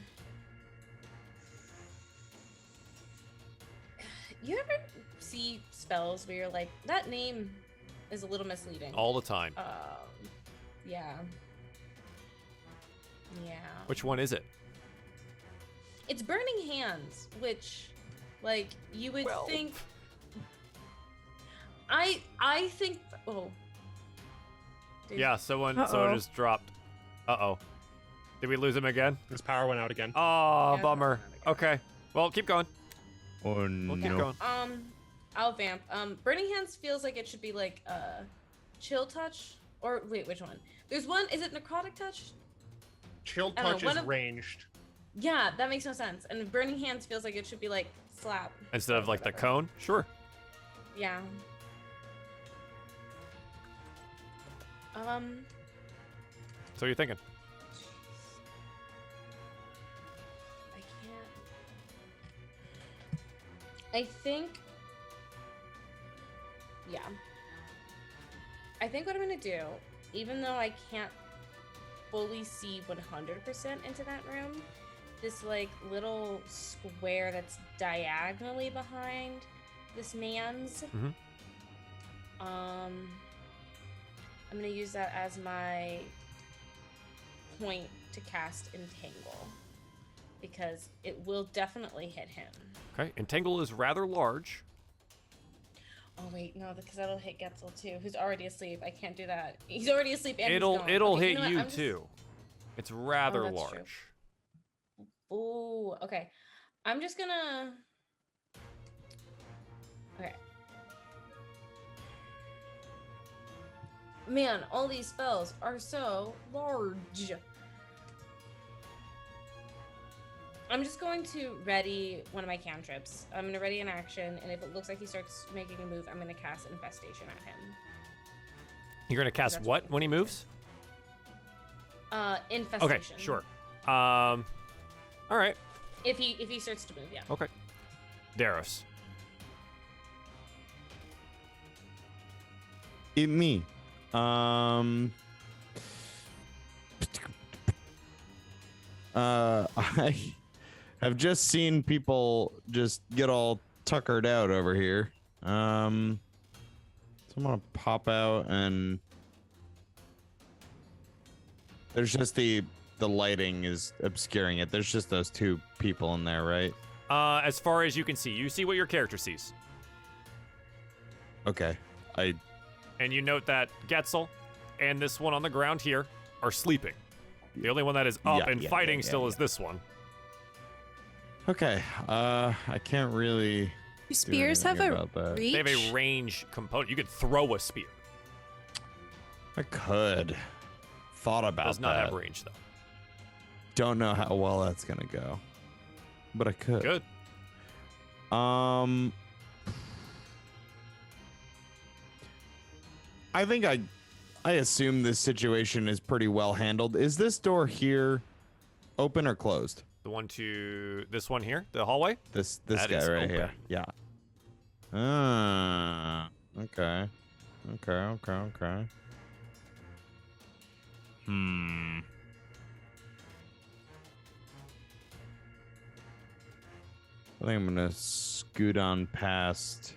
You ever see spells where you're like, that name is a little misleading? All the time. Yeah. Yeah. Which one is it? It's Burning Hands, which, like, you would think... I think... Oh. Dude. Yeah, someone Uh-oh. just dropped. Uh-oh. Did we lose him again? His power went out again. Oh, Yeah, bummer. not again. Okay. Well, keep going. Oh We'll keep no. going. I'll vamp. Burning Hands feels like it should be like Chill Touch, or wait, which one? There's one. Is it Necrotic Touch? Chill I don't know, touch one is of- ranged. Yeah, that makes no sense. And Burning Hands feels like it should be like Slap. Instead of like the Whatever. cone? Sure. Yeah. So you're thinking. I can't. I think. Yeah. I think what I'm gonna do, even though I can't fully see 100% into that room, this like little square that's diagonally behind this man's. Mhm. I'm gonna use that as my point to cast Entangle, because it will definitely hit him. Okay. Entangle is rather large. Oh wait, no, because that'll hit Getzel too, who's already asleep. I can't do that. He's already asleep and It'll he's gone. Okay, hit know what? you I'm just- too. It's rather that's large. true. Ooh, okay. I'm just gonna. Okay. Man, all these spells are so large. I'm just going to ready one of my cantrips. I'm gonna ready an action, and if it looks like he starts making a move, I'm gonna cast Infestation at him. You're gonna cast That's what what when he moves? Infestation. Okay, sure. All right. If he starts to move, yeah. Okay. Daros. Me. I have just seen people just get all tuckered out over here. So I'm gonna pop out, and there's just the lighting is obscuring it. There's just those two people in there, right? As far as you see what your character sees. Okay. And you note that Getzel and this one on the ground here are sleeping. The only one that is up and fighting still is this one. Okay. I can't really. Do spears have anything a about that. reach? They have a range component. You could throw a spear. I could. Thought about Does not that. have range though. Don't know how well that's gonna go, but I could. Good. I think I assume this situation is pretty well handled. Is this door here open or closed? The one to this one here, the hallway. This That guy is right here. open. Yeah. Okay. Okay. I think I'm gonna scoot on past.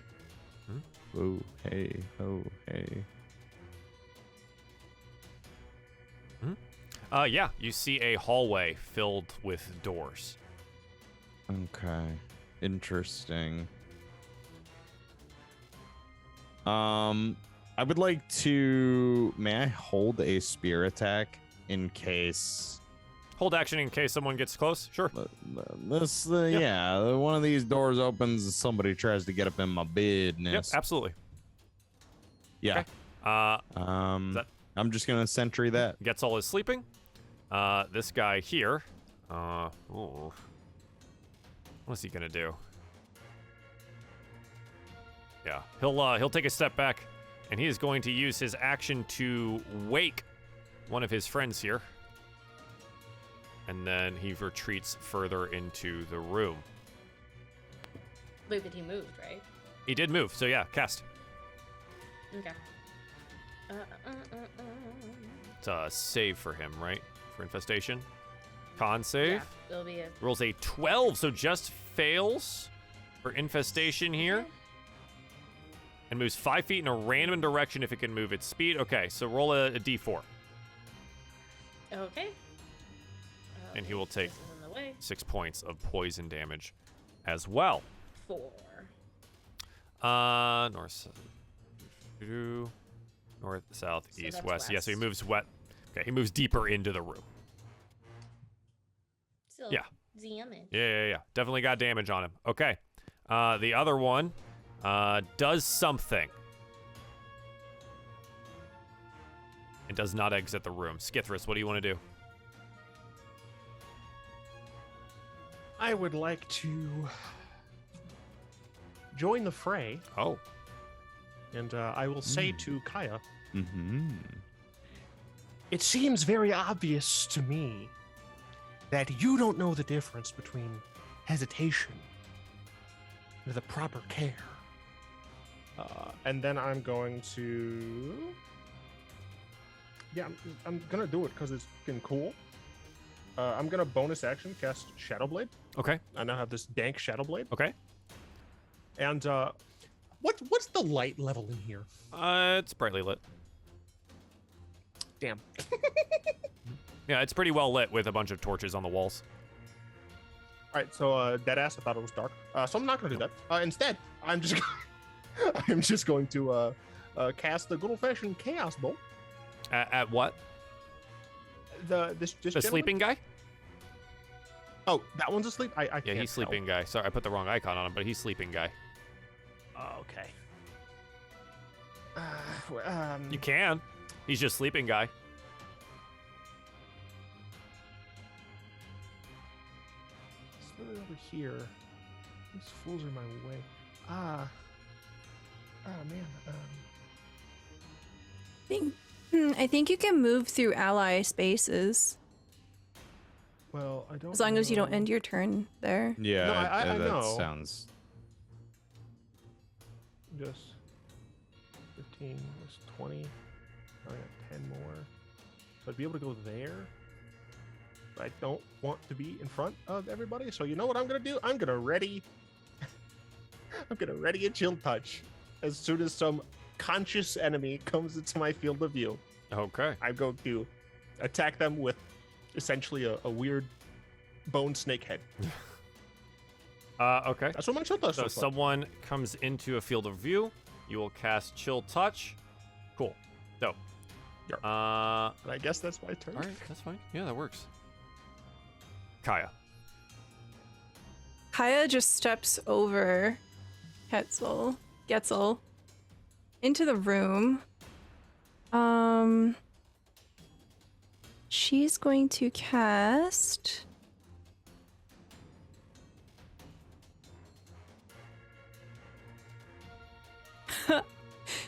Oh, hey, oh, hey. Yeah, you see a hallway filled with doors. Okay. Interesting. I would like to. May I hold a spear attack in case Hold action in case someone gets close. Sure. Yeah, one of these doors opens and somebody tries to get up in my business. Yep, absolutely. Yeah. Okay. I'm just gonna sentry that. Getzel is sleeping. This guy here. Ooh. What's he gonna do? Yeah, he'll take a step back, and he is going to use his action to wake one of his friends here, and then he retreats further into the room. Wait, but he moved, right? He did move, so yeah, cast. Okay. It's a save for him, right? For infestation. Con save. Yeah, it'll be a... Rolls a 12, so just fails for infestation here. Okay. And moves 5 feet in a random direction if it can move its speed. Okay, so roll a d4. Okay. And he will take This is in the way. 6 points of poison damage as well. 4. North, south, So east, that's west. Yeah, so he west. moves wet. Okay, he moves deeper into the room. Still Yeah. damage. Yeah. Definitely got damage on him. Okay. The other one does something. It does not exit the room. Skithris, what do you want to do? I would like to join the fray, Oh. and I will say to Kaya, Mm-hmm. it seems very obvious to me that you don't know the difference between hesitation and the proper care. And then I'm going to... Yeah, I'm going to do it because it's been cool. I'm going to bonus action cast Shadow Blade. Okay. I now have this dank Shadow Blade. Okay. And what's the light level in here? It's brightly lit. Damn. Yeah, it's pretty well lit with a bunch of torches on the walls. All right, so deadass, I thought it was dark. So I'm not going to do that. Instead, I'm just I'm just going to cast the good old-fashioned Chaos Bolt. At what? This The gentleman? sleeping guy? Oh, that one's asleep. I Yeah, can't he's tell. sleeping guy. Sorry, I put the wrong icon on him, but he's sleeping guy. Oh, okay. You can. He's just sleeping guy. Slowly over here. These fools are my way. Man. I think you can move through ally spaces Well, I don't. as long as you don't know. end your turn there. Yeah, No, I that know. sounds. Just 15 was 20. I got 10 more. So I'd be able to go there. But I don't want to be in front of everybody. So you know what I'm gonna do? I'm gonna ready. I'm gonna ready a chill touch as soon as some conscious enemy comes into my field of view. Okay. I'm going to attack them with essentially a weird bone snake head. Okay. That's what my chill touch So looks like. someone comes into a field of view. You will cast Chill Touch. Cool. Dope. Yep. All And I guess that's my turn. right, that's fine. Yeah, that works. Kaya. Kaya just steps over Getzel into the room. She's going to cast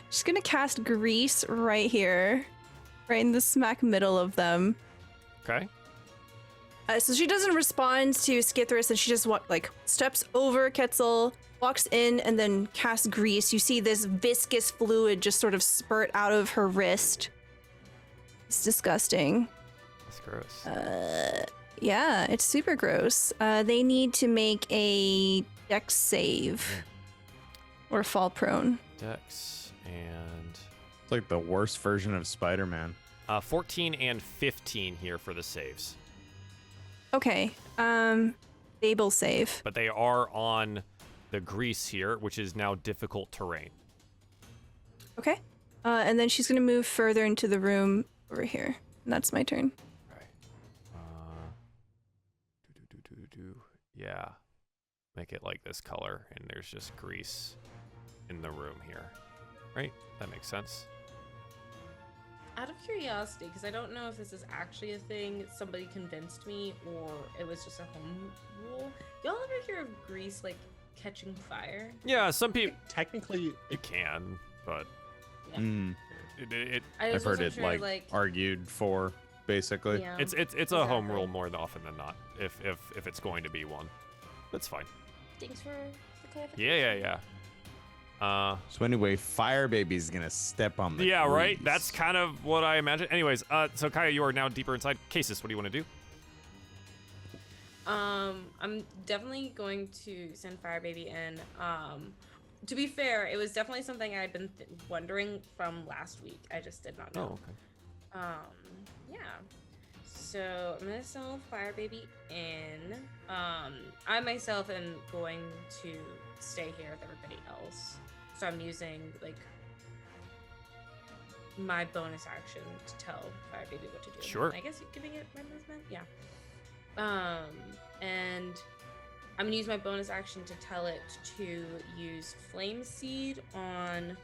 she's gonna cast Grease right here, right in the smack middle of them. Okay. So she doesn't respond to Skithris, and she just steps over Ketzel, walks in, and then casts Grease. You see this viscous fluid just sort of spurt out of her wrist. It's disgusting. That's gross. Yeah, it's super gross. They need to make a dex save or fall prone. Dex and It's like the worst version of Spider-Man. 14 and 15 here for the saves. Okay. Babel save. But they are on the grease here, which is now difficult terrain. Okay. And then she's gonna move further into the room over here. And that's my turn. Okay. Yeah. Make it like this color, and there's just grease in the room here. Right? That makes sense. Out of curiosity, because I don't know if this is actually a thing, somebody convinced me, or it was just a home rule. Y'all ever hear of grease like catching fire? Yeah, some people Technically, it can, but Yeah. I've just heard wasn't it sure, like argued for, basically. Yeah. it's a home Exactly. rule more often than not. If it's going to be one, that's fine. Thanks for the clarification. Yeah. So anyway, Fire Baby's gonna step on the Yeah, right. grease. That's kind of what I imagine. Anyways, so Kaya, you are now deeper inside. Cases, what do you want to do? I'm definitely going to send Fire Baby in. To be fair, it was definitely something I'd been wondering from last week. I just did not know. okay. Yeah. So I'm gonna sell Fire Baby in. I myself am going to stay here with everybody else. So I'm using like my bonus action to tell Fire Baby what to do. Sure. I guess giving it my movement. Yeah. And I'm gonna use my bonus action to tell it to use Flame Seed on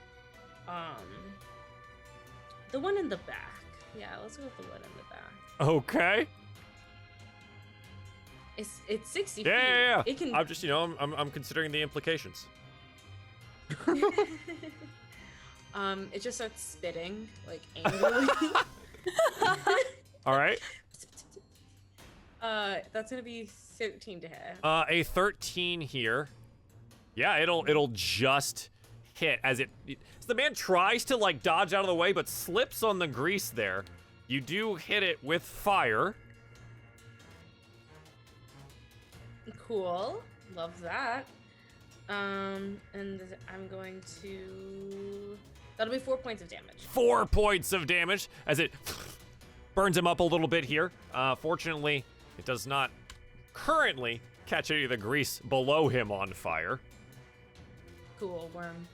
the one in the back. Yeah, let's go with the one in the back. Okay. It's 60 feet. Yeah. It can. I'm just, I'm considering the implications. It just starts spitting like angrily. All right. That's gonna be 13 to hit. A 13 here. Yeah, it'll just hit as so the man tries to like dodge out of the way, but slips on the grease there. You do hit it with fire. Cool. Love that. And I'm going to. That'll be 4 points of damage. 4 points of damage as it burns him up a little bit here. Fortunately, it does not currently catch any of the grease below him on fire. Cool worm.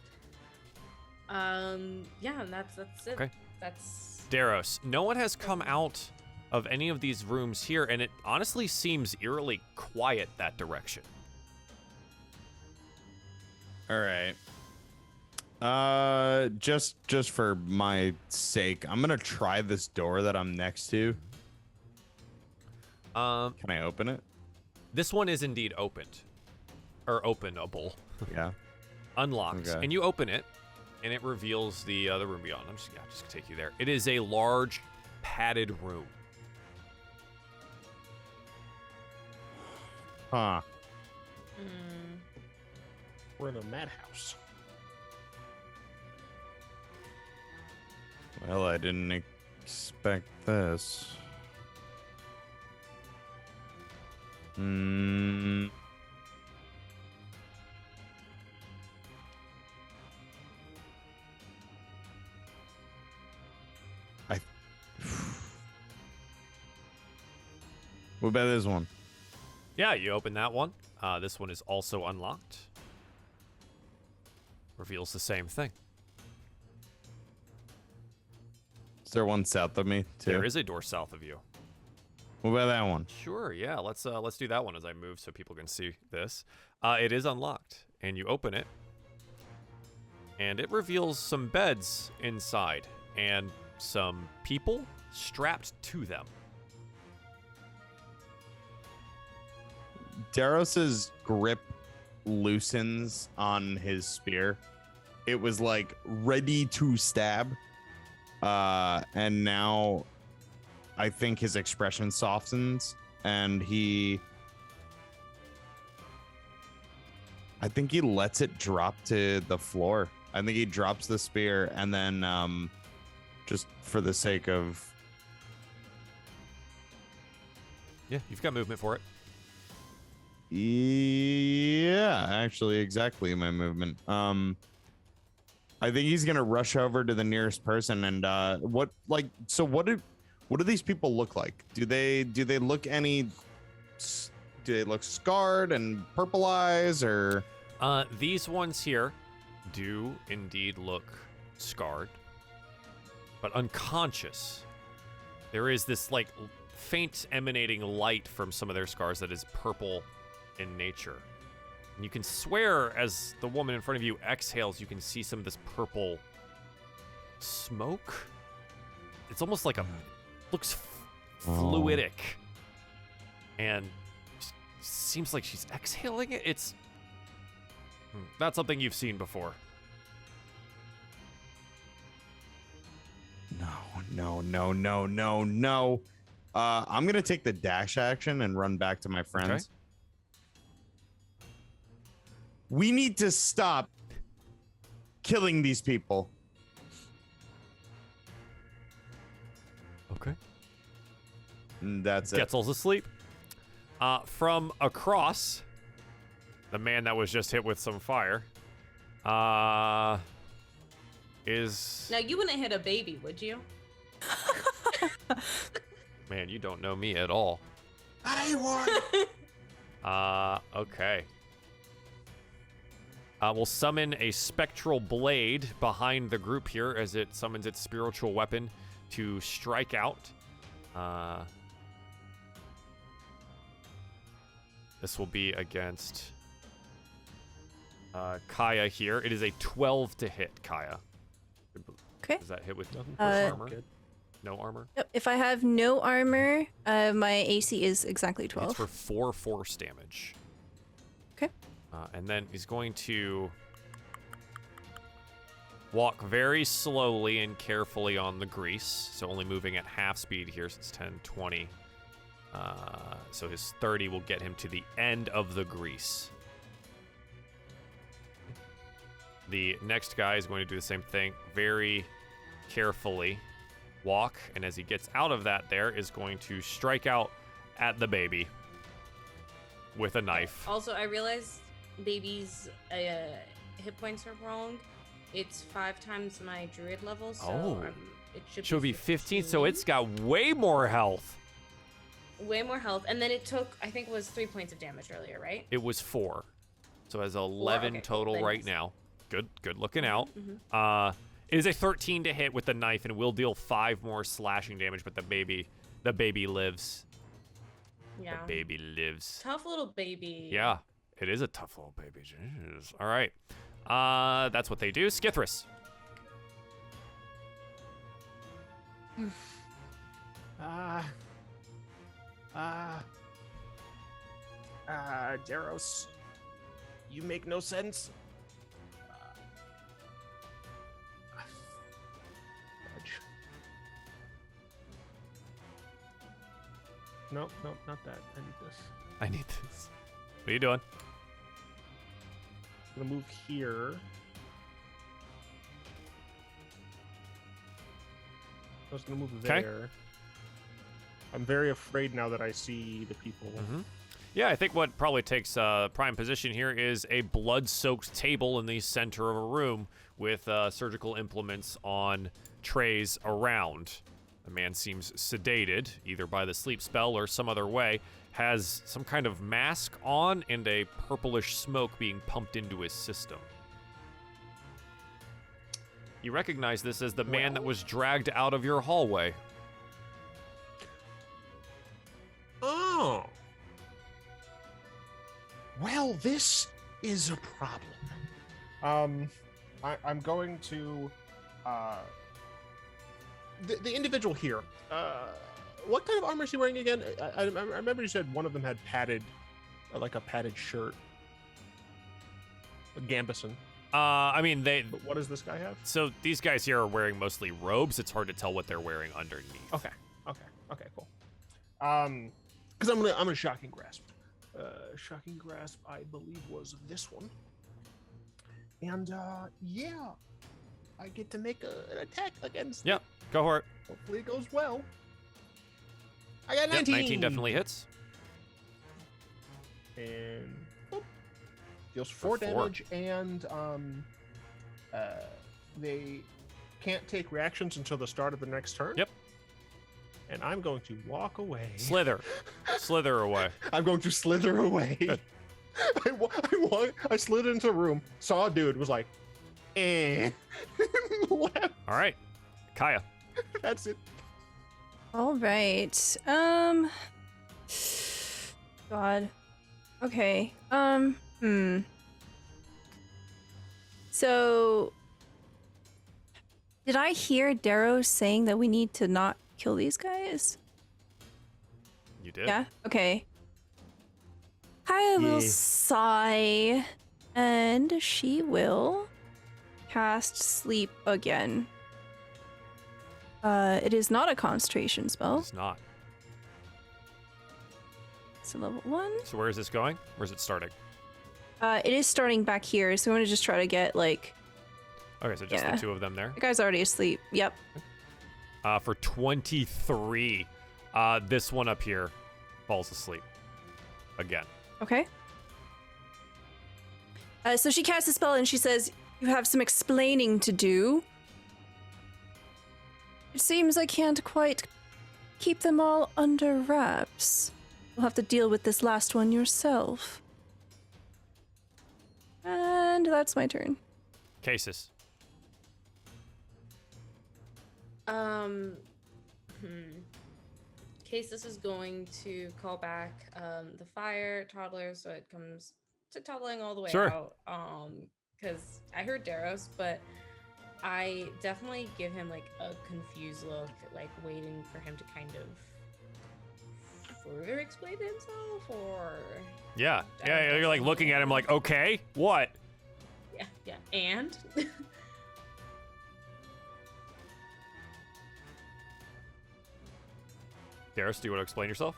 Yeah, and that's it. Okay. That's Daros, no one has come out of any of these rooms here, and it honestly seems eerily quiet that direction. All right. Just for my sake, I'm gonna try this door that I'm next to. Can I open it? This one is indeed opened, or openable, Yeah. unlocked, Okay. and you open it, and it reveals the room beyond. I'm just gonna take you there. It is a large, padded room. Huh. we're in a madhouse. Well, I didn't expect this. What about this one? Yeah, you open that one. This one is also unlocked. Reveals the same thing. Is there one south of me too? There is a door south of you. What about that one? Sure, yeah. Let's do that one as I move so people can see this. It is unlocked, and you open it, and it reveals some beds inside and some people strapped to them. Daros's grip loosens on his spear. It was like ready to stab. And now I think his expression softens and I think he lets it drop to the floor. I think he drops the spear and then just for the sake of Yeah, you've got movement for it. Yeah, actually, exactly my movement. I think he's gonna rush over to the nearest person and what do these people look like? Do they look scarred and purple eyes or? These ones here do indeed look scarred, but unconscious. There is this like faint emanating light from some of their scars that is purple in nature. And you can swear as the woman in front of you exhales, you can see some of this purple smoke. It's almost like looks fluidic. And seems like she's exhaling it. It's not something you've seen before. No. I'm gonna take the dash action and run back to my friends. Okay. We need to stop killing these people. Okay. And that's it. Getzel's asleep. From across, the man that was just hit with some fire, is... Now, you wouldn't hit a baby, would you? Man, you don't know me at all. I won. Okay. We'll summon a spectral blade behind the group here as it summons its spiritual weapon to strike out. This will be against Kaya here. It is a 12 to hit, Kaya. Okay. Does that hit with nothing? Armor? No armor? Yep, if I have no armor, my AC is exactly 12. It's for 4 force damage. Okay. And then he's going to walk very slowly and carefully on the grease. So only moving at half speed here since 10, 20. So his 30 will get him to the end of the grease. The next guy is going to do the same thing, very carefully walk, and as he gets out of that there is going to strike out at the baby with a knife. Also, I realized baby's hit points are wrong. It's 5 times my druid level, so it should be 15, so it's got way more health. Way more health, and then it took, I think it was 3 points of damage earlier, right? It was 4. So it has 11 okay, total cool. right now. Good looking out. It is a 13 to hit with the knife and will deal 5 more slashing damage, but the baby lives. Yeah. The baby lives. Tough little baby. Yeah, it is a tough little baby. Jeez. All right. That's what they do. Skithris. Daros, you make no sense. No, not that. I need this. I need this. What are you doing? I'm gonna move here. I was gonna move Okay. there. I'm very afraid now that I see the people. Yeah, I think what probably takes prime position here is a blood-soaked table in the center of a room with surgical implements on trays around. The man seems sedated, either by the sleep spell or some other way, has some kind of mask on and a purplish smoke being pumped into his system. You recognize this as the man that was dragged out of your hallway. Oh. Well, this is a problem. I'm going to the individual here. What kind of armor is he wearing again? I remember you said one of them had padded, like a padded shirt. A Gambison. I mean, But what does this guy have? So these guys here are wearing mostly robes. It's hard to tell what they're wearing underneath. Okay, cool. Because I'm gonna shocking grasp. Shocking grasp, I believe, was this one. And yeah, I get to make an attack against. Yep, go for it. Hopefully it goes well. I got Yep, 19. 19 definitely hits. And boop, deals 4 4. damage, and they can't take reactions until the start of the next turn. Yep. And I'm going to walk away. Slither away. I'm going to slither away. I slid into the room, saw a dude, was like, left. All right, Kaya. That's it. All right. God. Okay. So, did I hear Darrow saying that we need to not kill these guys? You did? Yeah? Okay. Kaya will sigh, and she will cast Sleep again. It is not a concentration spell. It's not. It's a level 1. So where is this going? Where's it starting? It is starting back here, so I'm gonna just try to get, like... Okay, so just Yeah. the two of them there. The guy's already asleep. Yep. For 23, this one up here falls asleep. Again. Okay. So she casts a spell and she says, "You have some explaining to do. It seems I can't quite keep them all under wraps. You'll have to deal with this last one yourself." And that's my turn. Cases. Cases is going to call back the fire toddler, so it comes to toddling all the way Sure. out. Because I heard Daros, but I definitely give him like a confused look, like waiting for him to kind of further explain himself, or Yeah. Yeah, you're like looking at him like, okay, what? yeah, and Darius, do you want to explain yourself?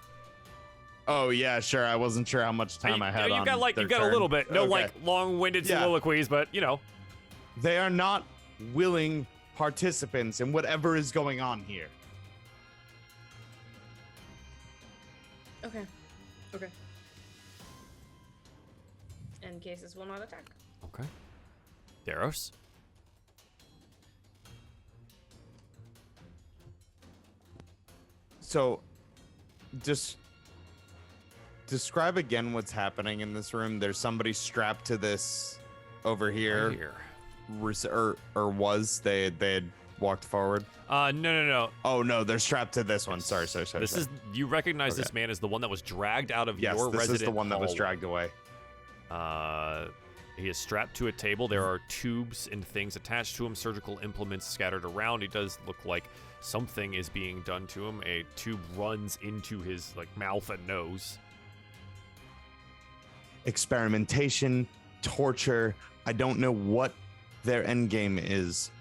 Oh yeah, sure. I wasn't sure how much time I had. You've got on you've their got a little turn. bit. No Okay. like long-winded Yeah. soliloquies, but you know. They are not willing participants in whatever is going on here. okay. And cases will not attack. Okay. Daros. So, just describe again what's happening in this room. There's somebody strapped to this over here, Right here. or was they had walked forward? No. Oh no, they're strapped to this one. Sorry. This is you recognize this Okay. man as the one that was dragged out of yes, your this resident is the one that was hall. dragged away. He is strapped to a table. There are tubes and things attached to him, surgical implements scattered around. He does look like something is being done to him. A tube runs into his like mouth and nose. Experimentation, torture. I don't know what their end game is,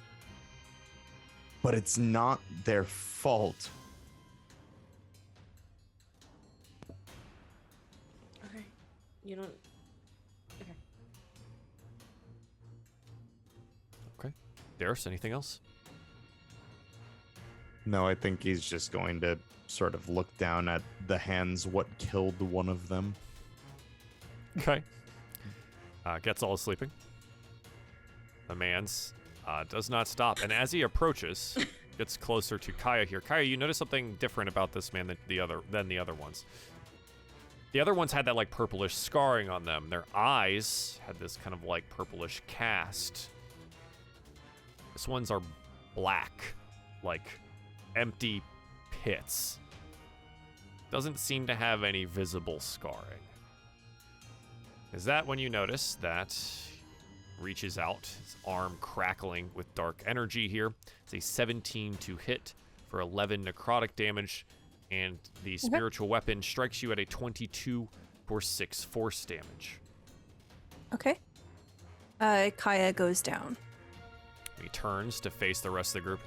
but it's not their fault. Okay. You don't. Okay. Okay. Darius, anything else? No, I think he's just going to sort of look down at the hands, what killed one of them. Okay. Gets all sleeping. The man's does not stop, and as he approaches, gets closer to Kaya here. Kaya, you notice something different about this man than the other ones. The other ones had that like purplish scarring on them. Their eyes had this kind of like purplish cast. This ones are black, like empty pits. Doesn't seem to have any visible scarring. Is that when you notice that reaches out, his arm crackling with dark energy here. It's a 17 to hit for 11 necrotic damage, and the spiritual weapon strikes you at a 22 for 6 force damage. Okay. Kaya goes down. He turns to face the rest of the group.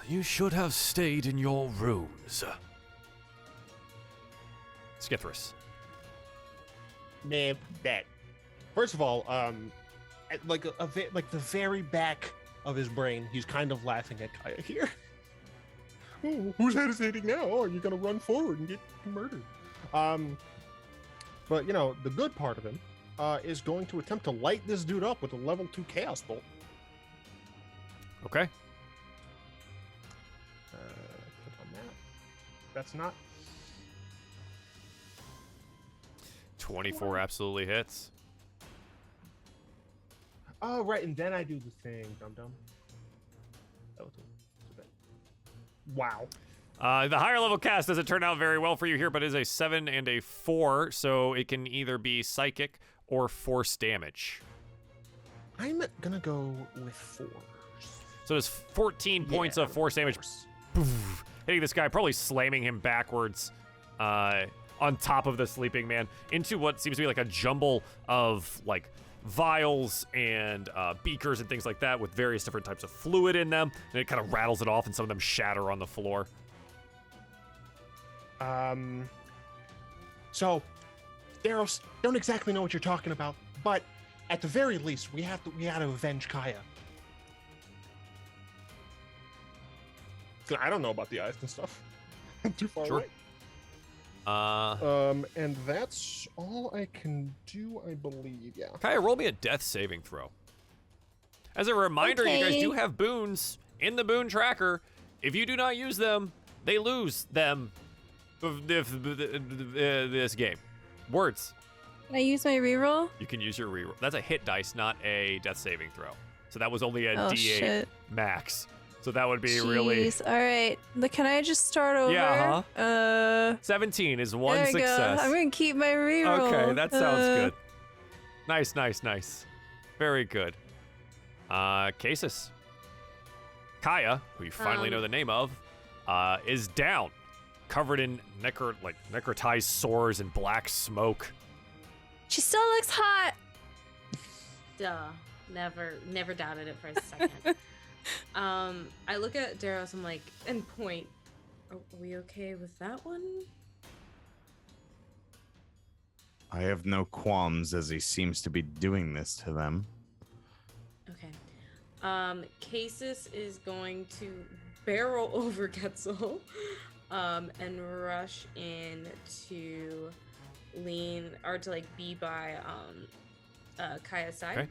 You should have stayed in your rooms. Skithris. Nah, that. First of all, at like like the very back of his brain, he's kind of laughing at Kaya here. Oh, who's hesitating now? Oh, you're gonna run forward and get murdered. But you know, the good part of him is going to attempt to light this dude up with a level 2 chaos bolt. Okay. Click on that. That's not. 24 absolutely hits. Oh, right, and then I do the thing, dum-dum. That was too bad. Wow. The higher level cast doesn't turn out very well for you here, but is a 7 and a 4, so it can either be psychic or force damage. I'm gonna go with 4. So there's 14 points of force damage. Poof, hitting this guy, probably slamming him backwards on top of the sleeping man into what seems to be like a jumble of like vials and beakers and things like that with various different types of fluid in them, and it kind of rattles it off and some of them shatter on the floor. So, Daros, don't exactly know what you're talking about, but at the very least, we gotta avenge Kaya. I don't know about the eyes and stuff. I'm too far Sure. away. And that's all I can do, I believe. Yeah. Kaya, roll me a death saving throw. As a reminder, you guys Okay. do have boons in the boon tracker. If you do not use them, they lose them this game. Words. Can I use my reroll? You can use your reroll. That's a hit dice, not a death saving throw. So that was only a Oh, D8 shit. max. So that would be really... Jeez. All right. Can I just start over? Yeah, 17 is one there we success. go. I'm gonna keep my reroll. Okay, that sounds good. Nice, nice, nice. Very good. Casus. Kaya, who you finally know the name of, is down, covered in necrotized sores and black smoke. She still looks hot. Duh. Never doubted it for a second. I look at Daros, I'm like, and point. Are we okay with that one? I have no qualms as he seems to be doing this to them. Okay. Casus is going to barrel over Quetzal, and rush in to lean or to like be by Kaya's side. Okay.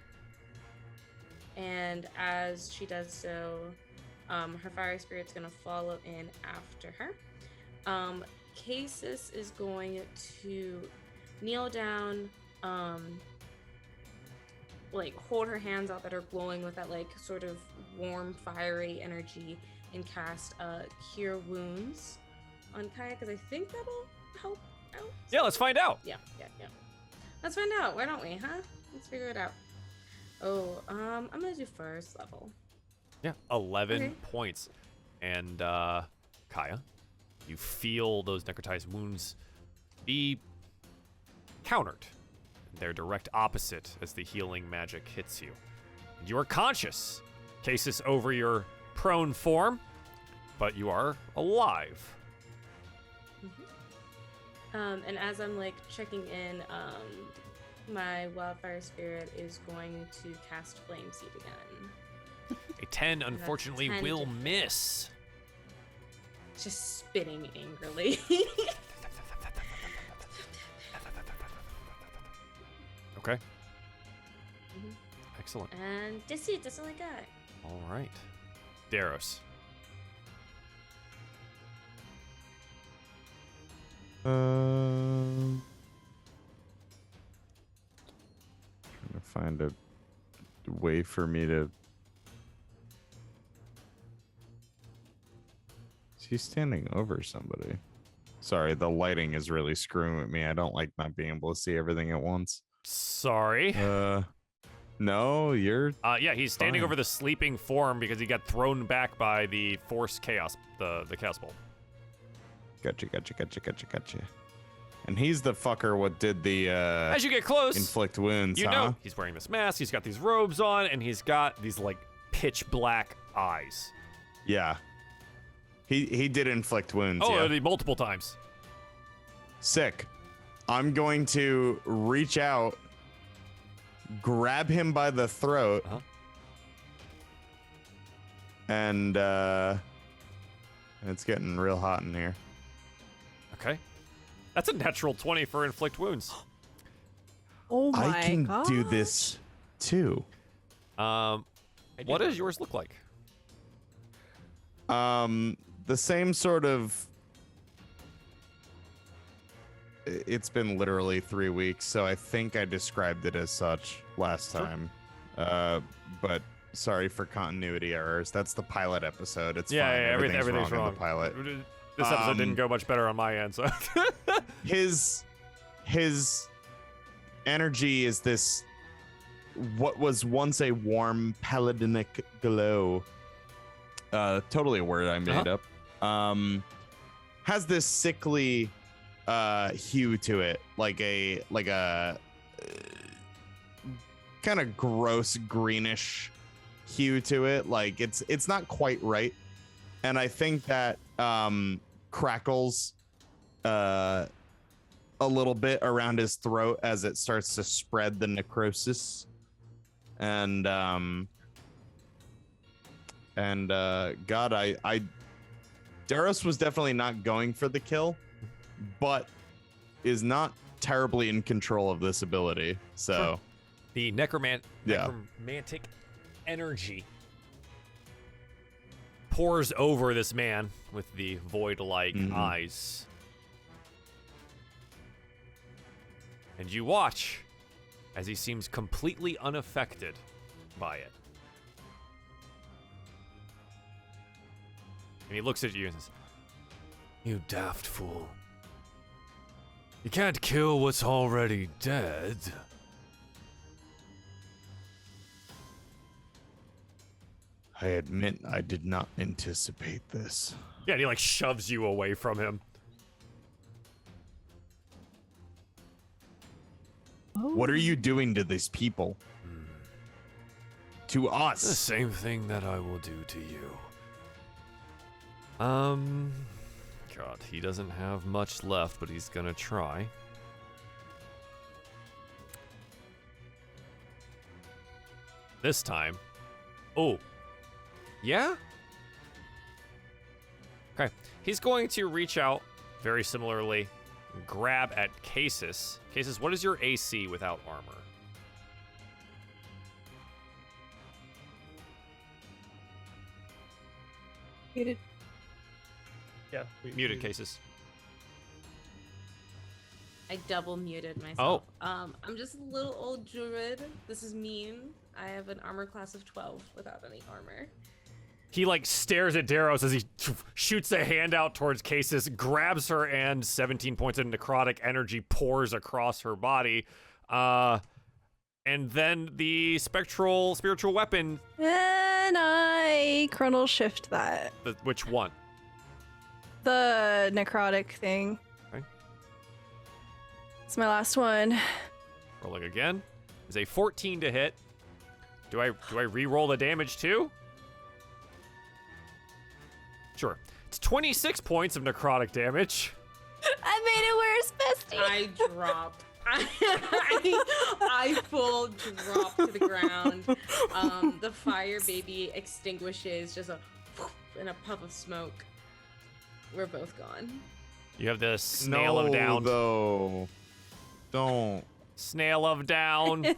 And as she does so, her fire spirit's gonna follow in after her. Casus is going to kneel down, like hold her hands out that are glowing with that like sort of warm, fiery energy, and cast Cure Wounds on Kaya, because I think that'll help out. Yeah, let's find out. Yeah. Let's find out. Why don't we, huh? Let's figure it out. Oh, I'm gonna do first level. Yeah, 11 Okay. points. And Kaya, you feel those necrotized wounds be countered. They're direct opposite as the healing magic hits you. And you are conscious. Cases over your prone form, but you are alive. And as I'm like checking in, my wildfire spirit is going to cast flame seed again. A 10, unfortunately, 10 will to- miss. Just spitting angrily. Okay. Mhm. Excellent. And that's all I got. All right. Daros. Trying to find a way for me to. Is he standing over somebody? Sorry, the lighting is really screwing with me. I don't like not being able to see everything at once. Sorry. No, you're. Yeah, he's standing fine. over the sleeping form because he got thrown back by the force chaos, the chaos bolt. Gotcha. And he's the fucker what did the As you get close, inflict wounds, you huh? know he's wearing this mask, he's got these robes on, and he's got these like pitch black eyes. Yeah. He did inflict wounds. Oh, yeah. multiple times. Sick. I'm going to reach out, grab him by the throat, Uh-huh. and it's getting real hot in here. Okay. That's a natural 20 for inflict wounds. Oh my I can god. do this too. What does yours look like? The same sort of. It's been literally 3 weeks, so I think I described it as such last Sure. time. But Sorry for continuity errors. That's the pilot episode. It's Yeah, fine. yeah, everything's wrong wrong. in the pilot. This episode didn't go much better on my end, so. His energy is this what was once a warm paladinic glow. Totally a word I made up. Has this sickly hue to it, like a kind of gross greenish hue to it. Like it's not quite right, and I think that crackles a little bit around his throat as it starts to spread the necrosis, and God, Daros was definitely not going for the kill, but is not terribly in control of this ability. So the necromantic energy pours over this man with the void-like eyes. And you watch as he seems completely unaffected by it. And he looks at you and says, "You daft fool. You can't kill what's already dead." I admit I did not anticipate this. Yeah, and he like shoves you away from him. What are you doing to these people? To The us? same thing that I will do to you. God, he doesn't have much left, but he's gonna try. This time. Oh. Yeah? Okay. He's going to reach out very similarly, grab at Casus. Casus, what is your AC without armor? Muted. Yeah. Muted Casus. I double muted myself. I'm just a little old druid. This is mean. I have an armor class of 12 without any armor. He like stares at Daros as he shoots a hand out towards Casus, grabs her, and 17 points of necrotic energy pours across her body. And then the spiritual weapon. And I chronal shift that. Which one? The necrotic thing. Okay. It's my last one. Rolling again. Is a 14 to hit. Do I re-roll the damage too? Sure. It's 26 points of necrotic damage. I made it worse, bestie. I dropped. I full drop to the ground. The fire baby extinguishes, just a and a puff of smoke. We're both gone. You have the snail of down. Though. Don't. Snail of down. Did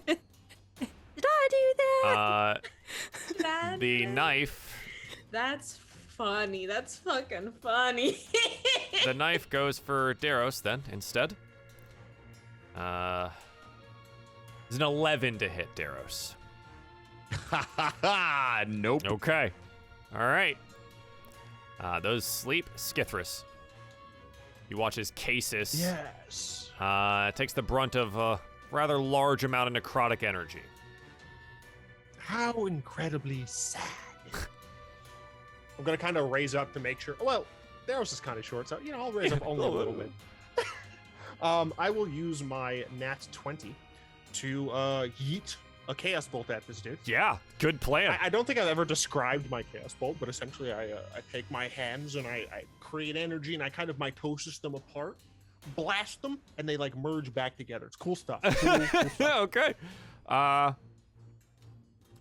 I do that? The knife. That's funny. That's fucking funny. The knife goes for Daros then instead. It's an 11 to hit Daros. Nope. Okay. All right. Those sleep. Skithris. You watch as Casus Yes. takes the brunt of a rather large amount of necrotic energy. How incredibly sad. I'm gonna kind of raise up to make sure. Well, Daros is kind of short, so I'll raise up only a little bit. I will use my nat 20 to yeet a chaos bolt at this dude. Yeah, good plan. I don't think I've ever described my chaos bolt, but essentially I take my hands and I create energy and I kind of mitosis them apart, blast them, and they like merge back together. It's cool stuff. Cool stuff. Okay.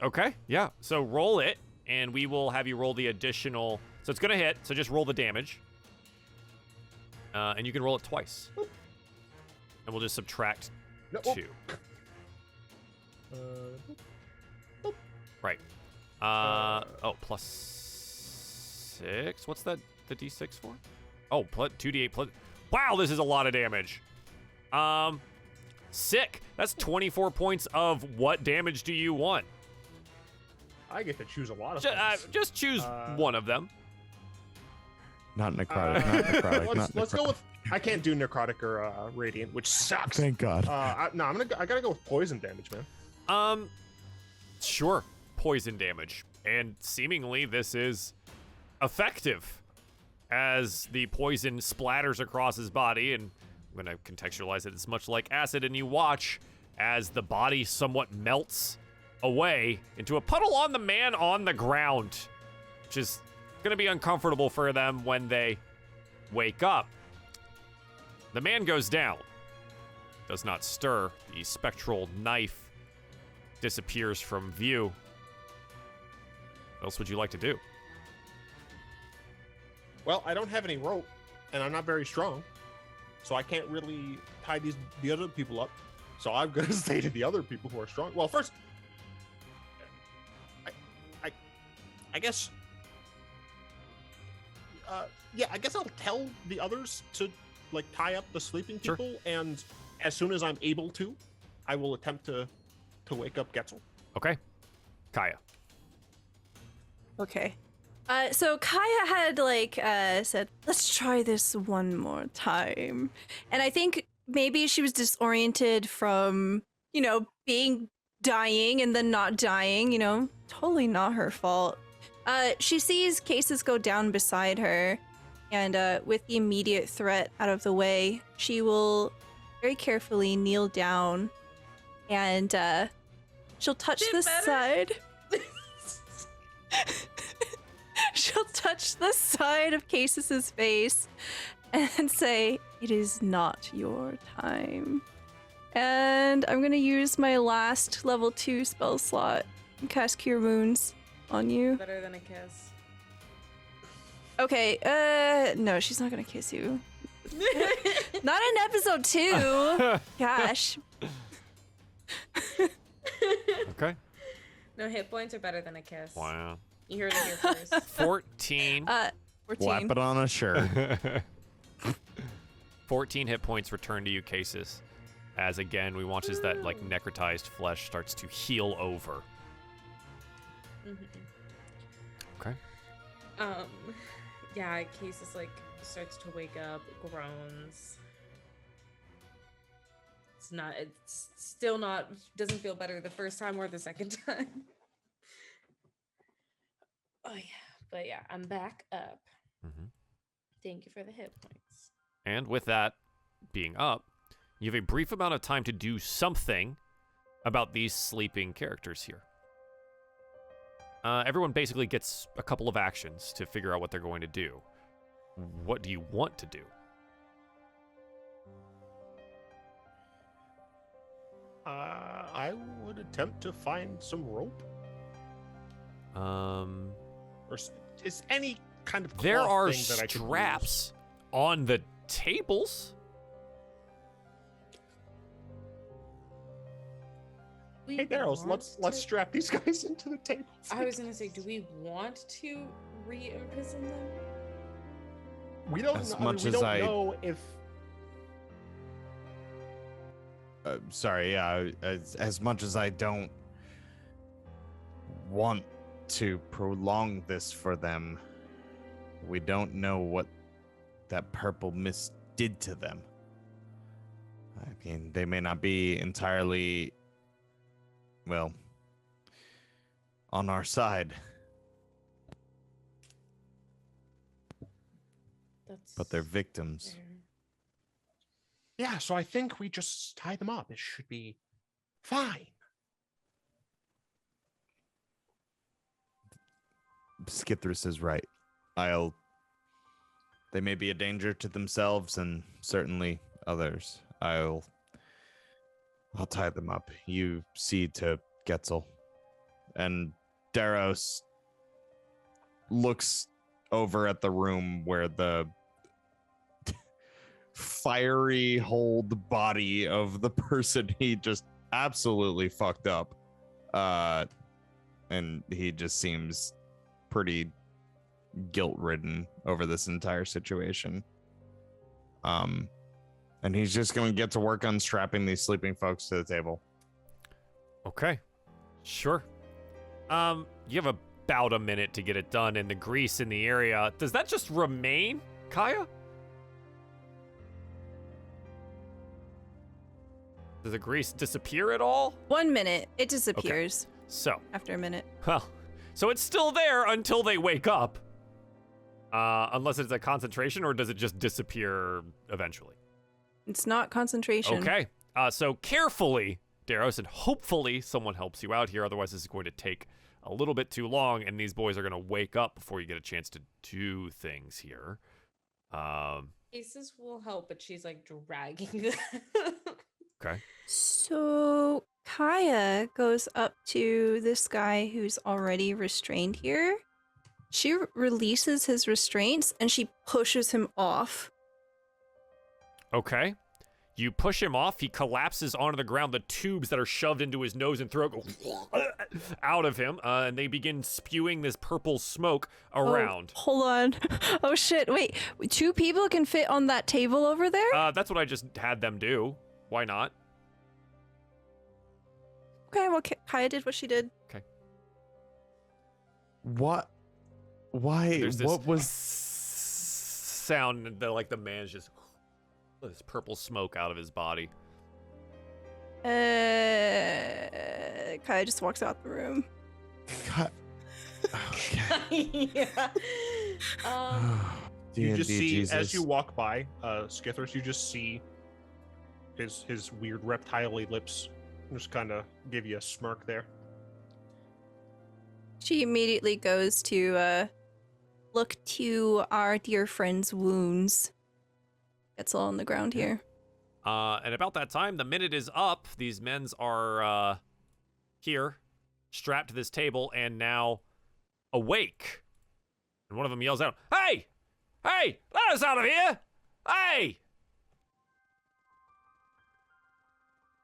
Okay, yeah. So roll it, and we will have you roll the additional. So it's gonna hit. So just roll the damage, and you can roll it twice, and we'll just subtract 2. Right. Plus 6. What's that? The D6 for? Oh, plus 2d8 plus. Wow, this is a lot of damage. Sick. That's 24 points of what damage do you want? I get to choose a lot of Just choose one of them. Not necrotic. Not necrotic. Let's go with. I can't do necrotic or radiant, which sucks. Thank God. I gotta go with poison damage, man. Sure, poison damage, and seemingly this is effective, as the poison splatters across his body. And I'm gonna contextualize it as much like acid, and you watch as the body somewhat melts away into a puddle on the man on the ground, which is gonna be uncomfortable for them when they wake up. The man goes down, does not stir. The spectral knife disappears from view. What else would you like to do? Well, I don't have any rope, and I'm not very strong, so I can't really tie the other people up. So I'm gonna say to the other people who are strong. Well, first, I guess. Yeah, I guess I'll tell the others to like tie up the sleeping Sure. people, and as soon as I'm able to, I will attempt to wake up Getzel. Okay, Kaya. Okay. So Kaya had said, let's try this one more time. And I think maybe she was disoriented from, being dying and then not dying, totally not her fault. She sees Cases go down beside her, and with the immediate threat out of the way, she will very carefully kneel down and she'll touch the side. She'll touch the side of Casis's face and say, "It is not your time." And I'm gonna use my last level 2 spell slot and cast Cure Wounds on you. Better than a kiss. Okay, no, she's not gonna kiss you. Not in episode 2. Gosh. Okay. No, hit points are better than a kiss. Wow. You heard it here first. 14. 14. Slap it on a shirt. 14 hit points return to you, Cases. As again, we watch as that necrotized flesh starts to heal over. Okay. Yeah, Cases starts to wake up, groans. It's still not, doesn't feel better the first time or the second time. Oh yeah, but yeah, I'm back up. Thank you for the hit points. And with that being up, you have a brief amount of time to do something about these sleeping characters here. Everyone basically gets a couple of actions to figure out what they're going to do. What do you want to do? I would attempt to find some rope. Or is any kind of There cloth are thing that I could straps on the tables. use? Hey, Daryl, let's strap these guys into the table. I was gonna say, do we want to re-imprison them? We don't As know. much We as don't I- know if. Sorry, yeah. As much as I don't want to prolong this for them, we don't know what that purple mist did to them. I mean, they may not be entirely, well, on our side, but they're victims. fair. Yeah, so I think we just tie them up. It should be fine. Skithris is right. They may be a danger to themselves and certainly others. I'll tie them up. You see to Getzel. And Daros looks over at the room where the fiery hold body of the person he just absolutely fucked up. And he just seems pretty guilt-ridden over this entire situation. And he's just going to get to work on strapping these sleeping folks to the table. Okay. Sure. You have about a minute to get it done, and the grease in the area, does that just remain, Kaya? Does the grease disappear at all? 1 minute. It disappears So, after a minute. well, so it's still there until they wake up. Unless it's a concentration, or does it just disappear eventually? It's not concentration. Okay. So carefully, Daros, and hopefully someone helps you out here. Otherwise, this is going to take a little bit too long, and these boys are going to wake up before you get a chance to do things here. Aces will help, but she's like dragging them. Okay. So Kaya goes up to this guy who's already restrained here. She releases his restraints and she pushes him off. Okay. You push him off. He collapses onto the ground. The tubes that are shoved into his nose and throat go out of him, and they begin spewing this purple smoke around. Oh, hold on. Oh shit, wait. 2 people can fit on that table over there? That's what I just had them do. Why not? Okay, well, Kaya did what she did. What? Why? There's this What was? sound that like the man's just this purple smoke out of his body. Kaya just walks out the room. God. Okay. Yeah. You just D&D, see, Jesus. as you walk by, Skithers, you just see his weird reptile-y lips just kind of give you a smirk there. She immediately goes to look to our dear friend's wounds. It's all on the ground here. And about that time, the minute is up. These men's are here, strapped to this table, and now awake. And one of them yells out, "Hey! Hey! Let us out of here! Hey!"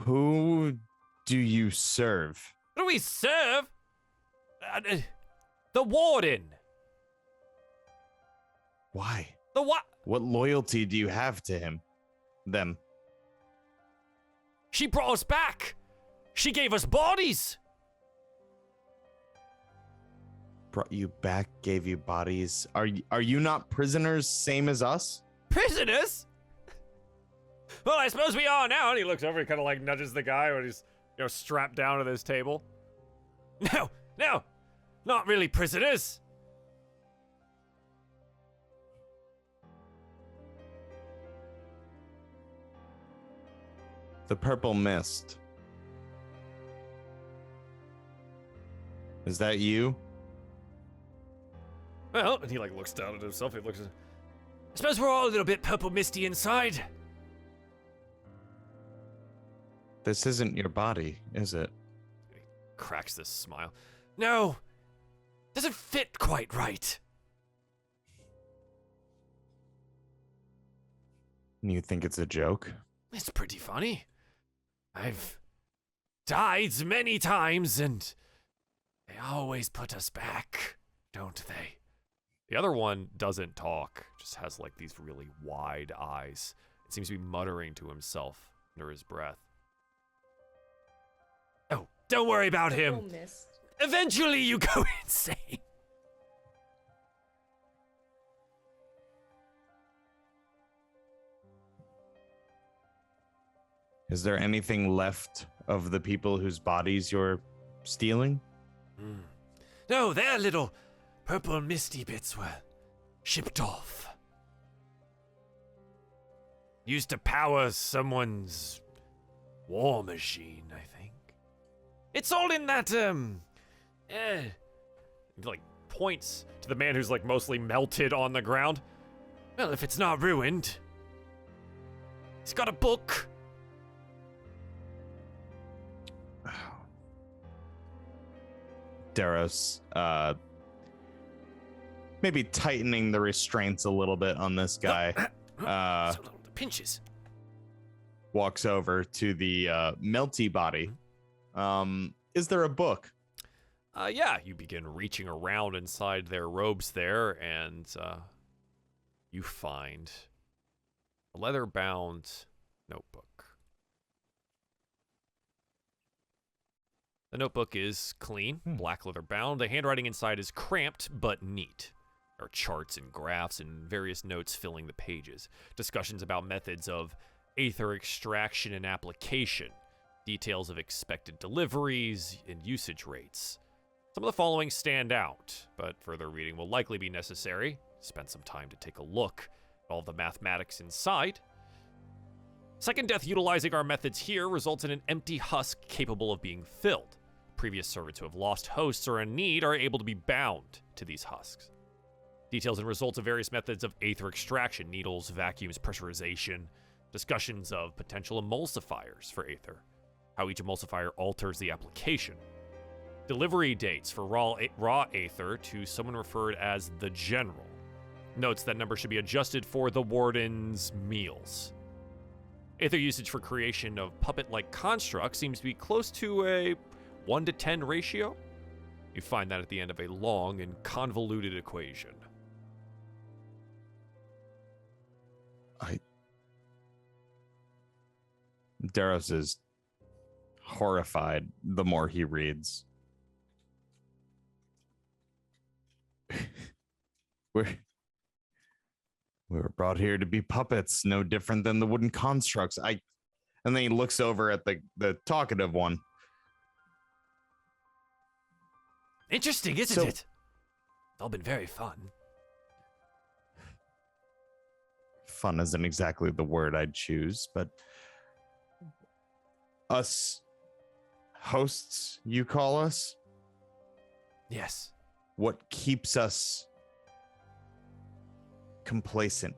Who do you serve? What do we serve? The Warden. Why? The what? What loyalty do you have to him? Them? She brought us back. She gave us bodies. Brought you back, gave you bodies. Are you not prisoners, same as us? Prisoners? Well, I suppose we are now. And he looks over and kind of like nudges the guy when he's, strapped down to this table. No, not really prisoners. The purple mist. Is that you? Well, and he looks down at himself. He looks. I suppose we're all a little bit purple misty inside. This isn't your body, is it? He cracks this smile. No, doesn't fit quite right. You think it's a joke? It's pretty funny. I've died many times, and they always put us back, don't they? The other one doesn't talk, just has these really wide eyes. It seems to be muttering to himself under his breath. Oh, don't worry about him. Oh, missed. Eventually you go insane. Is there anything left of the people whose bodies you're stealing? No, their little purple misty bits were shipped off. Used to power someone's war machine, I think. It's all in that, He points to the man who's mostly melted on the ground. Well, if it's not ruined, he's got a book. Daros, maybe tightening the restraints a little bit on this guy, Pinches. walks over to the melty body. Is there a book? Yeah, you begin reaching around inside their robes there, and you find a leather-bound notebook. The notebook is clean, black leather bound. The handwriting inside is cramped but neat. There are charts and graphs and various notes filling the pages. Discussions about methods of aether extraction and application. Details of expected deliveries and usage rates. Some of the following stand out, but further reading will likely be necessary. Spend some time to take a look at all the mathematics inside. Second death utilizing our methods here results in an empty husk capable of being filled. Previous servants who have lost hosts or in need are able to be bound to these husks. Details and results of various methods of aether extraction, needles, vacuums, pressurization. Discussions of potential emulsifiers for aether. How each emulsifier alters the application. Delivery dates for raw aether to someone referred as the General. Notes that number should be adjusted for the Warden's meals. Aether usage for creation of puppet-like constructs seems to be close to a 1 to 10 ratio. You find that at the end of a long and convoluted equation. Daros is horrified the more he reads. We were brought here to be puppets, no different than the wooden constructs. And then he looks over at the talkative one. Interesting, isn't it? It's all been very fun. Fun isn't exactly the word I'd choose, but us hosts, you call us? Yes. What keeps us complacent?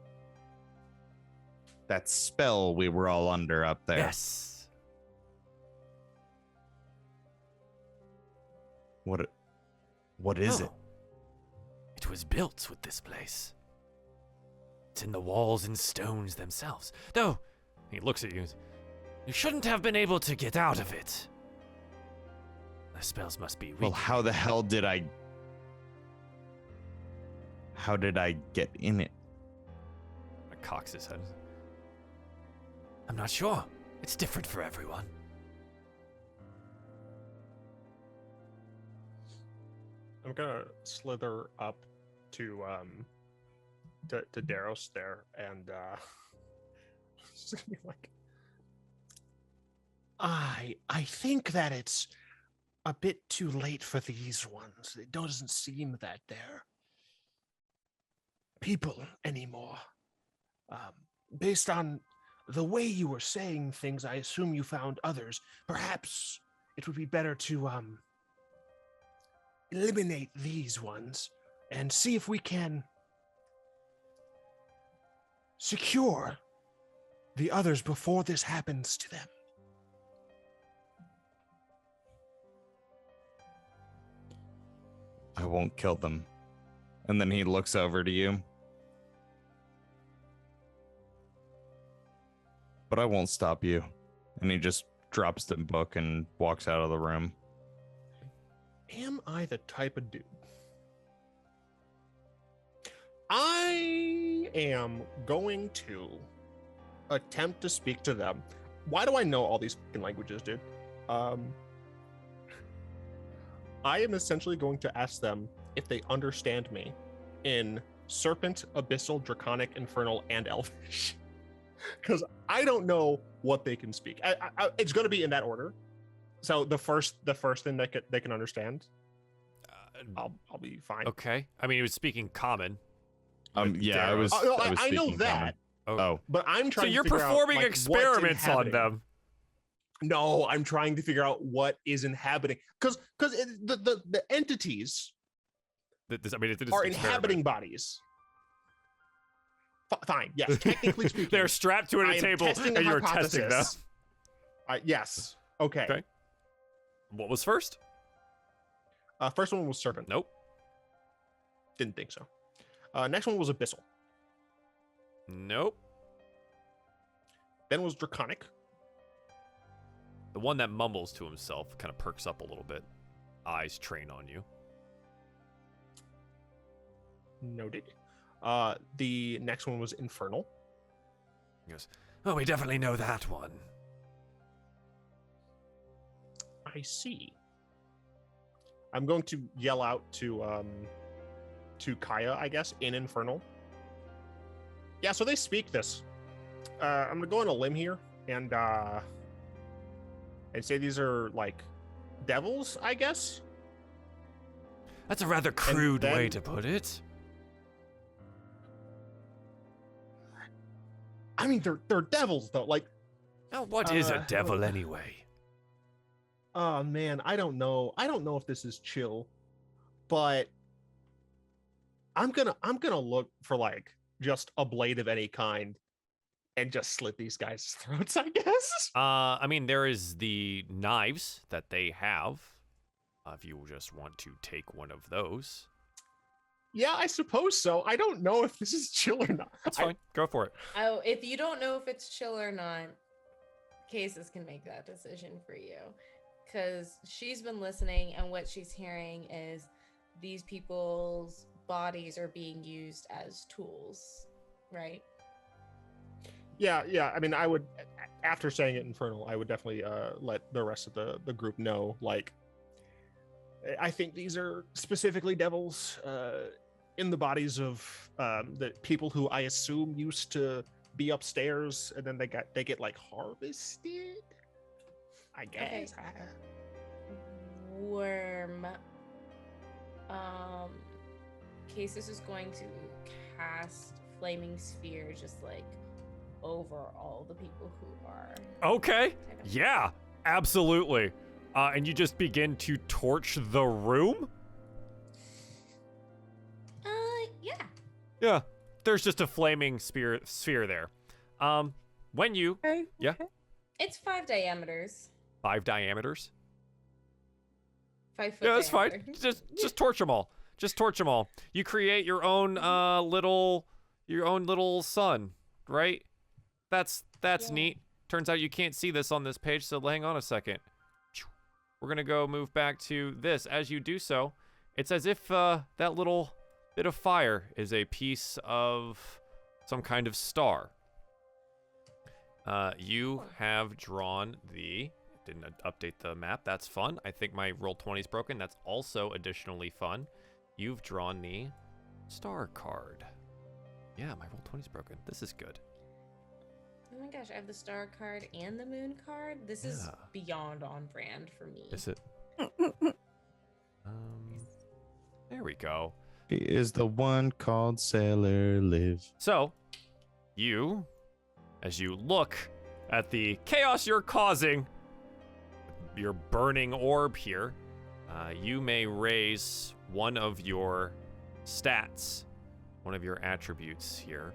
That spell we were all under up there. Yes. What is it? It was built with this place. It's in the walls and stones themselves. Though, he looks at you. You shouldn't have been able to get out of it. The spells must be weak. Well, how the hell did I get in it? Cocks his head. I'm not sure. It's different for everyone. I'm gonna slither up to Daros there, and just gonna be like, I think that it's a bit too late for these ones. It doesn't seem that they're people anymore. Based on the way you were saying things, I assume you found others. Perhaps it would be better to eliminate these ones and see if we can secure the others before this happens to them. I won't kill them. And then he looks over to you. But I won't stop you. And he just drops the book and walks out of the room. Am I the type of dude? I am going to attempt to speak to them. Why do I know all these fucking languages, dude? I am essentially going to ask them if they understand me in Serpent, Abyssal, Draconic, Infernal, and Elvish. Because I don't know what they can speak. It's going to be in that order. So the first thing they can understand, I'll be fine. Okay. I mean, he was speaking common. Yeah, I was. I know that. Oh, but I'm trying. So you're to figure performing out, like, experiments on them. No, I'm trying to figure out what is inhabiting, because the entities are inhabiting bodies. Fine, yes, technically speaking. They're strapped to a table and you're testing them. Yes. Okay. What was first? First one was Serpent. Nope. Didn't think so. Next one was Abyssal. Nope. Then was Draconic. The one that mumbles to himself kind of perks up a little bit. Eyes train on you. Noted. The next one was Infernal. He goes, oh, we definitely know that one. I see. I'm going to yell out to Kaya, I guess, in Infernal. Yeah, so they speak this. I'm gonna go on a limb here and say these are like devils, I guess. That's a rather crude way to put it. I mean, they're devils though. Like, Now, what is a devil anyway? oh man, I don't know. I don't know if this is chill, but I'm gonna look for like just a blade of any kind and just slit these guys' throats, I guess. I mean, there is the knives that they have. If you just want to take one of those. Yeah, I suppose so. I don't know if this is chill or not. That's fine. Go for it. Oh, if you don't know if it's chill or not, Cases can make that decision for you. Because she's been listening, and what she's hearing is these people's bodies are being used as tools, right? Yeah. I mean, I would, after saying it Infernal, I would definitely let the rest of the group know. Like, I think these are specifically devils in the bodies of the people who I assume used to be upstairs, and then they get like harvested, I guess. Okay. Worm. Cases is going to cast Flaming Sphere just like over all the people who are. Okay. Yeah, absolutely. And you just begin to torch the room? Yeah. Yeah. There's just a flaming sphere there. When you Okay. Yeah. It's 5 diameters. 5 diameters. 5 foot. Yeah, that's fine. diameter. Just torch them all. Just torch them all. You create your own little sun, right? That's Yeah. neat. Turns out you can't see this on this page, so hang on a second. We're gonna go move back to this. As you do so, it's as if that little bit of fire is a piece of some kind of star. You have drawn didn't update the map. That's fun. I think my Roll20 is broken. That's also additionally fun. You've drawn the star card. Yeah, my Roll20 is broken. This is good. Oh my gosh, I have the star card and the moon card. This is beyond on brand for me. Is it? There we go. He is the one called Sailor Live. So, as you look at the chaos you're causing, your burning orb here, you may raise one of your stats, one of your attributes here,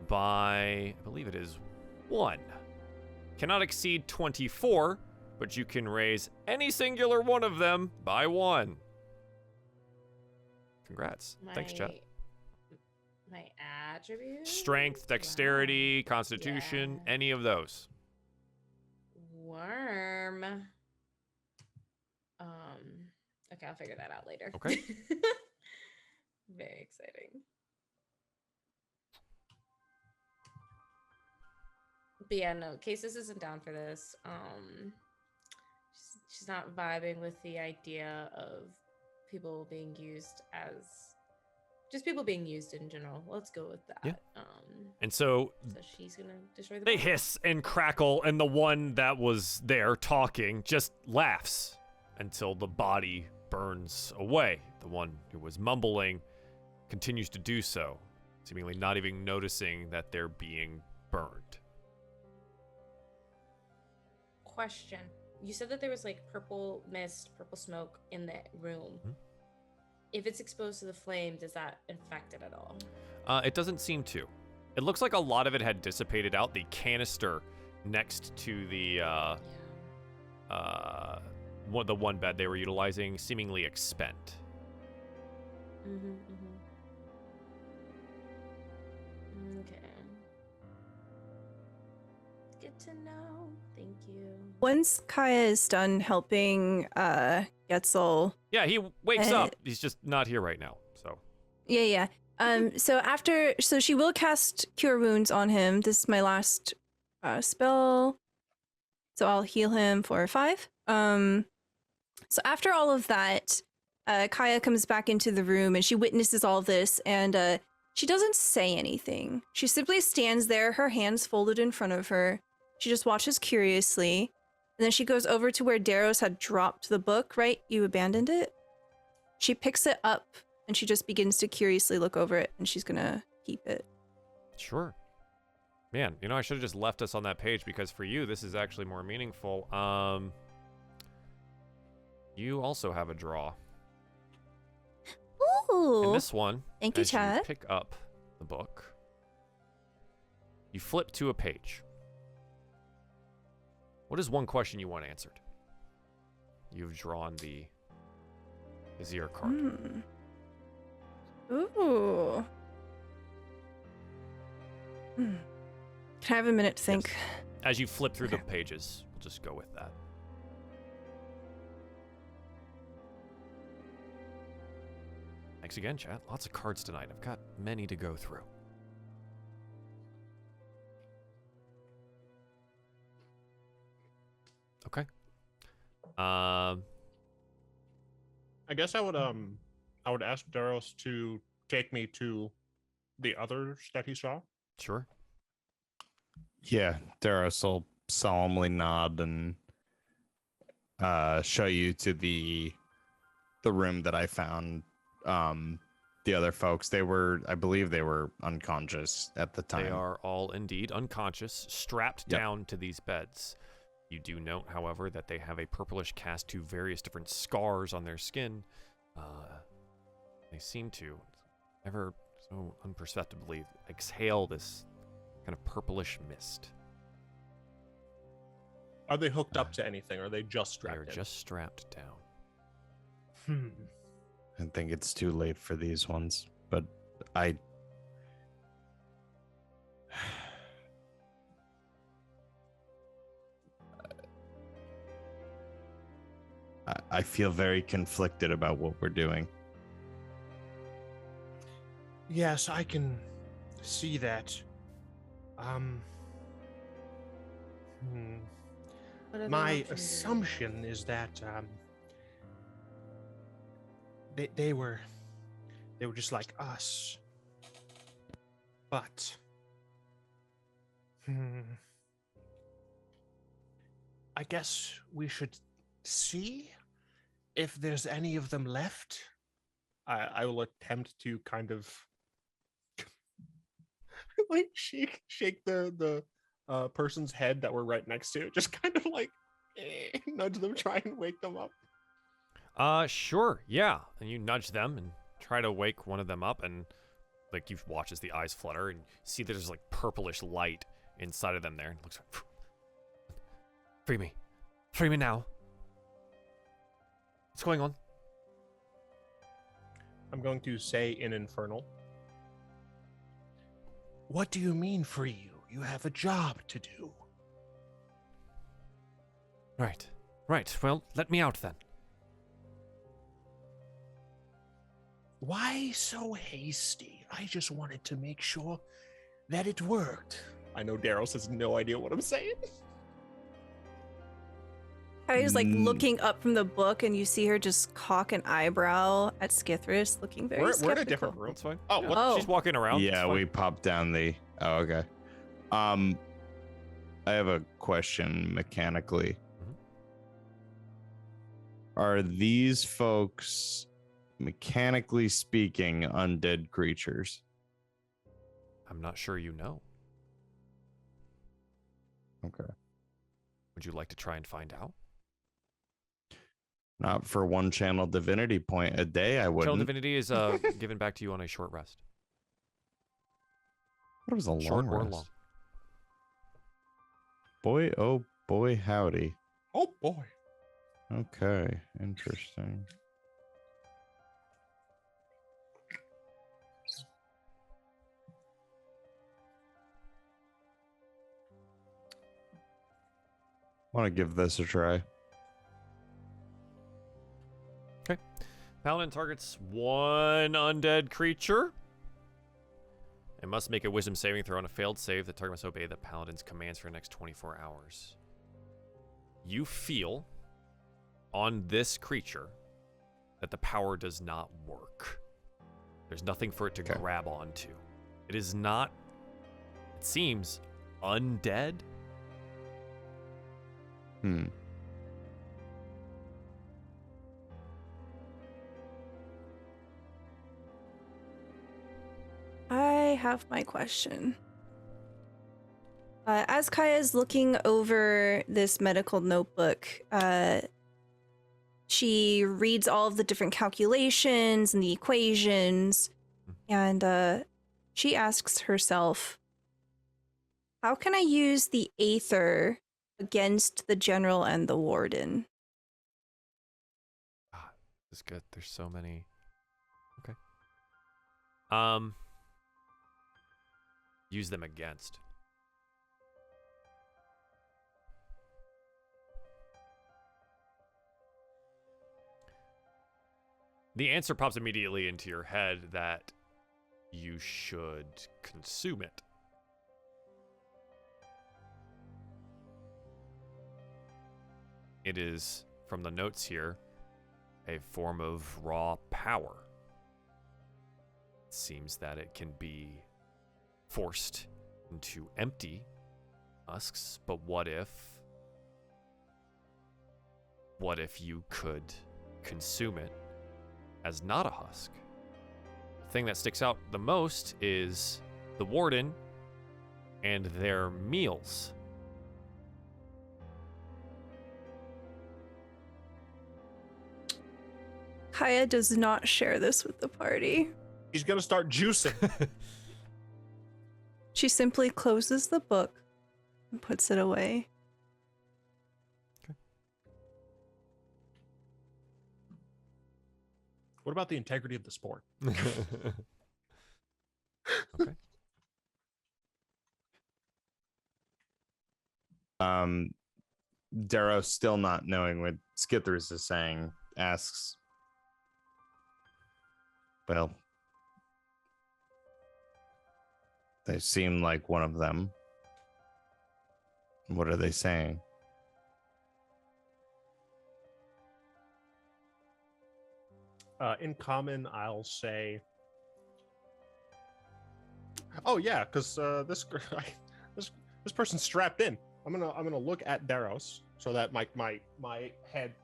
by, I believe it is 1. Cannot exceed 24, but you can raise any singular one of them by 1. Congrats. Thanks, chat. My attribute? Strength, dexterity, constitution, any of those. Worm. Okay, I'll figure that out later. Okay. Very exciting. But yeah, no, Cases isn't down for this. She's not vibing with the idea of people being used as just people being used in general. Let's go with that. Yeah. And so she's gonna destroy the they body. hiss and crackle, and the one that was there talking just laughs until the body burns away. The one who was mumbling continues to do so, seemingly not even noticing that they're being burned. Question. You said that there was like purple mist, purple smoke in the room. Mm-hmm. If it's exposed to the flame, does that affect it at all? It doesn't seem to. It looks like a lot of it had dissipated out. The canister next to the the one bed they were utilizing seemingly expent. Okay. Good to know. Thank you. Once Kaya is done helping Getzel. Yeah, he wakes up. He's just not here right now. So. Yeah. So she will cast Cure Wounds on him. This is my last spell. So I'll heal him for 5. So after all of that, Kaya comes back into the room and she witnesses all this, and she doesn't say anything. She simply stands there, her hands folded in front of her. She just watches curiously, and then she goes over to where Daros had dropped the book, right? You abandoned it? She picks it up and she just begins to curiously look over it, and she's gonna keep it. Sure. Man, I should have just left us on that page, because for you, this is actually more meaningful. You also have a draw. Ooh! In this one, Thank you, as Chad. you pick up the book, you flip to a page. What is one question you want answered? You've drawn the Vizier card. Ooh. Can I have a minute to think? Yes. As you flip through the pages, we'll just go with that. Thanks again, chat. Lots of cards tonight. I've got many to go through. Okay. I guess I would ask Daros to take me to the others that he saw. Sure. Yeah, Daros will solemnly nod and show you to the room that I found. The other folks, I believe they were unconscious at the time. They are all indeed unconscious, strapped down to these beds. You do note, however, that they have a purplish cast to various different scars on their skin. They seem to, ever so unperceptibly, exhale this kind of purplish mist. Are they hooked up to anything, or are they just strapped They're in? just strapped down. I think it's too late for these ones, but I feel very conflicted about what we're doing. Yes, I can see that. What other My options are assumption is that they were just like us, but I guess we should see if there's any of them left. I will attempt to kind of like shake the person's head that we're right next to, just kind of like nudge them, try and wake them up. Sure, yeah. And you nudge them and try to wake one of them up, and like you watch as the eyes flutter and see there's like purplish light inside of them there. And it looks like, free me now. What's going on? I'm going to say in Infernal. What do you mean free you? You have a job to do. Right. Well, let me out then. Why so hasty? I just wanted to make sure that it worked. I know Daryl has no idea what I'm saying. Kaya's like looking up from the book, and you see her just cock an eyebrow at Skithris, looking very We're skeptical. in a different room. That's fine. Oh, Yeah. what? Oh. She's walking around. it's Yeah, fine. we popped down the. Oh, okay. I have a question mechanically. Are these folks, mechanically speaking, undead creatures? I'm not sure you know. Okay. Would you like to try and find out? Not for one channel divinity point a day, I Channel wouldn't. Divinity is given back to you on a short rest. What was a Short long or rest? long. Boy, oh boy, howdy. Oh boy. Okay, interesting. Want to give this a try? Paladin targets one undead creature. It must make a wisdom saving throw. On a failed save, the target must obey the paladin's commands for the next 24 hours. You feel on this creature that the power does not work. There's nothing for it to grab onto. It is not, it seems, undead. I have my question. As Kaya's looking over this medical notebook, she reads all of the different calculations and the equations, and she asks herself, how can I use the Aether against the General and the Warden? This is good. There's so many. Okay. Use them against. The answer pops immediately into your head that you should consume it. It is, from the notes here, a form of raw power. It seems that it can be forced into empty husks, but what if you could consume it as not a husk? The thing that sticks out the most is the Warden and their meals. Kaya does not share this with the party. He's gonna start juicing. She simply closes the book and puts it away. What about the integrity of the sport? Okay. Darrow, still not knowing what Skithers is saying, asks, well, they seem like one of them. What are they saying? In common, I'll say, "Oh yeah, because this person's strapped in." I'm gonna look at Daros so that my head,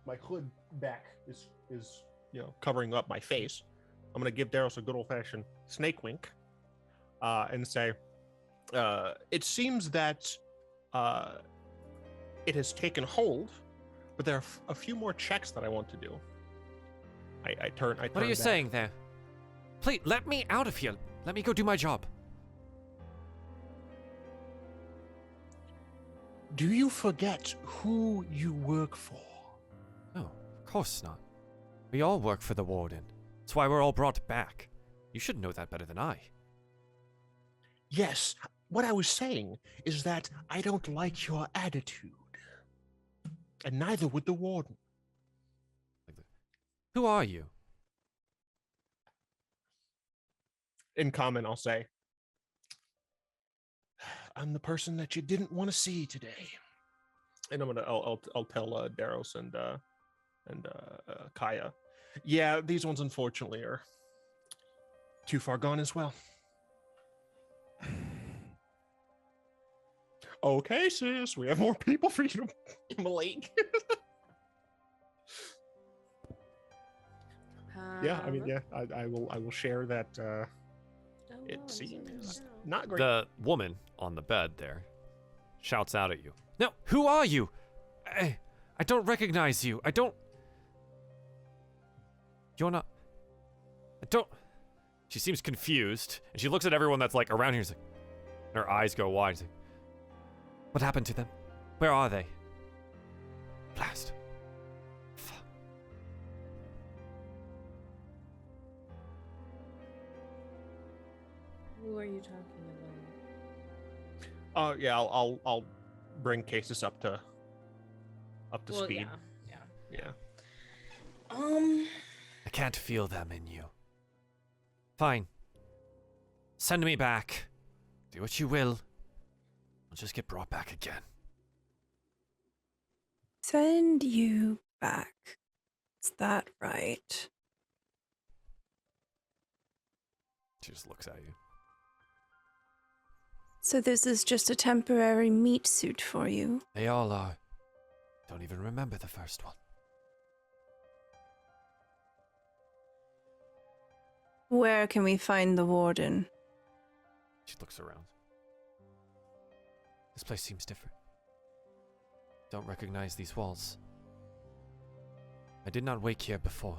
my hood back is covering up my face. I'm gonna give Daros a good old fashioned snake wink, and say, "It seems that it has taken hold, but there are a few more checks that I want to do." I turn. What are you saying there? Please, let me out of here. Let me go do my job. Do you forget who you work for? No, of course not. We all work for the Warden. That's why we're all brought back. You should know that better than I. Yes, what I was saying is that I don't like your attitude. And neither would the Warden. Who are you? In common, I'll say, I'm the person that you didn't want to see today. and I'll tell Daros and Kaya, yeah, these ones unfortunately are too far gone as well. Okay, sis, we have more people for you to immolate. Yeah, I mean, yeah, I will share that. It seems not great. The woman on the bed there shouts out at you. No, who are you? I don't recognize you. You're not. I don't. She seems confused, and she looks at everyone that's like around here. She's like, and her eyes go wide. She's like, what happened to them? Where are they? Blast. Fuck. Who are you talking about? Yeah, I'll bring cases up to speed. Yeah. I can't feel them in you. Fine. Send me back. Do what you will. I'll just get brought back again. Send you back. Is that right? She just looks at you. So this is just a temporary meat suit for you? They all are. Don't even remember the first one. Where can we find the warden? She looks around. This place seems different. Don't recognize these walls. I did not wake here before.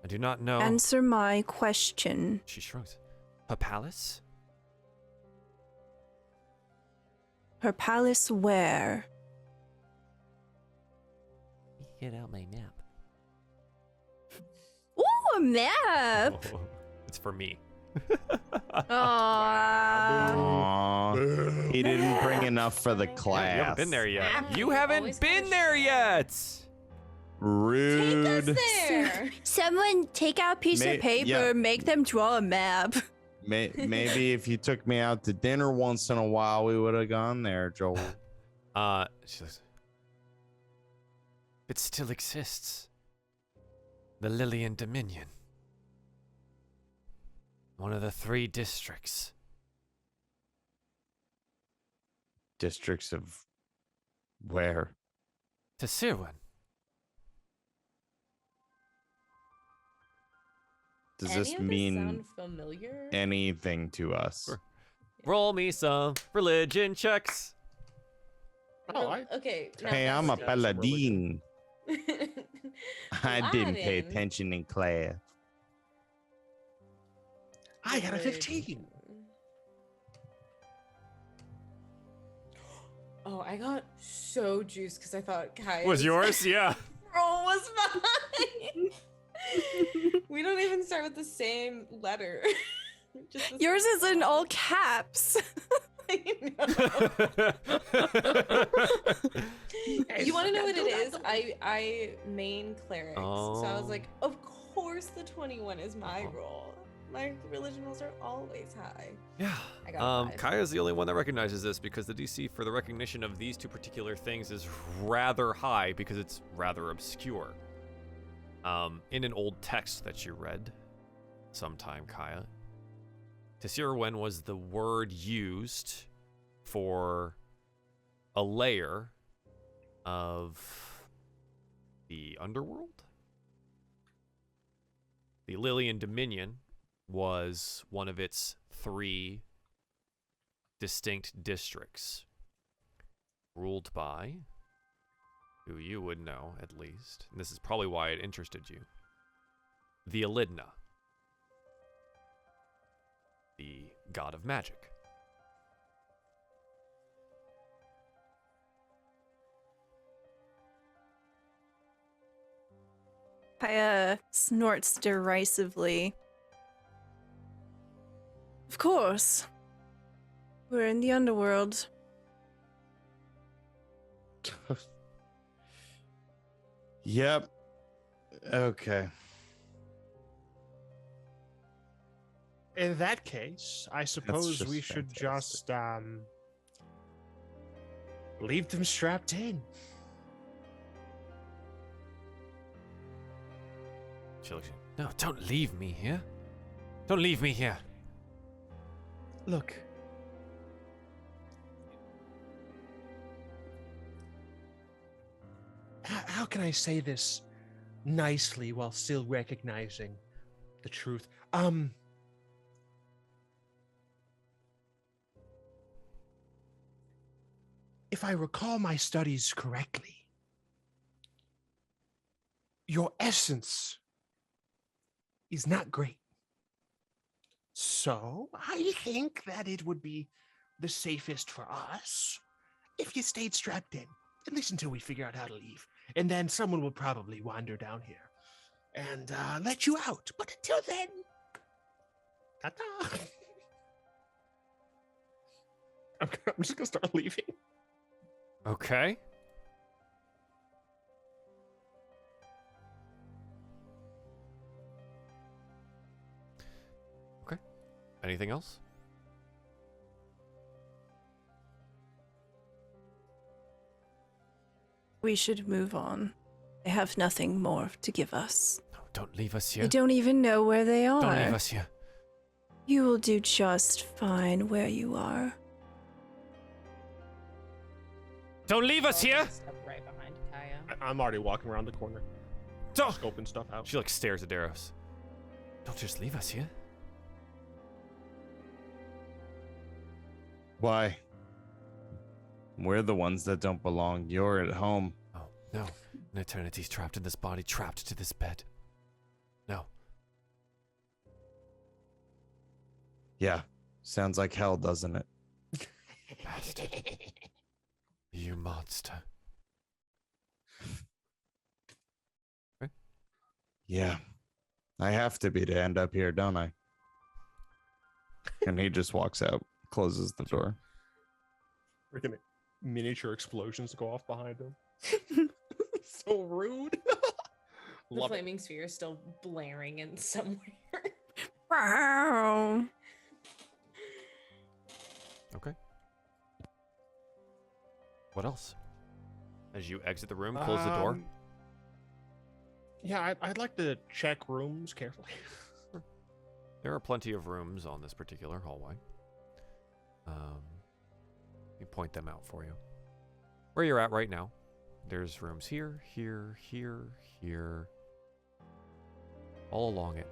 I do not know. Answer my question. She shrugs. Her palace? Her palace where? Get out my map. Ooh, a map! Oh, it's for me. Aww. Aw, he didn't bring enough for the You class. haven't been there yet. Map. You haven't Always been gotta there share. yet. Rude. Take us there. Someone take out a piece May- of paper, yeah. make them draw a map. Maybe if you took me out to dinner once in a while, we would have gone there, Joel. She looks. It still exists. The Lillian Dominion. One of the 3 districts. Districts of where? To Sirwin. Does Any this of mean sound familiar? anything to us? Sure. Roll me some religion checks. Oh, I Okay. now Hey, I'm a that's paladin. I didn't pay Aladdin. attention in class. I got a Good. 15. Oh, I got so juiced because I thought Kai Was yours? Yeah. roll was mine. We don't even start with the same letter. Just the Yours same is in one. all caps. I know. You want to know what it is? I main cleric, so I was like, of course the 21 is my roll. My religion rolls are always high. Yeah. I got 5. Kaya's the only one that recognizes this because the DC for the recognition of these 2 particular things is rather high because it's rather obscure. In an old text that you read sometime, Kaya, Tesirwen was the word used for a layer of the underworld. The Lillian Dominion was one of its 3 distinct districts, ruled by, who you would know at least, and this is probably why it interested you, the Elidna, the god of magic. Kaya snorts derisively. Of course. We're in the underworld. Yep. Okay. In that case, I suppose just we should fantastic. just leave them strapped in. She looks at you. No, don't leave me here. Don't leave me here. Look. How can I say this nicely while still recognizing the truth? If I recall my studies correctly, your essence is not great. So I think that it would be the safest for us if you stayed strapped in, at least until we figure out how to leave. And then someone will probably wander down here and let you out. But until then, ta-ta. I'm just gonna start leaving. Okay. Okay. Anything else? We should move on. They have nothing more to give us. No, don't leave us They here. don't even know where they are. Don't leave us here. You will do just fine where you are. Don't leave us here. Step right behind Kaya. I'm already walking around the corner, Don't. scoping stuff out. She like stares at Daros. Don't just leave us here. Why? We're the ones that don't belong. You're at home. Oh, no. An eternity's trapped in this body, trapped to this bed. No. Yeah. Sounds like hell, doesn't it? Bastard. You monster. Yeah. I have to be to end up here, don't I? And he just walks out, closes the door. Freaking miniature explosions go off behind him. So rude. The Love it. flaming sphere is still blaring in somewhere. Wow. Okay. What else? As you exit the room, close the door. Yeah, I'd like to check rooms carefully. There are plenty of rooms on this particular hallway. Let me point them out for you. Where you're at right now, there's rooms here, here, here, here, all along it.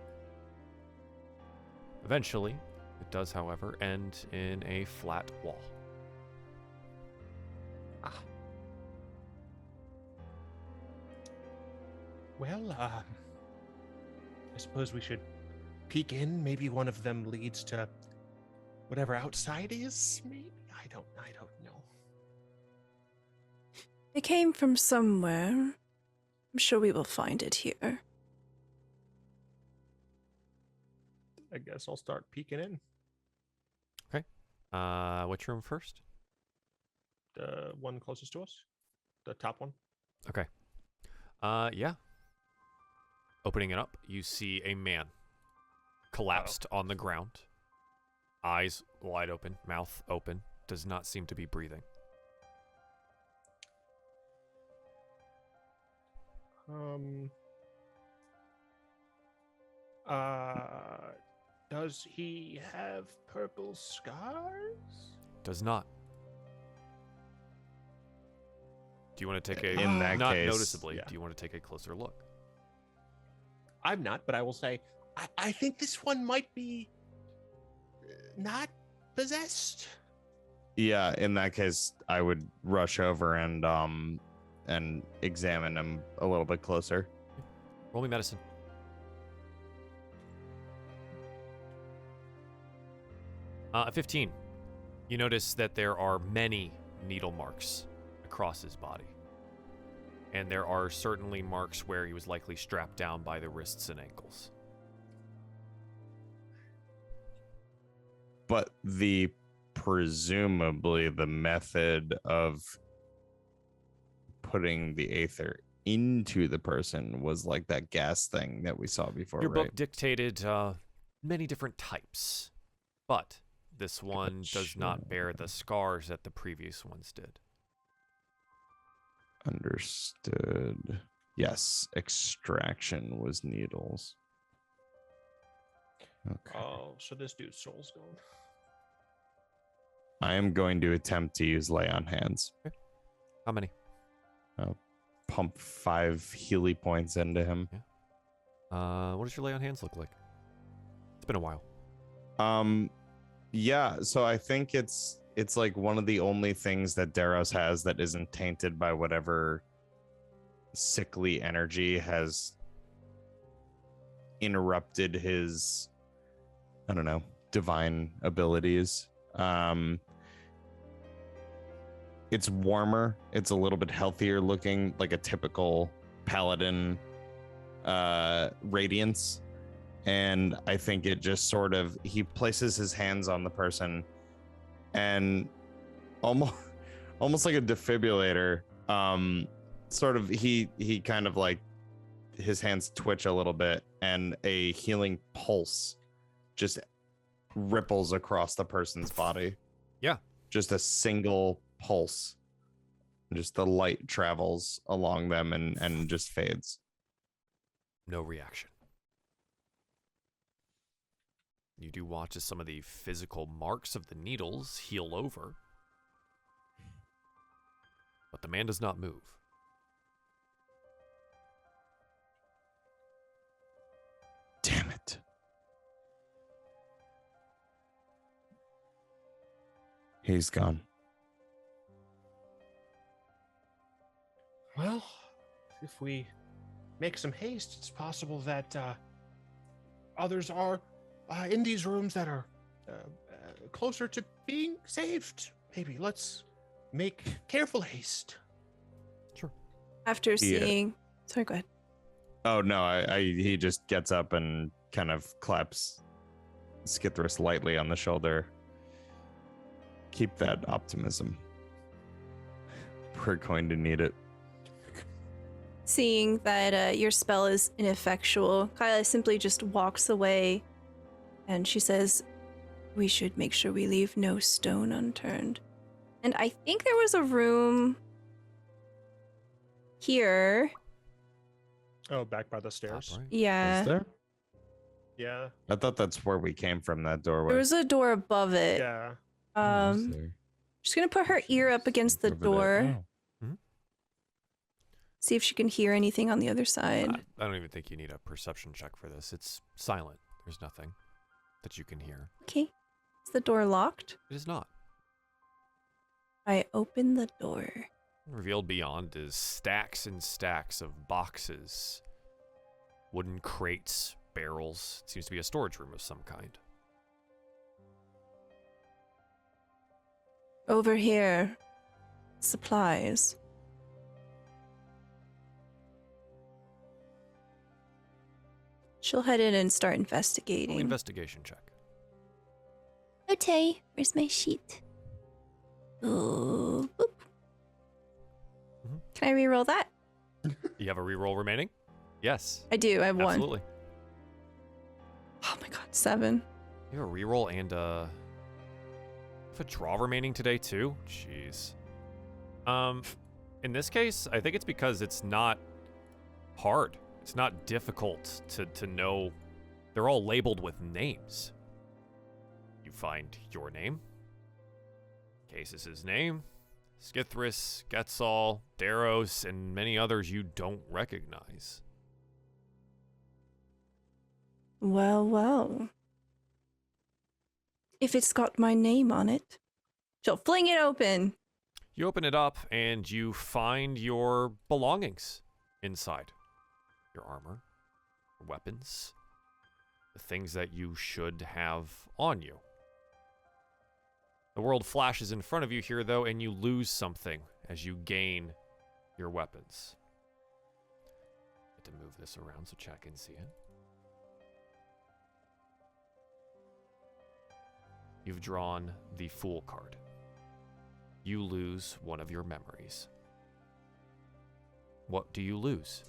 Eventually, it does, however, end in a flat wall. Well, I suppose we should peek in. Maybe one of them leads to whatever outside is. Maybe I don't know. They came from somewhere. I'm sure we will find it here. I guess I'll start peeking in. Which room first? The one closest to us, the top one. Okay. Yeah. Opening it up, you see a man collapsed on the ground. Eyes wide open, mouth open, does not seem to be breathing. Does he have purple scars? Does not. Do you want to take a In that not case, noticeably? yeah. Do you want to take a closer look? I'm not, but I will say, I think this one might be not possessed. Yeah, in that case, I would rush over and examine him a little bit closer. Roll me medicine. A 15. You notice that there are many needle marks across his body. And there are certainly marks where he was likely strapped down by the wrists and ankles. But presumably the method of putting the aether into the person was like that gas thing that we saw before, Your right? book dictated many different types, but this one does not bear the scars that the previous ones did. Understood. Yes, extraction was needles. Okay. Oh, so this dude's soul's gone. I am going to attempt to use lay on hands. How many? Pump 5 Healy points into him. What does your lay on hands look like? It's been a while. Yeah, so I think it's like one of the only things that Daros has that isn't tainted by whatever sickly energy has interrupted his, I don't know, divine abilities. It's warmer. It's a little bit healthier looking, like a typical paladin radiance. And I think it just sort of, he places his hands on the person and almost like a defibrillator, sort of he kind of like his hands twitch a little bit and a healing pulse just ripples across the person's body. Yeah. Just a single pulse. Just the light travels along them and just fades. No reaction. You do watch as some of the physical marks of the needles heal over. But the man does not move. Damn it. He's gone. Well, if we make some haste, it's possible that others are in these rooms that are closer to being saved. Maybe let's make careful haste. Sure. After seeing, sorry, go ahead. Oh no, he just gets up and kind of claps Skithris lightly on the shoulder. Keep that optimism. We're going to need it. Seeing that your spell is ineffectual, Kyla simply just walks away and she says, we should make sure we leave no stone unturned. And I think there was a room here. Oh, back by the stairs. Top right. Yeah. Is there? Yeah. I thought that's where we came from, that doorway. There was a door above it. Yeah. Is there? She's gonna put her ear up against the Over there. door, Oh. see if she can hear anything on the other side. I don't even think you need a perception check for this. It's silent. There's nothing that you can hear. Okay. Is the door locked? It is not. I open the door. Revealed beyond is stacks and stacks of boxes, wooden crates, barrels. It seems to be a storage room of some kind. Over here, supplies. She'll head in and start investigating. Roll investigation check. Okay, where's my sheet? Oh, boop. Mhm. Can I reroll that? You have a reroll remaining? Yes. I do. I have one. Absolutely. Oh my god, 7. You have a reroll and you have a draw remaining today too? Jeez. In this case, I think it's because it's not hard. It's not difficult to know. They're all labeled with names. You find your name, Casus' name, Skithris, Getzal, Daros, and many others you don't recognize. Well, well. If it's got my name on it, she'll fling it open. You open it up and you find your belongings inside. Your armor, your weapons, the things that you should have on you. The world flashes in front of you here, though, and you lose something as you gain your weapons. I have to move this around so chat can see it. You've drawn the Fool card. You lose one of your memories. What do you lose?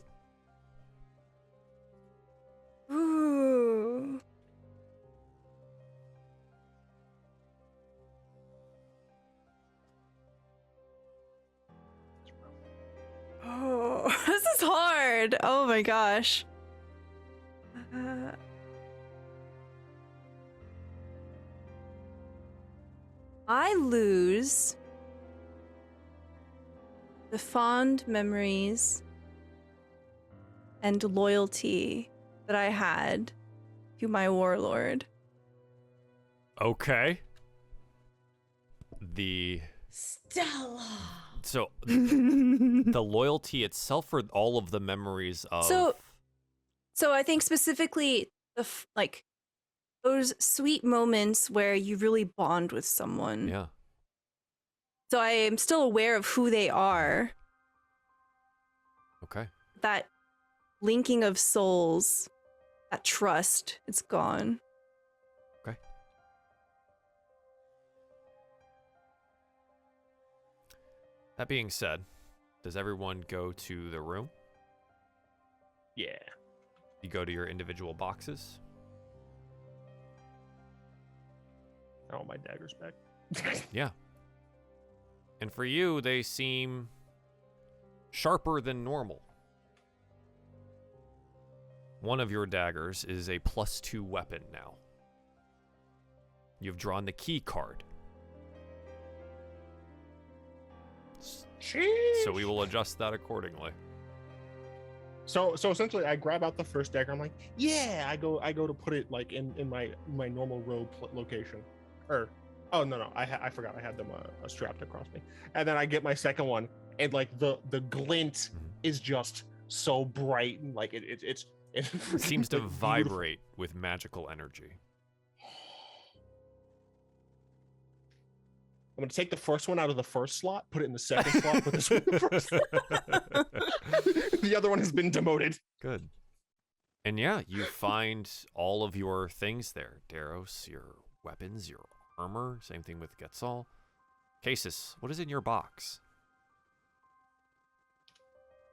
Ooh. Oh, this is hard. Oh my gosh. I lose the fond memories and loyalty that I had to my warlord. Okay. Stella. So the loyalty itself, or all of the memories of. So I think specifically like those sweet moments where you really bond with someone. Yeah. So I am still aware of who they are. Okay. That linking of souls, that trust, it's gone. Okay. That being said, does everyone go to the room? Yeah. You go to your individual boxes? Oh, my dagger's back. Yeah. And for you, they seem sharper than normal. One of your daggers is a +2 weapon now. You've drawn the key card. So we will adjust that accordingly. So essentially, I grab out the first dagger. I'm like, yeah. I go to put it like in my normal robe location, or oh no, I forgot I had them strapped across me. And then I get my second one, and like the glint is just so bright, and like it seems to vibrate with magical energy. I'm gonna take the first one out of the first slot, put it in the second slot, put this one in the first slot. The other one has been demoted. Good. And yeah, you find all of your things there. Daros, your weapons, your armor. Same thing with Getzal. Casus, what is in your box?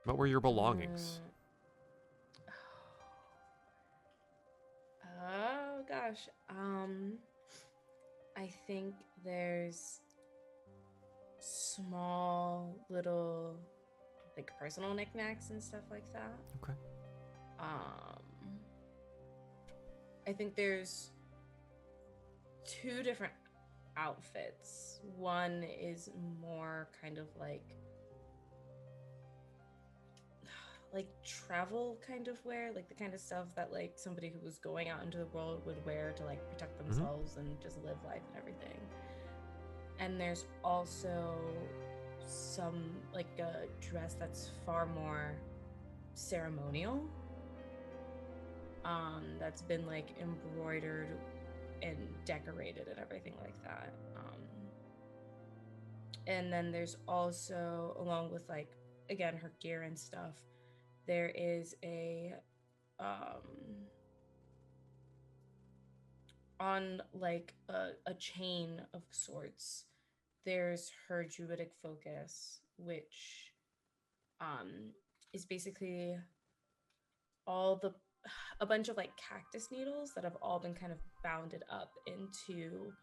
What were your belongings? Oh gosh. I think there's small little like personal knickknacks and stuff like that. Okay. I think there's 2 different outfits. One is more kind of like travel kind of wear, like the kind of stuff that like somebody who was going out into the world would wear to like protect themselves and just live life and everything. And there's also some like a dress that's far more ceremonial, that's been like embroidered and decorated and everything like that. And then there's also, along with like again her gear and stuff, there is a on like a chain of sorts, there's her druidic focus, which is basically a bunch of like cactus needles that have all been kind of bounded up into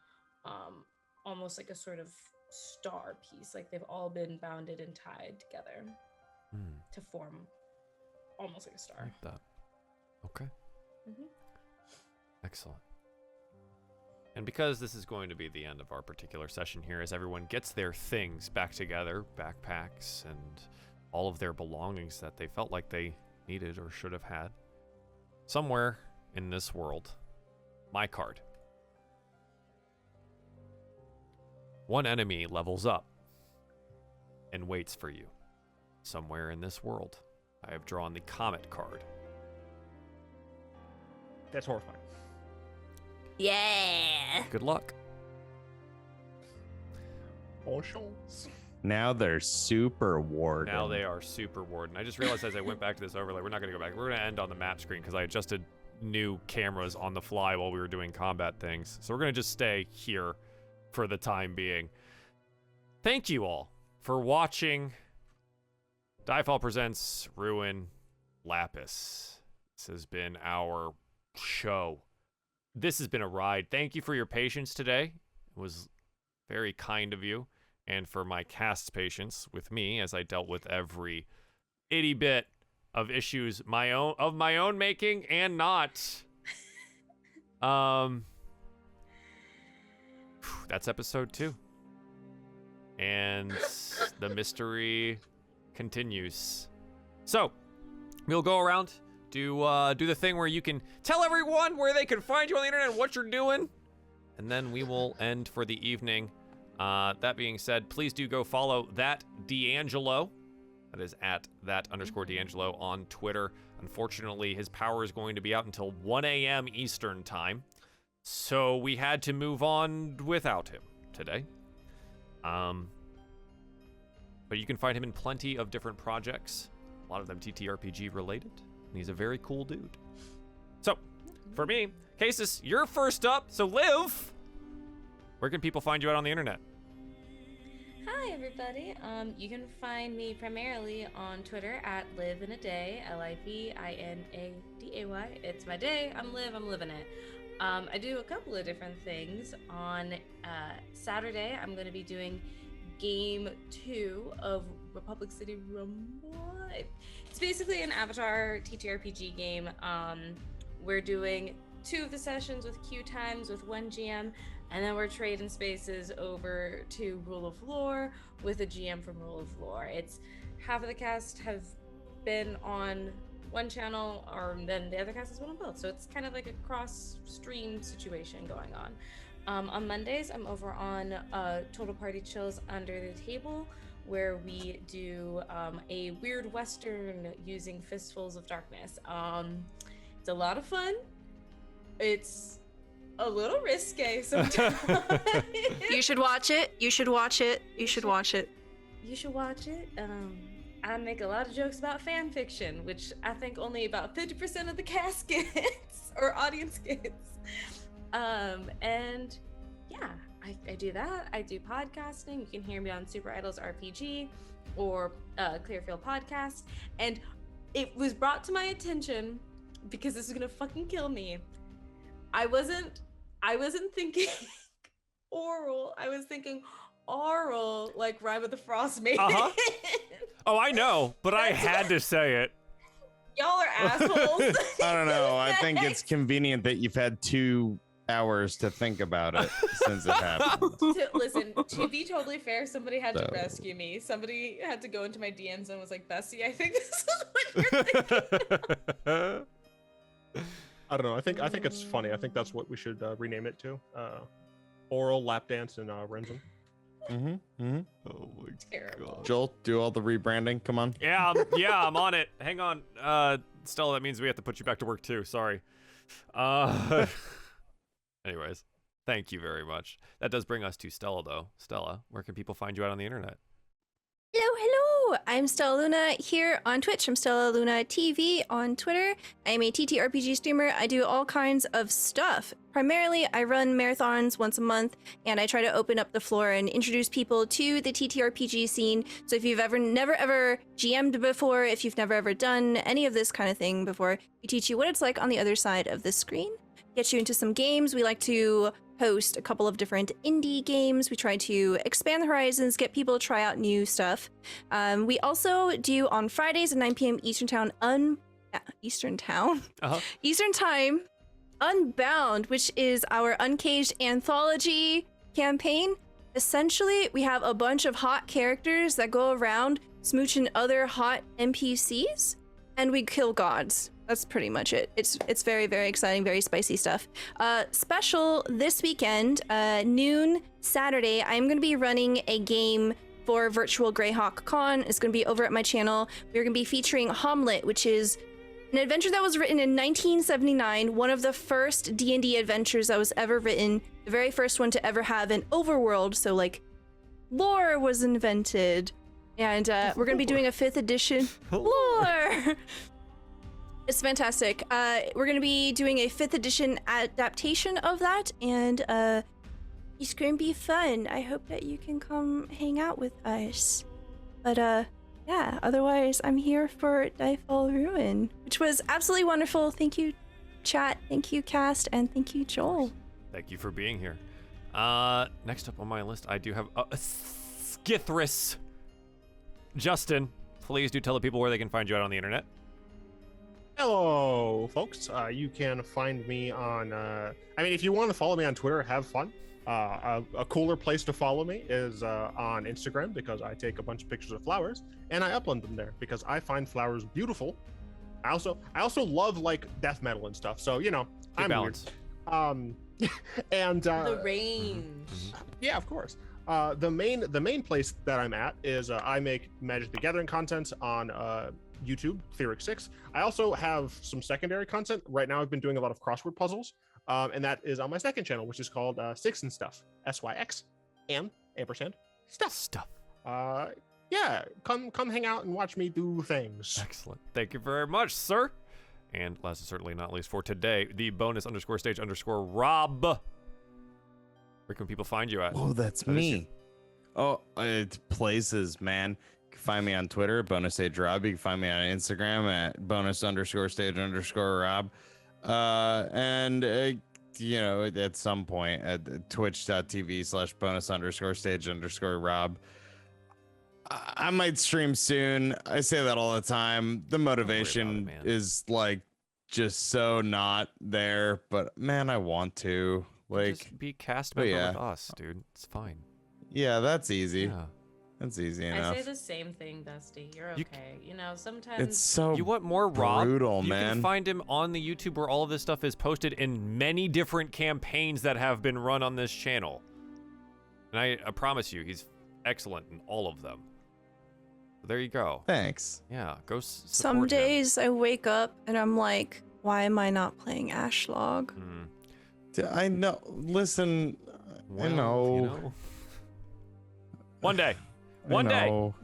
almost like a sort of star piece. Like they've all been bounded and tied together to form almost like a star. Like that. Okay. Excellent. And because this is going to be the end of our particular session here, as everyone gets their things back together, backpacks and all of their belongings that they felt like they needed or should have had, somewhere in this world, my card. One enemy levels up and waits for you. Somewhere in this world, I have drawn the Comet card. That's horrifying. Yeah. Good luck. Oh, shows. Now they're super Warden. Now they are super Warden. I just realized as I went back to this overlay, we're not going to go back. We're going to end on the map screen because I adjusted new cameras on the fly while we were doing combat things. So we're going to just stay here for the time being. Thank you all for watching DieFall Presents Ruin Lapis. This has been our show. This has been a ride. Thank you for your patience today. It was very kind of you. And for my cast's patience with me as I dealt with every itty bit of issues of my own making and not. That's episode 2. And the mystery continues. So, we'll go around, do the thing where you can tell everyone where they can find you on the internet and what you're doing. And then we will end for the evening. That being said, please do go follow that D'Angelo. That is at @_D'Angelo on Twitter. Unfortunately, his power is going to be out until 1 a.m. Eastern time. So we had to move on without him today. But you can find him in plenty of different projects. A lot of them TTRPG related. And he's a very cool dude. So, for me, Casus, you're first up. So Liv, where can people find you out on the internet? Hi everybody. You can find me primarily on Twitter at livinaday, LIVINADAY. It's my day. I'm Liv. I'm living it. I do a couple of different things. On Saturday, I'm going to be doing Game 2 of Republic City Rumble. It's basically an Avatar TTRPG game. We're doing 2 of the sessions with queue times with 1 GM, and then we're trading spaces over to Rule of Lore with a GM from Rule of Lore. It's half of the cast have been on one channel, or then the other cast has been on both. So it's kind of like a cross-stream situation going on. On Mondays, I'm over on Total Party Chills Under the Table, where we do a weird Western using Fistfuls of Darkness. It's a lot of fun. It's a little risque sometimes. You should watch it. You should watch it. You should watch it. You should watch it. I make a lot of jokes about fan fiction, which I think only about 50% of the cast gets or audience gets. And yeah, I do that. I do podcasting. You can hear me on Super Idols RPG or Clearfield Podcast. And it was brought to my attention because this is gonna fucking kill me. I wasn't thinking oral. I was thinking oral, like Rime of the Frost Maiden. Oh, I know, but I had to say it. Y'all are assholes. I don't know. I think it's convenient that you've had 2 hours to think about it since it happened. Listen, to be totally fair, somebody had to rescue me. Somebody had to go into my DMs and was like, Bessie, I think this is what you're thinking. I don't know. I think it's funny. I think that's what we should rename it to. Oral Lap Dance and Renzen. Oh my Terrible. God. Joel, do all the rebranding. Come on. Yeah, I'm on it. Hang on. Stella, that means we have to put you back to work too. Sorry. Anyways, thank you very much. That does bring us to Stella, though. Stella, where can people find you out on the internet? Hello. I'm Stella Luna here on Twitch. I'm Stella Luna TV on Twitter. I'm a TTRPG streamer. I do all kinds of stuff. Primarily, I run marathons once a month, and I try to open up the floor and introduce people to the TTRPG scene. So if you've never ever GM'd before, if you've never ever done any of this kind of thing before, we teach you what it's like on the other side of the screen. Get you into some games. We like to host a couple of different indie games. We try to expand the horizons, get people to try out new stuff. We also do on Fridays at 9 p.m. Eastern Time, Unbound, which is our Uncaged anthology campaign. Essentially, we have a bunch of hot characters that go around smooching other hot NPCs, and we kill gods. That's pretty much it. It's very, very exciting, very spicy stuff. Special this weekend, noon Saturday, I'm going to be running a game for Virtual Greyhawk Con. It's going to be over at my channel. We're going to be featuring Hamlet, which is an adventure that was written in 1979, one of the first D&D adventures that was ever written, the very first one to ever have an overworld, so like lore was invented. And we're going to be doing a 5th edition lore. It's fantastic. We're going to be doing a 5th edition adaptation of that, and it's going to be fun. I hope that you can come hang out with us. But yeah, otherwise, I'm here for DieFall Ruin, which was absolutely wonderful. Thank you, chat. Thank you, cast. And thank you, Joel. Thank you for being here. Next up on my list, I do have Skithris. Justin, please do tell the people where they can find you out on the internet. Hello, folks. You can find me on, if you want to follow me on Twitter, have fun. A cooler place to follow me is on Instagram, because I take a bunch of pictures of flowers and I upload them there because I find flowers beautiful. I also love like death metal and stuff. So, you know, Good I'm balance. weird. And The range. yeah, of course. The main place that I'm at is I make Magic the Gathering content on YouTube, Theoric6. I also have some secondary content. Right now I've been doing a lot of crossword puzzles, and that is on my second channel, which is called Six and Stuff, SYX and ampersand stuff. Yeah, come hang out and watch me do things. Excellent. Thank you very much, sir. And last but certainly not least for today, the bonus_stage_Rob. Where can people find you at? Oh, that's me. Oh, it's places, man. You can find me on Twitter, bonus stage Rob. You can find me on Instagram at bonus_stage_Rob. And you know, at some point at twitch.tv/bonus_stage_Rob. I might stream soon. I say that all the time. The motivation man. is like just so not there, but man, I want to. Like, just be cast but member yeah. with us, dude. It's fine. yeah, that's easy. Yeah. That's easy I enough. say the same thing, Dusty. You're You- okay. You know, sometimes It's so You want more Rob? brutal, You man. can find him on the YouTube where all of this stuff is posted in many different campaigns that have been run on this channel. And I promise you, he's excellent in all of them. There you go. Thanks. Yeah, go support Some him. days I wake up and I'm like, why am I not playing Ashlog? I know. Listen, Well, I know. One day. I One day. know.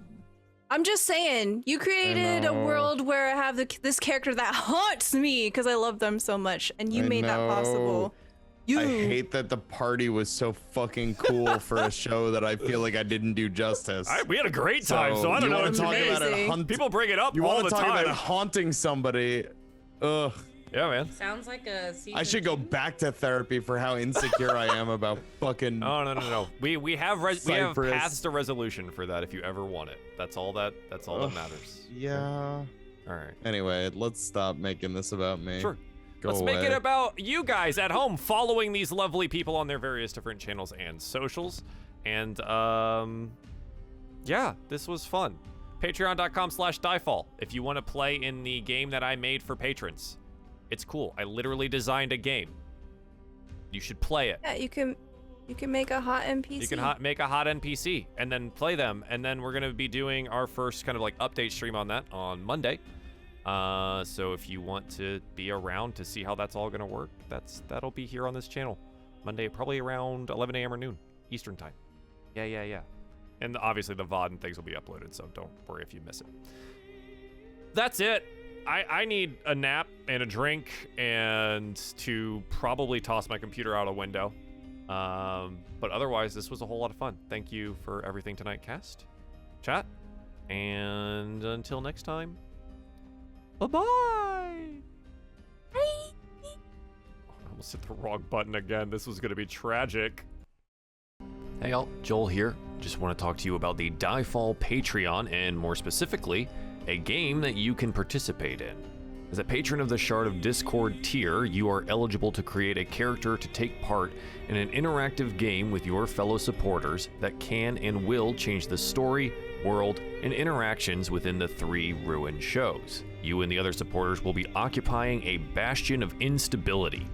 I'm just saying, you created a know. world where I have this character that haunts me because I love them so much, and you I made that possible. You. I hate that the party was so fucking cool for a show that I feel like I didn't do justice. We had a great time, so I don't you know. wanna It's talk about it amazing. People bring it up You all want the to talk time. about it haunting somebody? Ugh. Yeah, man. sounds like a season I should go 2. back to therapy for how insecure I am about fucking. No. We have Cypress. paths to resolution for that if you ever want it. That's all that matters. Yeah. All right. Anyway, let's stop making this about me. Sure. Go Let's away. make it about you guys at home following these lovely people on their various different channels and socials. And yeah, this was fun. Patreon.com/DieFall if you want to play in the game that I made for patrons. It's cool. I literally designed a game. You should play it. Yeah, you can make a hot NPC. You can make a hot NPC and then play them, and then we're gonna be doing our first kind of like update stream on that on Monday. So if you want to be around to see how that's all gonna work, that'll be here on this channel Monday, probably around 11 a.m. or noon Eastern time. Yeah. And obviously the VOD and things will be uploaded, so don't worry if you miss it. That's it. I need a nap and a drink and to probably toss my computer out a window. But otherwise, this was a whole lot of fun. Thank you for everything tonight, cast, chat, and until next time, bye-bye. I almost hit the wrong button again. This was going to be tragic. Hey y'all, Joel here. Just want to talk to you about the DieFall Patreon, and more specifically, a game that you can participate in. As a patron of the Shard of Discord tier, you are eligible to create a character to take part in an interactive game with your fellow supporters that can and will change the story, world, and interactions within the 3 Ruin shows. You and the other supporters will be occupying a bastion of instability,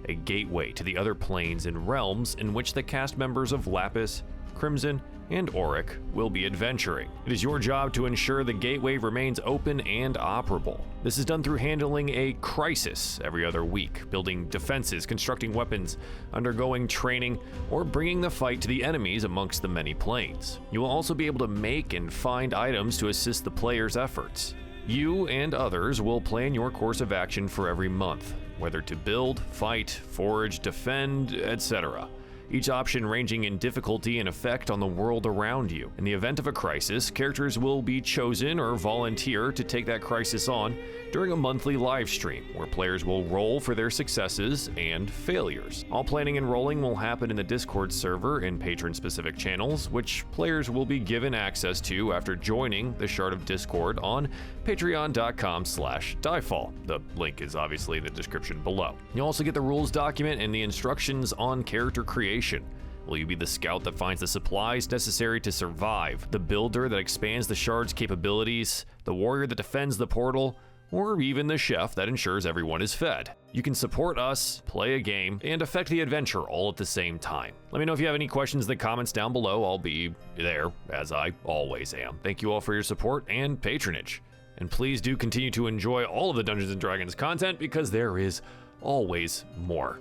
a gateway to the other planes and realms in which the cast members of Lapis, Crimson, and Auric will be adventuring. It is your job to ensure the gateway remains open and operable. This is done through handling a crisis every other week, building defenses, constructing weapons, undergoing training, or bringing the fight to the enemies amongst the many planes. You will also be able to make and find items to assist the player's efforts. You and others will plan your course of action for every month, whether to build, fight, forage, defend, etc. Each option ranging in difficulty and effect on the world around you. In the event of a crisis, characters will be chosen or volunteer to take that crisis on during a monthly live stream, where players will roll for their successes and failures. All planning and rolling will happen in the Discord server in patron-specific channels, which players will be given access to after joining the Shard of Discord on patreon.com/DieFall. The link is obviously in the description below. You'll also get the rules document and the instructions on character creation. Will you be the scout that finds the supplies necessary to survive, the builder that expands the Shard's capabilities, the warrior that defends the portal, or even the chef that ensures everyone is fed? You can support us, play a game, and affect the adventure all at the same time. Let me know if you have any questions in the comments down below. I'll be there, as I always am. Thank you all for your support and patronage. And please do continue to enjoy all of the Dungeons & Dragons content, because there is always more.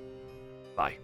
Bye.